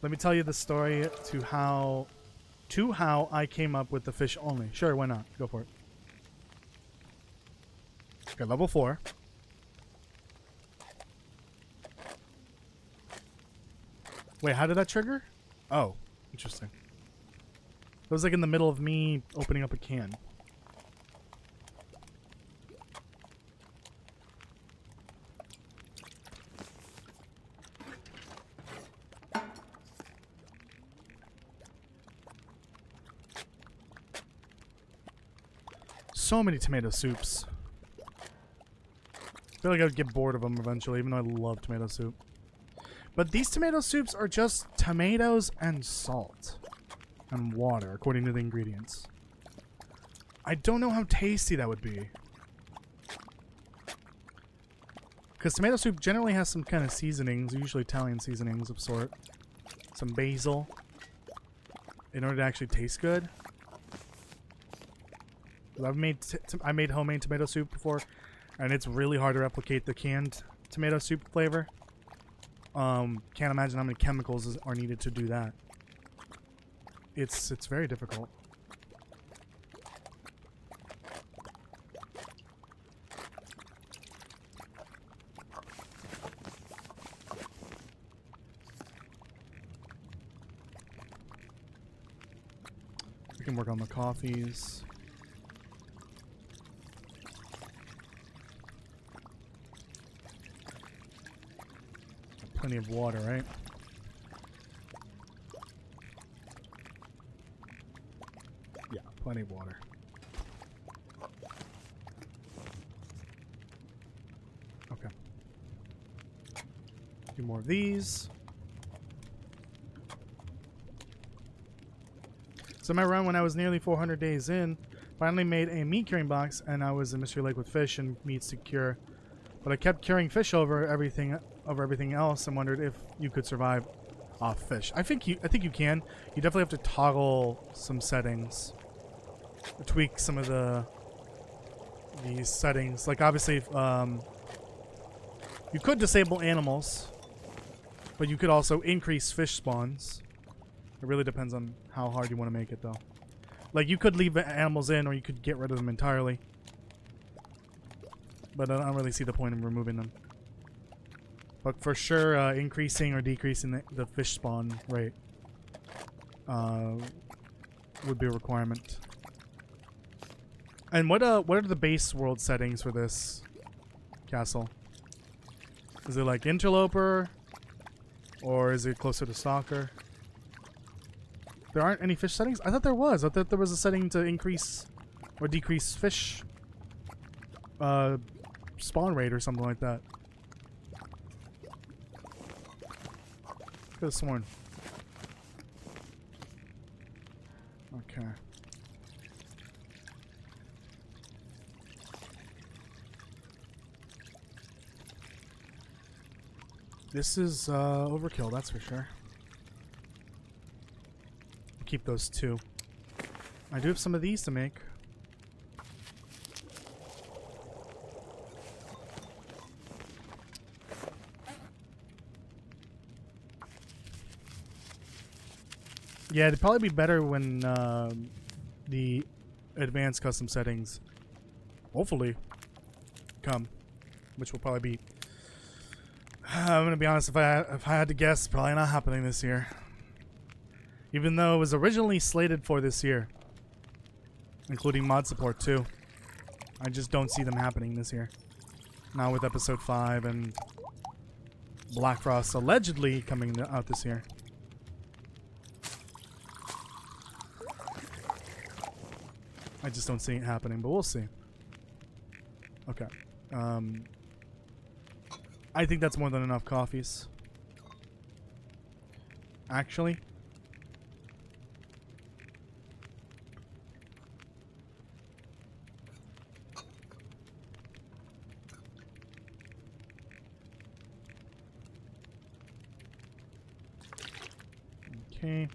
Let me tell you the story to how I came up with the fish only. Sure, why not? Go for it. Okay, level 4. Wait, how did that trigger? Oh, interesting. It was like in the middle of me opening up a can. So many tomato soups. I feel like I would get bored of them eventually, even though I love tomato soup. But these tomato soups are just tomatoes and salt. And water, according to the ingredients. I don't know how tasty that would be. Because tomato soup generally has some kind of seasonings, usually Italian seasonings of sort. Some basil. In order to actually taste good. I made homemade tomato soup before, and it's really hard to replicate the canned tomato soup flavor. Can't imagine how many chemicals are needed to do that. It's very difficult. We can work on the coffees. Plenty of water, right? Yeah, plenty of water. Okay. A few more of these. So my run when I was nearly 400 days in, finally made a meat curing box, and I was in Mystery Lake with fish and meats to cure. But I kept curing fish over everything else, and wondered if you could survive off fish. I think you can. You definitely have to toggle some settings, tweak some of these settings. Like obviously, you could disable animals, but you could also increase fish spawns. It really depends on how hard you want to make it, though. Like you could leave the animals in, or you could get rid of them entirely. But I don't really see the point in removing them. But for sure, increasing or decreasing the fish spawn rate would be a requirement. And what are the base world settings for this castle? Is it like interloper, or is it closer to stalker? There aren't any fish settings? I thought there was. I thought there was a setting to increase or decrease fish spawn rate or something like that. Could have sworn. Okay. This is overkill, that's for sure. I'll keep those two. I do have some of these to make. Yeah, it'd probably be better when the advanced custom settings hopefully come, which will probably be. I'm gonna be honest. If I had to guess, probably not happening this year. Even though it was originally slated for this year, including mod support too. I just don't see them happening this year. Now with episode 5 and Black Frost allegedly coming out this year. I just don't see it happening, but we'll see. Okay. I think that's more than enough coffees. Actually. Okay.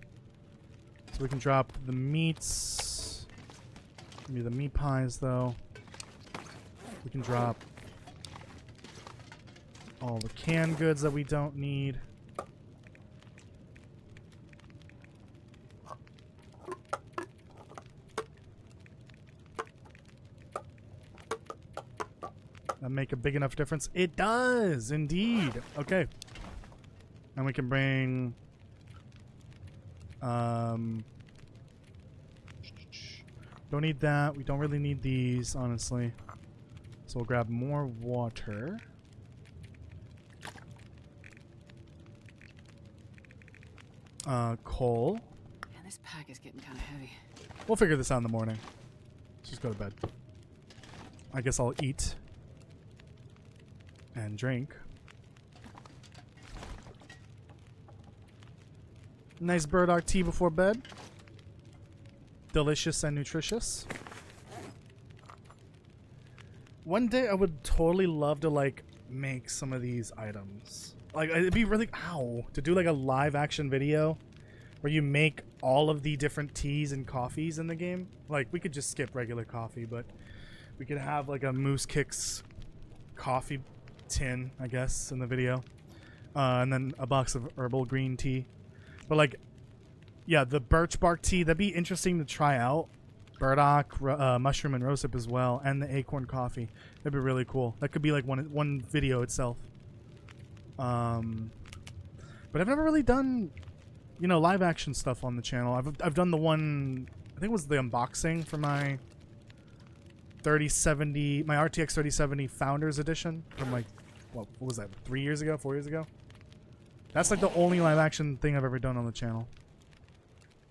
So we can drop the meats. Give me the meat pies, though. We can drop all the canned goods that we don't need. That make a big enough difference? It does, indeed. Okay. And we can bring don't need that. We don't really need these, honestly. So we'll grab more water. Coal. Man, this pack is getting kind of heavy. We'll figure this out in the morning. Let's just go to bed. I guess I'll eat and drink. Nice burdock tea before bed. Delicious and nutritious. One day I would totally love to like make some of these items. Like, it'd be really to do like a live action video where you make all of the different teas and coffees in the game. Like, we could just skip regular coffee, but we could have like a Moose Kicks coffee tin, I guess, in the video. And then a box of herbal green tea. But like, yeah, the birch bark tea, that'd be interesting to try out. Burdock, mushroom, and rosehip as well, and the acorn coffee. That'd be really cool. That could be like one video itself. But I've never really done, you know, live action stuff on the channel. I've done the one, I think it was the unboxing for my 3070, my RTX 3070 Founders Edition from like, what was that, 3 years ago, 4 years ago? That's like the only live action thing I've ever done on the channel.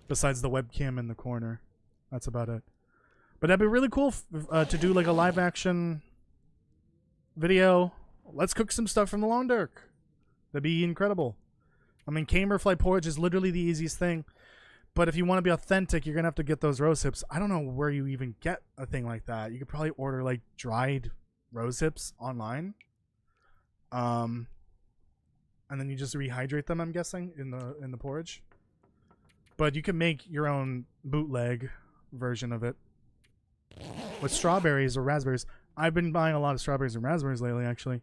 Besides the webcam in the corner. That's about it. But that'd be really cool to do like a live action video. Let's cook some stuff from the Lawn Dark. That'd be incredible. I mean, Camerfly porridge is literally the easiest thing. But if you want to be authentic, you're going to have to get those rose hips. I don't know where you even get a thing like that. You could probably order like dried rose hips online. And then you just rehydrate them, I'm guessing, in the porridge. But you can make your own bootleg version of it with strawberries or raspberries. I've been buying a lot of strawberries and raspberries lately, actually.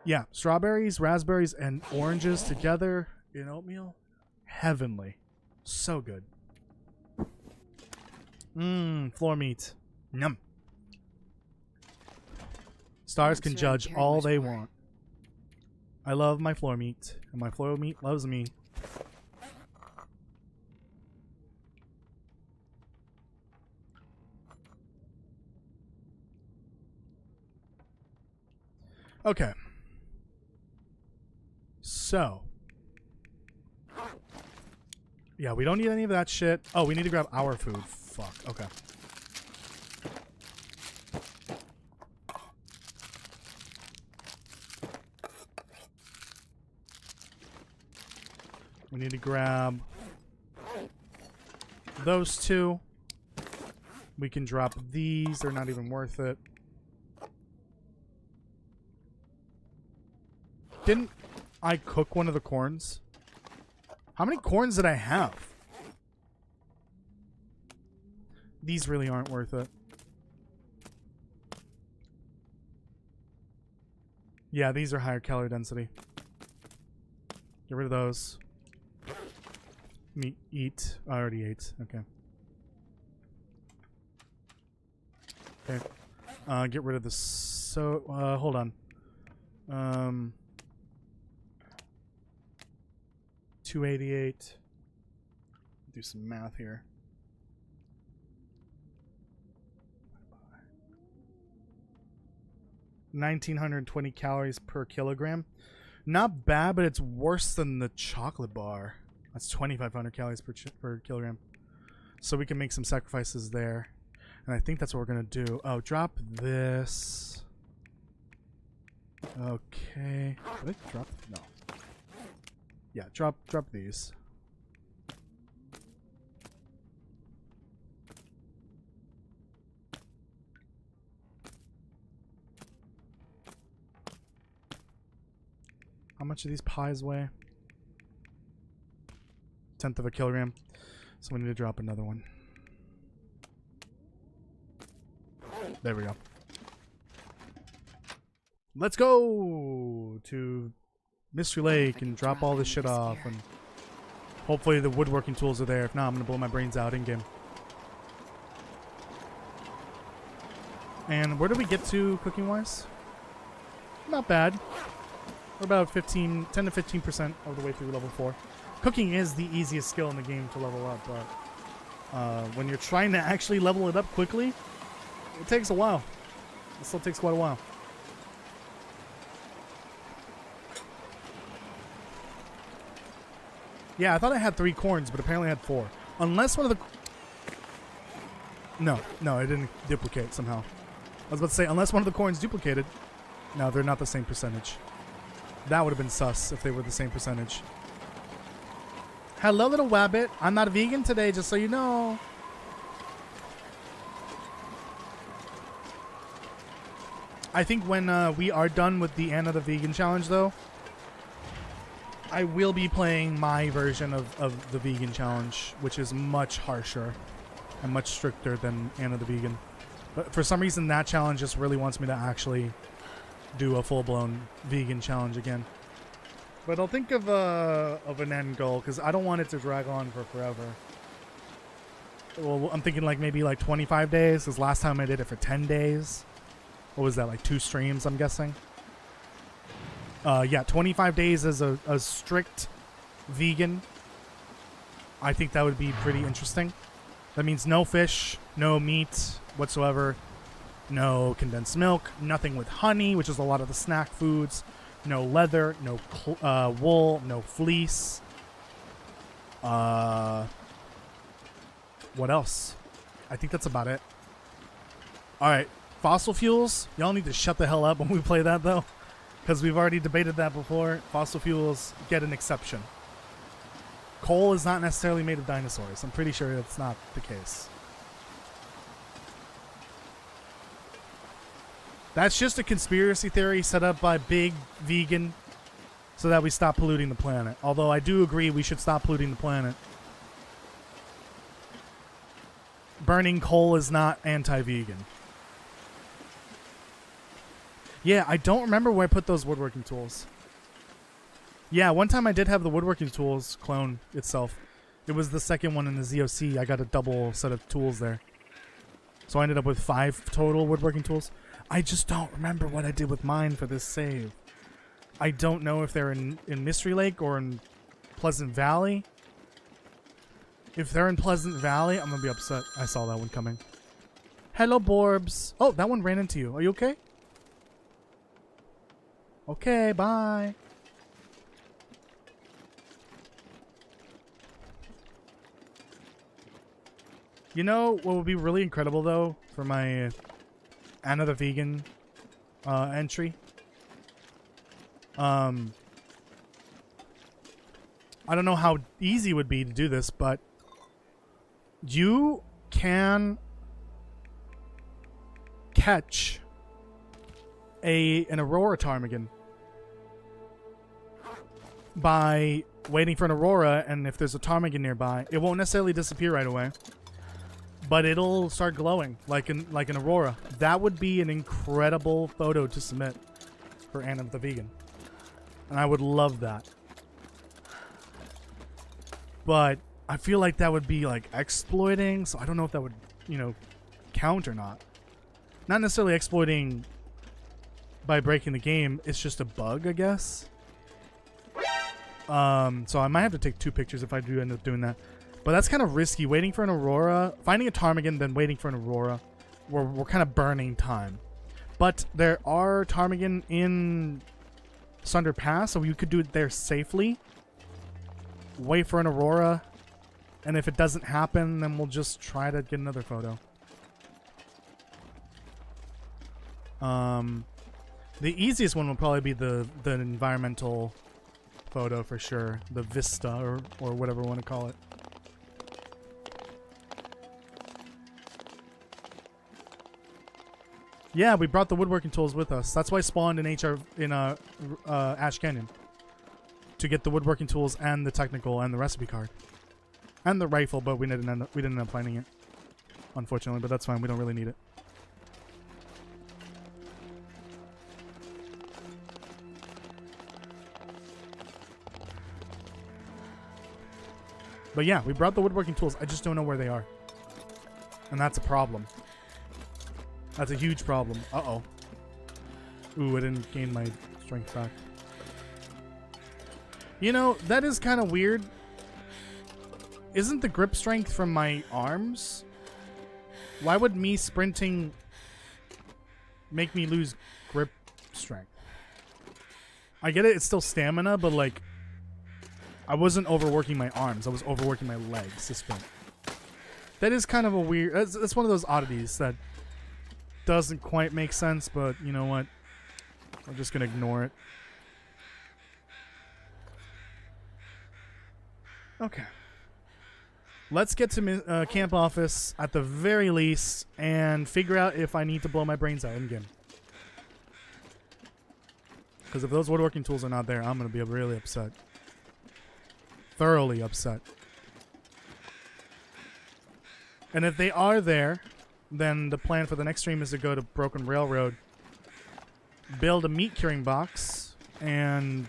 Yeah, strawberries, raspberries, and oranges together in oatmeal. Heavenly. So good. Floor meat. Yum. Stars can judge all they want. I love my floor meat, and my floor meat loves me. Okay. So. Yeah, we don't need any of that shit. Oh, we need to grab our food. Fuck. Okay. We need to grab those two. We can drop these. They're not even worth it. Didn't I cook one of the corns? How many corns did I have? These really aren't worth it. Yeah, these are higher calorie density. Get rid of those. Eat. I already ate. Okay. Okay. Get rid of this. So, hold on. 288. Do some math here. 1,920 calories per kilogram. Not bad, but it's worse than the chocolate bar. That's 2,500 calories per kilogram. So we can make some sacrifices there. And I think that's what we're going to do. Oh, drop this. Okay. Did I drop? No. Yeah, drop these. How much do these pies weigh? 1/10 of a kilogram. So we need to drop another one. There we go. Let's go to Mystery Lake and drop all this shit off, and hopefully the woodworking tools are there. If not, I'm gonna blow my brains out in game. And where did we get to cooking wise? Not bad. We're about 10 to 15% of the way through level 4. Cooking is the easiest skill in the game to level up, but when you're trying to actually level it up quickly, it takes a while. It still takes quite a while. Yeah, I thought I had 3 corns, but apparently I had 4. Unless one of the... No, it didn't duplicate somehow. I was about to say, unless one of the corns duplicated. No, they're not the same percentage. That would have been sus if they were the same percentage. Hello, little wabbit. I'm not a vegan today, just so you know. I think when we are done with the Anna the Vegan challenge, though, I will be playing my version of the vegan challenge, which is much harsher and much stricter than Anna the Vegan. But for some reason, that challenge just really wants me to actually do a full-blown vegan challenge again. But I'll think of an end goal, because I don't want it to drag on for forever. Well, I'm thinking like maybe like 25 days, because last time I did it for 10 days. What was that, like 2 streams, I'm guessing? Yeah, 25 days as a strict vegan. I think that would be pretty interesting. That means no fish, no meat whatsoever, no condensed milk, nothing with honey, which is a lot of the snack foods, no leather, no wool, no fleece. What else? I think that's about it. Alright, fossil fuels. Y'all need to shut the hell up when we play that, though. Because we've already debated that before. Fossil fuels get an exception. Coal is not necessarily made of dinosaurs. I'm pretty sure that's not the case. That's just a conspiracy theory set up by Big Vegan so that we stop polluting the planet. Although I do agree we should stop polluting the planet. Burning coal is not anti-vegan. Yeah, I don't remember where I put those woodworking tools. Yeah, one time I did have the woodworking tools clone itself. It was the second one in the ZOC. I got a double set of tools there. So I ended up with 5 total woodworking tools. I just don't remember what I did with mine for this save. I don't know if they're in Mystery Lake or in Pleasant Valley. If they're in Pleasant Valley, I'm going to be upset. I saw that one coming. Hello, Borbs. Oh, that one ran into you. Are you okay? Okay, bye. You know what would be really incredible, though, for my Anna the Vegan entry? I don't know how easy it would be to do this, but you can catch an Aurora ptarmigan by waiting for an Aurora, and if there's a ptarmigan nearby, it won't necessarily disappear right away, but it'll start glowing like an Aurora. That would be an incredible photo to submit for Anna the Vegan, and I would love that. But I feel like that would be like exploiting, so I don't know if that would, you know, count or not. Not necessarily exploiting by breaking the game, it's just a bug, I guess. So I might have to take 2 pictures if I do end up doing that. But that's kind of risky, waiting for an Aurora, finding a ptarmigan, then waiting for an Aurora. We're kind of burning time. But there are ptarmigan in Sunder Pass, so you could do it there safely. Wait for an Aurora, and if it doesn't happen, then we'll just try to get another photo. The easiest one will probably be the environmental photo for sure. The Vista or whatever we want to call it. Yeah, we brought the woodworking tools with us. That's why I spawned in Ash Canyon. To get the woodworking tools and the technical and the recipe card. And the rifle, but we didn't end up finding it. Unfortunately, but that's fine. We don't really need it. But yeah, we brought the woodworking tools. I just don't know where they are. And that's a problem. That's a huge problem. Uh-oh. Ooh, I didn't gain my strength back. You know, that is kind of weird. Isn't the grip strength from my arms? Why would me sprinting make me lose grip strength? I get it, it's still stamina, but like, I wasn't overworking my arms. I was overworking my legs to sprint. That is kind of a weird... That's one of those oddities that doesn't quite make sense, but you know what? I'm just going to ignore it. Okay. Let's get to camp office at the very least and figure out if I need to blow my brains out in game. Because if those woodworking tools are not there, I'm going to be really upset. Thoroughly upset. And if they are there, then the plan for the next stream is to go to Broken Railroad, build a meat curing box, and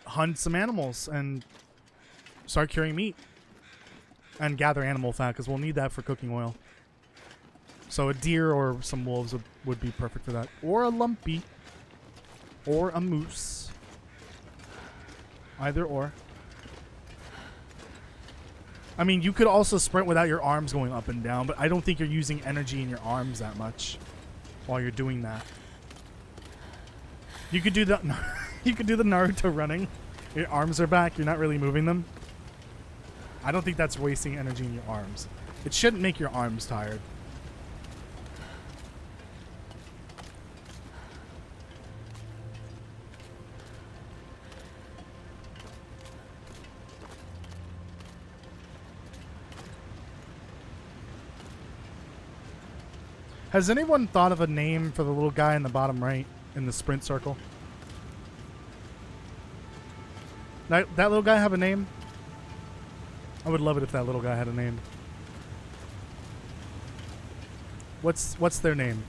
hunt some animals and start curing meat. And gather animal fat, because we'll need that for cooking oil. So a deer or some wolves would be perfect for that. Or a lumpy. Or a moose. Either or. I mean, you could also sprint without your arms going up and down, but I don't think you're using energy in your arms that much while you're doing that. You could do the you could do the Naruto running. Your arms are back, you're not really moving them. I don't think that's wasting energy in your arms. It shouldn't make your arms tired. Has anyone thought of a name for the little guy in the bottom right in the sprint circle? That little guy have a name? I would love it if that little guy had a name. What's their name?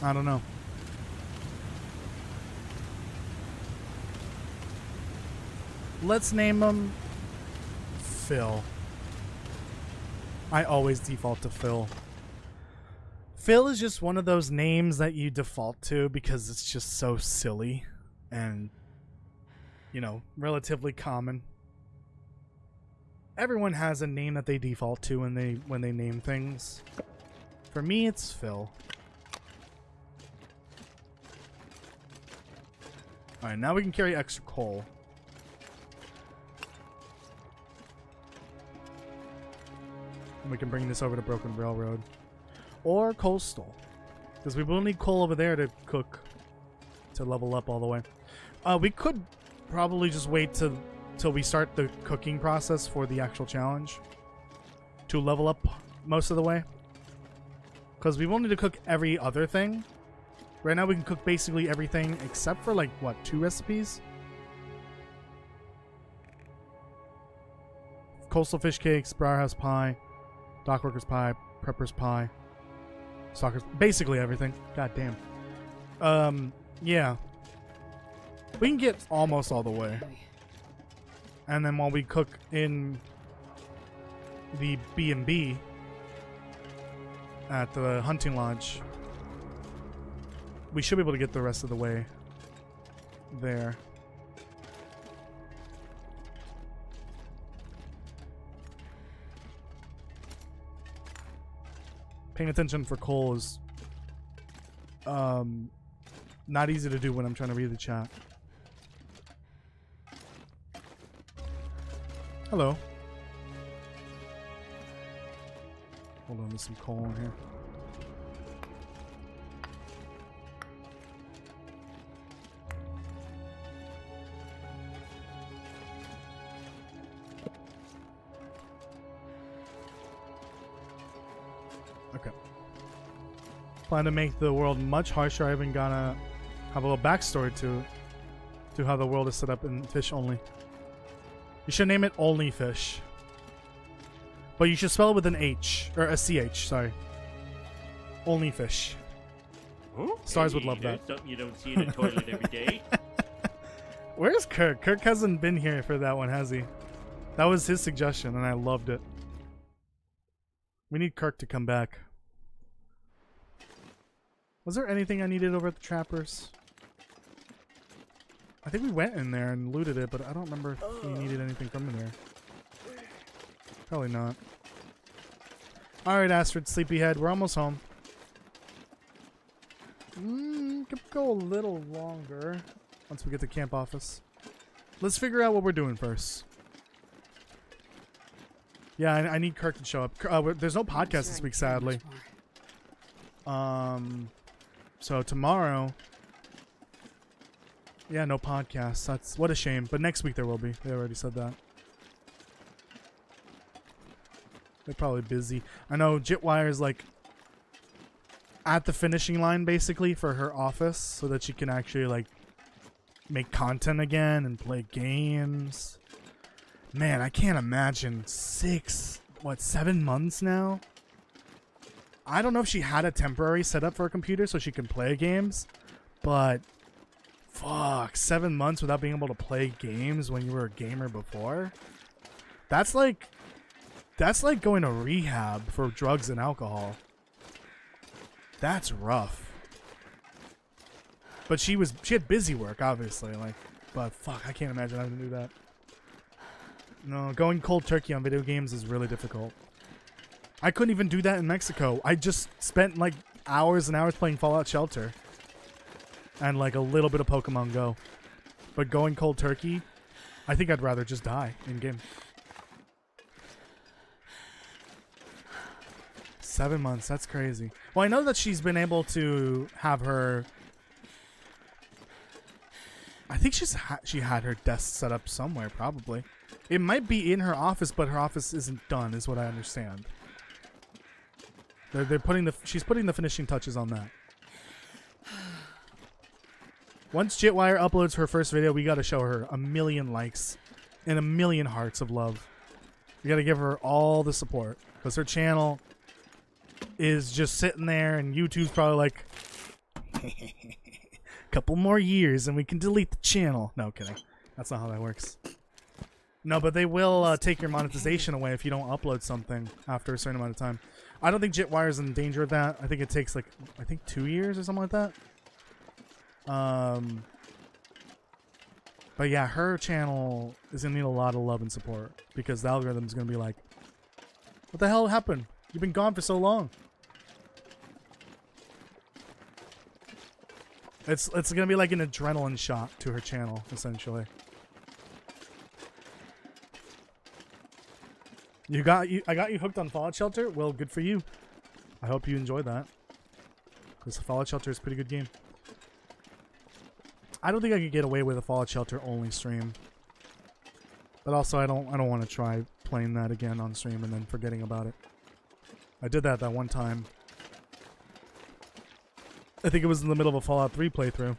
I don't know. Let's name him Phil. I always default to Phil. Phil is just one of those names that you default to because it's just so silly and, you know, relatively common. Everyone has a name that they default to when they name things. For me, it's Phil. Alright, now we can carry extra coal. And we can bring this over to Broken Railroad. Or Coastal. Because we will need coal over there to cook. To level up all the way. We could probably just wait till we start the cooking process for the actual challenge. To level up most of the way. Because we will need to cook every other thing. Right now we can cook basically everything except for like, what, 2 recipes? Coastal fish cakes, Briarhouse pie, Dockworkers pie, Prepper's pie, Stalker's, basically everything. God damn. Yeah. We can get almost all the way. And then while we cook in the B&B at the hunting lodge, we should be able to get the rest of the way there. Paying attention for coal is not easy to do when I'm trying to read the chat. Hello. Hold on, there's some coal in here. Okay. Plan to make the world much harsher. I even gonna have a little backstory to how the world is set up in fish only. You should name it Only Fish. But you should spell it with an H. Or a CH, sorry. Only Fish. Oh, Stars would love that. Something you don't see in a toilet every day. Where's Kirk? Kirk hasn't been here for that one, has he? That was his suggestion, and I loved it. We need Kirk to come back. Was there anything I needed over at the Trappers? I think we went in there and looted it, but I don't remember if we needed anything from in there. Probably not. Alright, Astrid, Sleepyhead, we're almost home. Could go a little longer once we get to camp office. Let's figure out what we're doing first. Yeah, I need Kirk to show up. There's no podcast this week, sadly. So tomorrow... Yeah, no podcast. That's what a shame. But next week there will be. They already said that. They're probably busy. I know Jitwire's like at the finishing line basically for her office so that she can actually like make content again and play games. Man, I can't imagine 7 months now? I don't know if she had a temporary setup for a computer so she can play games, but fuck, 7 months without being able to play games when you were a gamer before? That's like going to rehab for drugs and alcohol. That's rough. But she had busy work, obviously, like, but fuck, I can't imagine having to do that. No, going cold turkey on video games is really difficult. I couldn't even do that in Mexico. I just spent like hours and hours playing Fallout Shelter and like a little bit of Pokemon Go. But going cold turkey, I think I'd rather just die in game. 7 months, that's crazy. Well, I know that she's been able to have her... I think she had her desk set up somewhere, probably. It might be in her office, but her office isn't done, is what I understand. She's putting the finishing touches on that. Once Jitwire uploads her first video, we gotta show her 1 million likes and 1 million hearts of love. We gotta give her all the support because her channel is just sitting there, and YouTube's probably like, couple more years and we can delete the channel. No, kidding. That's not how that works. No, but they will take your monetization away if you don't upload something after a certain amount of time. I don't think Jitwire's in danger of that. I think it takes like, 2 years or something like that. But yeah, her channel is gonna need a lot of love and support because the algorithm's gonna be like, what the hell happened? You've been gone for so long. It's gonna be like an adrenaline shot to her channel, essentially. I got you hooked on Fallout Shelter? Well, good for you. I hope you enjoy that. Because Fallout Shelter is a pretty good game. I don't think I could get away with a Fallout Shelter only stream. But also I don't want to try playing that again on stream and then forgetting about it. I did that one time. I think it was in the middle of a Fallout 3 playthrough.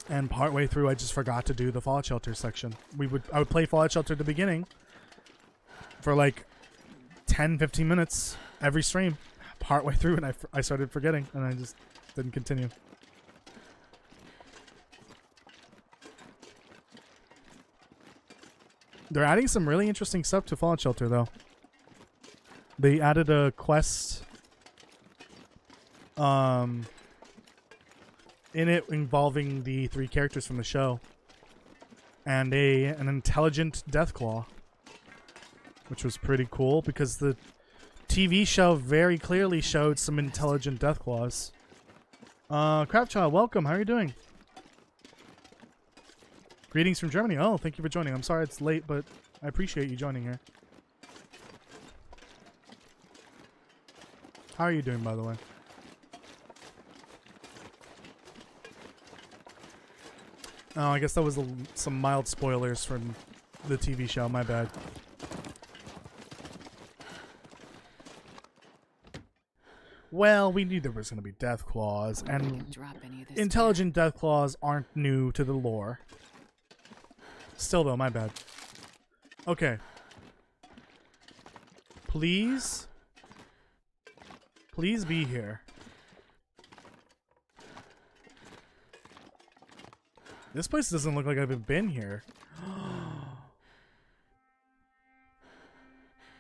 And partway through I just forgot to do the Fallout Shelter section. I would play Fallout Shelter at the beginning for like 10-15 minutes every stream. Partway through and I started forgetting and I just didn't continue. They're adding some really interesting stuff to Fallout Shelter though. They added a quest in it involving the 3 characters from the show and an intelligent Deathclaw, which was pretty cool because the TV show very clearly showed some intelligent Deathclaws. Craftchild, welcome. How are you doing? Greetings from Germany. Oh, thank you for joining. I'm sorry it's late, but I appreciate you joining here. How are you doing, by the way? Oh, I guess that was some mild spoilers from the TV show. My bad. Well, we knew there was going to be Deathclaws, and intelligent Deathclaws aren't new to the lore. Still, though, my bad. Okay. Please be here. This place doesn't look like I've been here.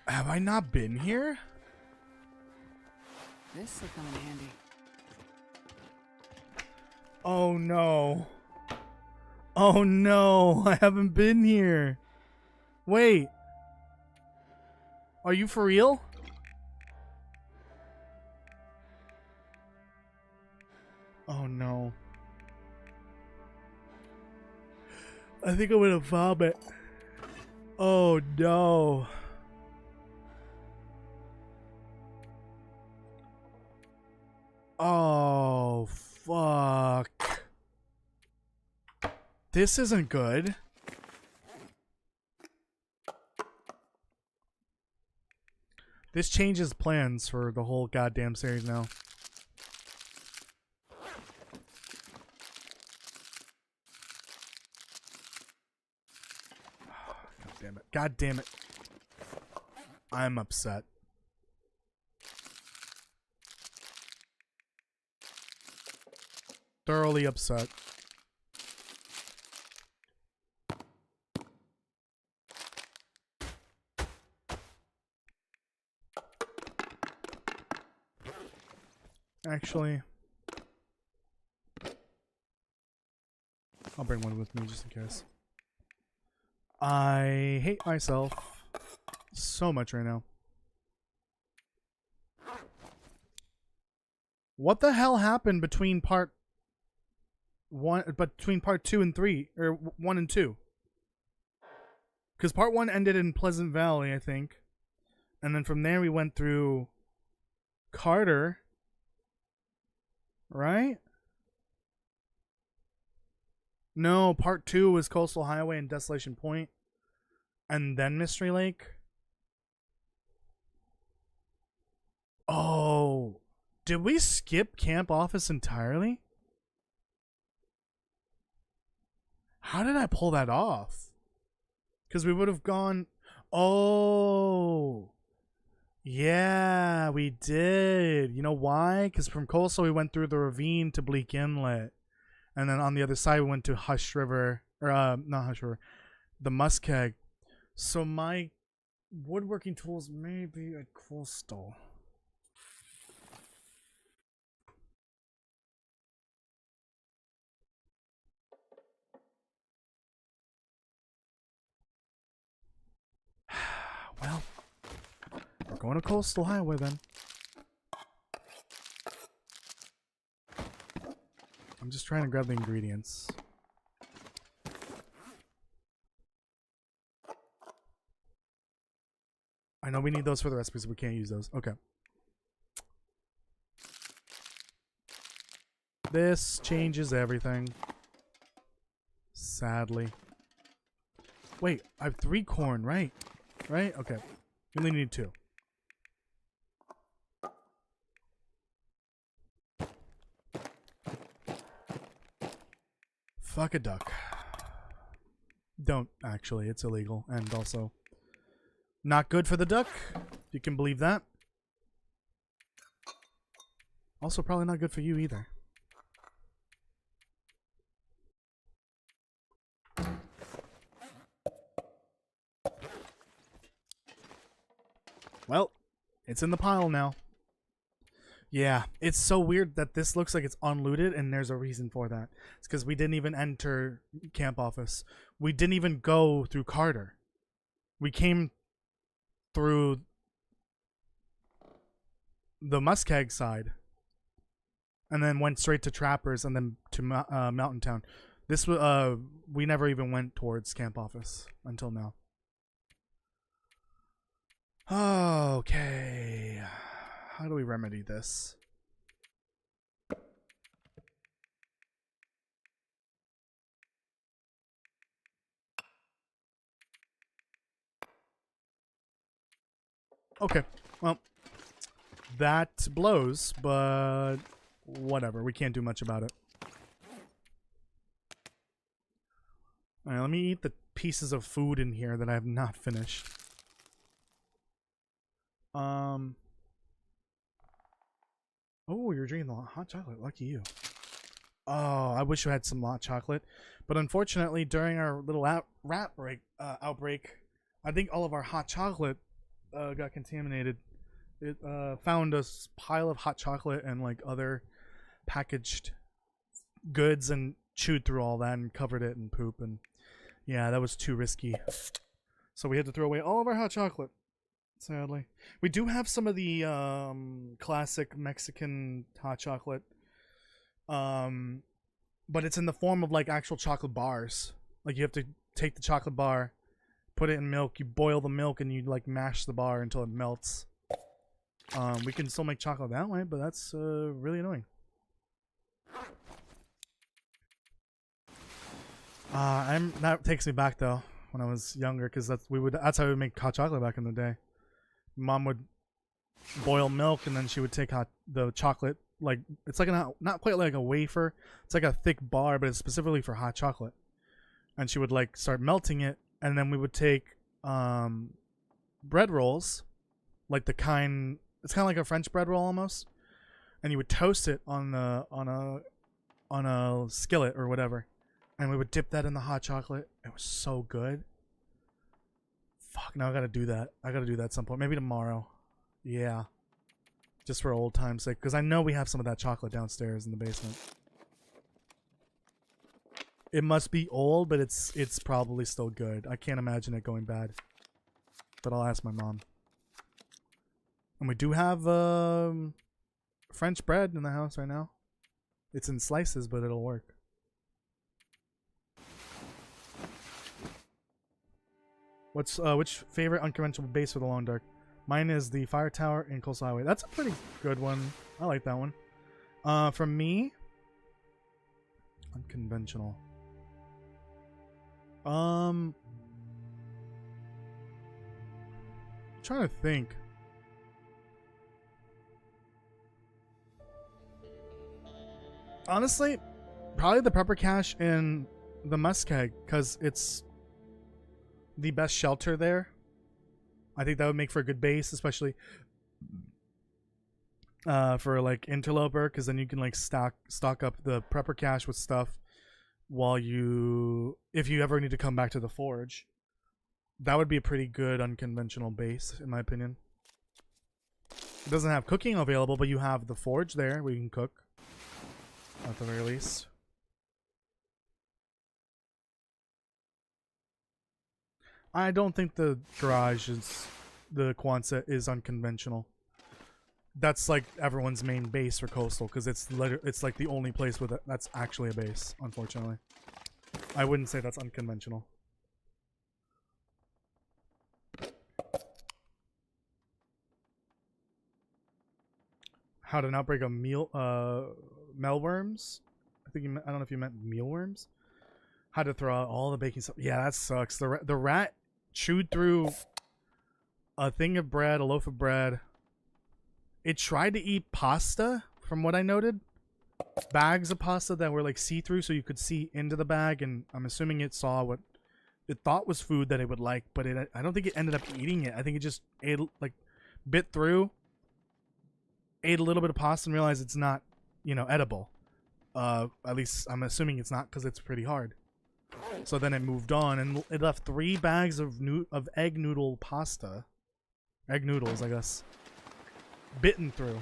Have I not been here? This will come in handy. Oh no. Oh no, I haven't been here. Wait. Are you for real? Oh no. I think I'm gonna vomit. Oh no. Oh fuck. This isn't good. This changes plans for the whole goddamn series now. God damn it. God damn it. I'm upset. Thoroughly upset. Actually, I'll bring one with me just in case. I hate myself so much right now. What the hell happened between part 2 and 3, or 1 and 2? Because part 1 ended in Pleasant Valley, I think. And then from there we went through Carter. Right? No, part 2 was Coastal Highway and Desolation Point. And then Mystery Lake. Oh. Did we skip Camp Office entirely? How did I pull that off? Because we would have gone... Oh. Yeah, we did. You know why? Because from Coastal we went through the ravine to Bleak Inlet. And then on the other side we went to Hush River. Or, not Hush River. The Muskeg. So my woodworking tools may be at Coastal. Well, we're going to Coastal Highway then. I'm just trying to grab the ingredients. I know we need those for the recipes, but we can't use those. Okay. This changes everything. Sadly. Wait, I have 3 corn, right? Right? Okay. We only need 2. Fuck a duck. Don't, actually. It's illegal. And also not good for the duck. If you can believe that. Also probably not good for you either. Well, it's in the pile now. Yeah, it's so weird that this looks like it's unlooted, and there's a reason for that. It's because we didn't even enter Camp Office. We didn't even go through Carter. We came through the Muskeg side, and then went straight to Trappers, and then to Mountain Town. This we never even went towards Camp Office until now. Okay. How do we remedy this? Okay. Well, that blows, but whatever. We can't do much about it. Alright, let me eat the pieces of food in here that I have not finished. Oh, you're drinking the hot chocolate. Lucky you. Oh, I wish I had some hot chocolate. But unfortunately, during our little outbreak, I think all of our hot chocolate got contaminated. It found a pile of hot chocolate and like other packaged goods and chewed through all that and covered it in poop. And yeah, that was too risky. So we had to throw away all of our hot chocolate. Sadly, we do have some of the classic Mexican hot chocolate, but it's in the form of like actual chocolate bars. Like you have to take the chocolate bar, put it in milk, you boil the milk, and you like mash the bar until it melts. We can still make chocolate that way, but that's really annoying. That takes me back though when I was younger, because that's how we would make hot chocolate back in the day. Mom would boil milk, and then she would take the chocolate, like it's like not quite like a wafer. It's like a thick bar, but it's specifically for hot chocolate. And she would like start melting it, and then we would take bread rolls, like it's kind of like a French bread roll almost, and you would toast it on a skillet or whatever, and we would dip that in the hot chocolate. It was so good. Fuck, now I gotta do that. I gotta do that at some point, maybe tomorrow. Yeah, just for old time's sake, because I know we have some of that chocolate downstairs in the basement. It must be old, but it's probably still good. I can't imagine it going bad. But I'll ask my mom. And we do have French bread in the house right now. It's in slices, but it'll work. Which favorite unconventional base for the Long Dark? Mine is the Fire Tower in Coastal Highway. That's a pretty good one. I like that one. For me, unconventional. I'm trying to think. Honestly, probably the pepper cache and the muskeg, because it's the best shelter there. I think that would make for a good base, especially for like interloper, because then you can like stock up the prepper cache with stuff while if you ever need to come back to the forge. That would be a pretty good unconventional base, in my opinion. It doesn't have cooking available, but you have the forge there where you can cook at the very least. I don't think the garage the Quonset is unconventional. That's like everyone's main base for Coastal, because it's like the only place with that's actually a base, unfortunately. I wouldn't say that's unconventional. How to outbreak of mealworms? I don't know if you meant mealworms. How to throw out all the baking stuff. Yeah, that sucks. The rat chewed through a thing of bread, a loaf of bread. It tried to eat pasta, from what I noted. Bags of pasta that were like see-through, so you could see into the bag, and I'm assuming it saw what it thought was food that it would like, but I don't think it ended up eating it. I think it just ate, like, bit through, ate a little bit of pasta, and realized it's not, edible. At least I'm assuming it's not, because it's pretty hard. So then it moved on, and it left 3 bags of egg noodle pasta. Egg noodles, I guess. Bitten through.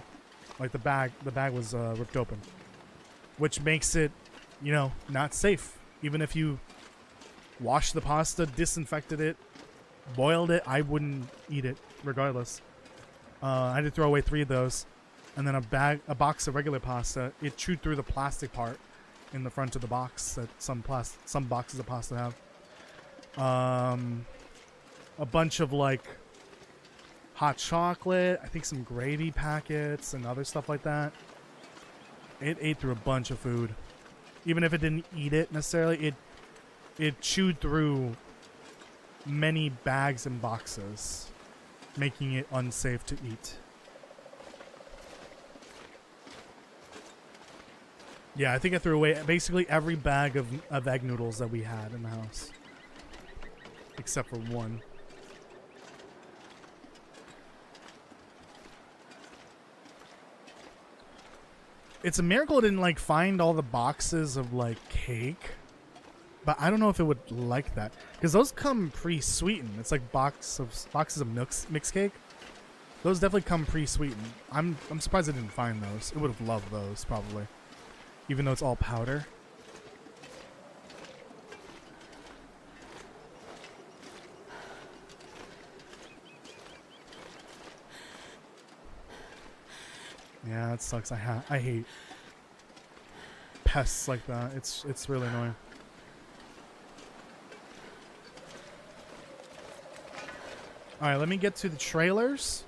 Like the bag was ripped open. Which makes it, not safe. Even if you washed the pasta, disinfected it, boiled it, I wouldn't eat it regardless. I had to throw away 3 of those. And then a box of regular pasta. It chewed through the plastic part in the front of the box that some boxes of pasta have. A bunch of like hot chocolate, I think some gravy packets and other stuff like that. It ate through a bunch of food. Even if it didn't eat it necessarily, it chewed through many bags and boxes, making it unsafe to eat. Yeah, I think I threw away basically every bag of egg noodles that we had in the house. Except for 1. It's a miracle it didn't like find all the boxes of like cake. But I don't know if it would like that. Because those come pre-sweetened. It's like boxes of mixed cake. Those definitely come pre-sweetened. I'm surprised I didn't find those. It would have loved those probably. Even though it's all powder. Yeah, it sucks. I hate pests like that. It's really annoying. All right, let me get to the trailers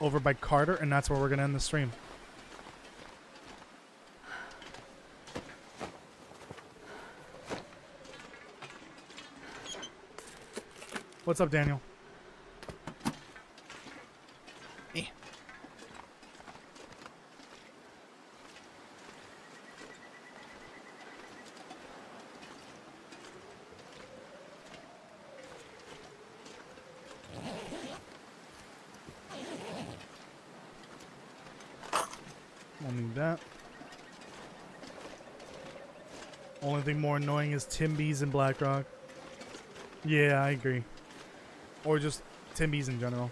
over by Carter, and that's where we're gonna end the stream. What's up, Daniel? Won't need that. Only thing more annoying is Timbies and Blackrock. Yeah, I agree. Or just Timbies in general.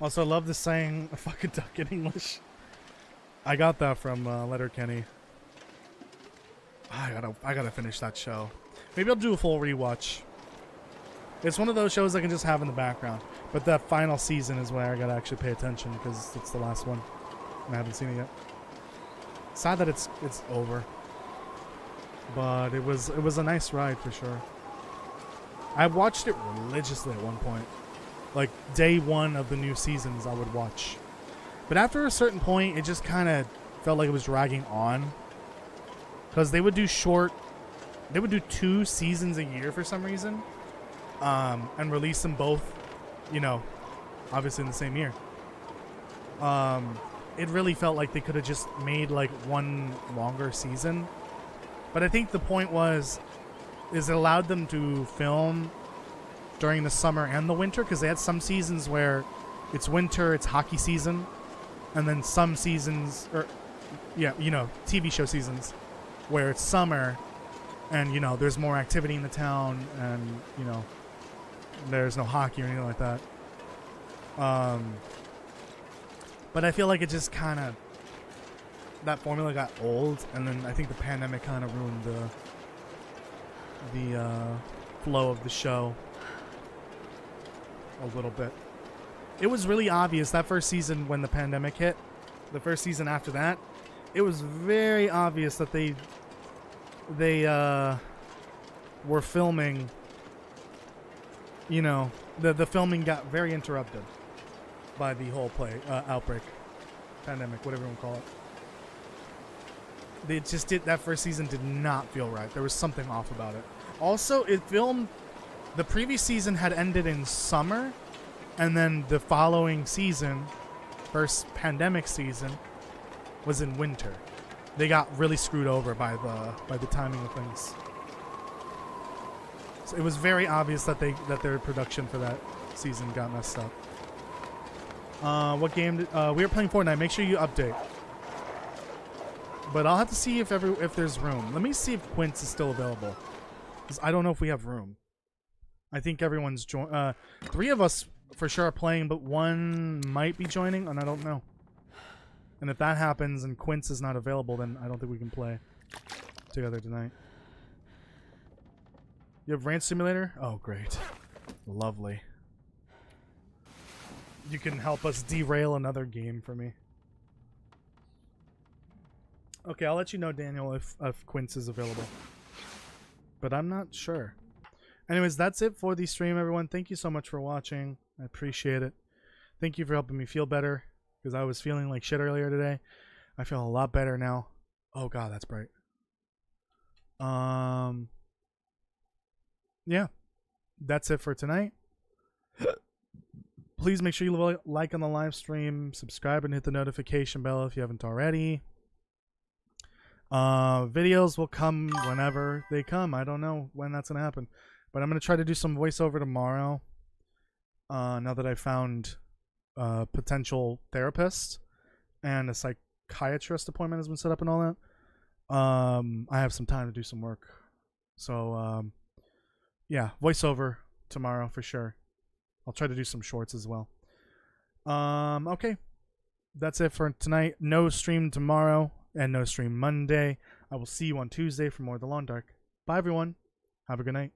Also, I love the saying, a fucking duck in English. I got that from Letterkenny. I gotta finish that show. Maybe I'll do a full rewatch. It's one of those shows I can just have in the background. But that final season is where I gotta actually pay attention because it's the last one. And I haven't seen it yet. Sad that it's over. But it was a nice ride for sure. I watched it religiously at one point. Like day one of the new seasons I would watch. But after a certain point it just kind of felt like it was dragging on. Because they would do 2 seasons a year for some reason. And release them both, you know, obviously in the same year. It really felt like they could have just made like one longer season. But I think the point is it allowed them to film during the summer and the winter, because they had some seasons where it's winter, it's hockey season, and then some seasons, or yeah, you know, TV show seasons where it's summer and, you know, there's more activity in the town and, you know, there's no hockey or anything like that. But I feel like it just kind of, that formula got old, and then I think the pandemic kind of ruined the flow of the show a little bit. It was really obvious that first season when the pandemic hit. The first season after that, it was very obvious that they were filming. You know, the filming got very interrupted by the whole outbreak, pandemic, whatever you want to call it. They just that first season did not feel right. There was something off about it. Also, the previous season had ended in summer, and then the following season, first pandemic season, was in winter. They got really screwed over by the timing of things. So it was very obvious that their production for that season got messed up. What game we were playing Fortnite. Make sure you update. But I'll have to see if there's room. Let me see if Quince is still available, because I don't know if we have room. I think everyone's 3 of us for sure are playing, but 1 might be joining, and I don't know. And if that happens and Quince is not available, then I don't think we can play together tonight. You have Ranch Simulator? Oh, great. Lovely. You can help us derail another game for me. Okay, I'll let you know, Daniel, if Quince is available. But I'm not sure. Anyways, that's it for the stream, everyone. Thank you so much for watching. I appreciate it. Thank you for helping me feel better, because I was feeling like shit earlier today. I feel a lot better now. Oh god, that's bright. Yeah. That's it for tonight. Please make sure you like on the live stream, subscribe, and hit the notification bell if you haven't already. Videos will come whenever they come. I don't know when that's gonna happen, but I'm gonna try to do some voiceover tomorrow. Now that I found a potential therapist and a psychiatrist appointment has been set up and all that, I have some time to do some work. So yeah, voiceover tomorrow for sure. I'll try to do some shorts as well. Okay, that's it for tonight. No stream tomorrow and no stream Monday. I will see you on Tuesday for more of The Lawn Dark. Bye everyone. Have a good night.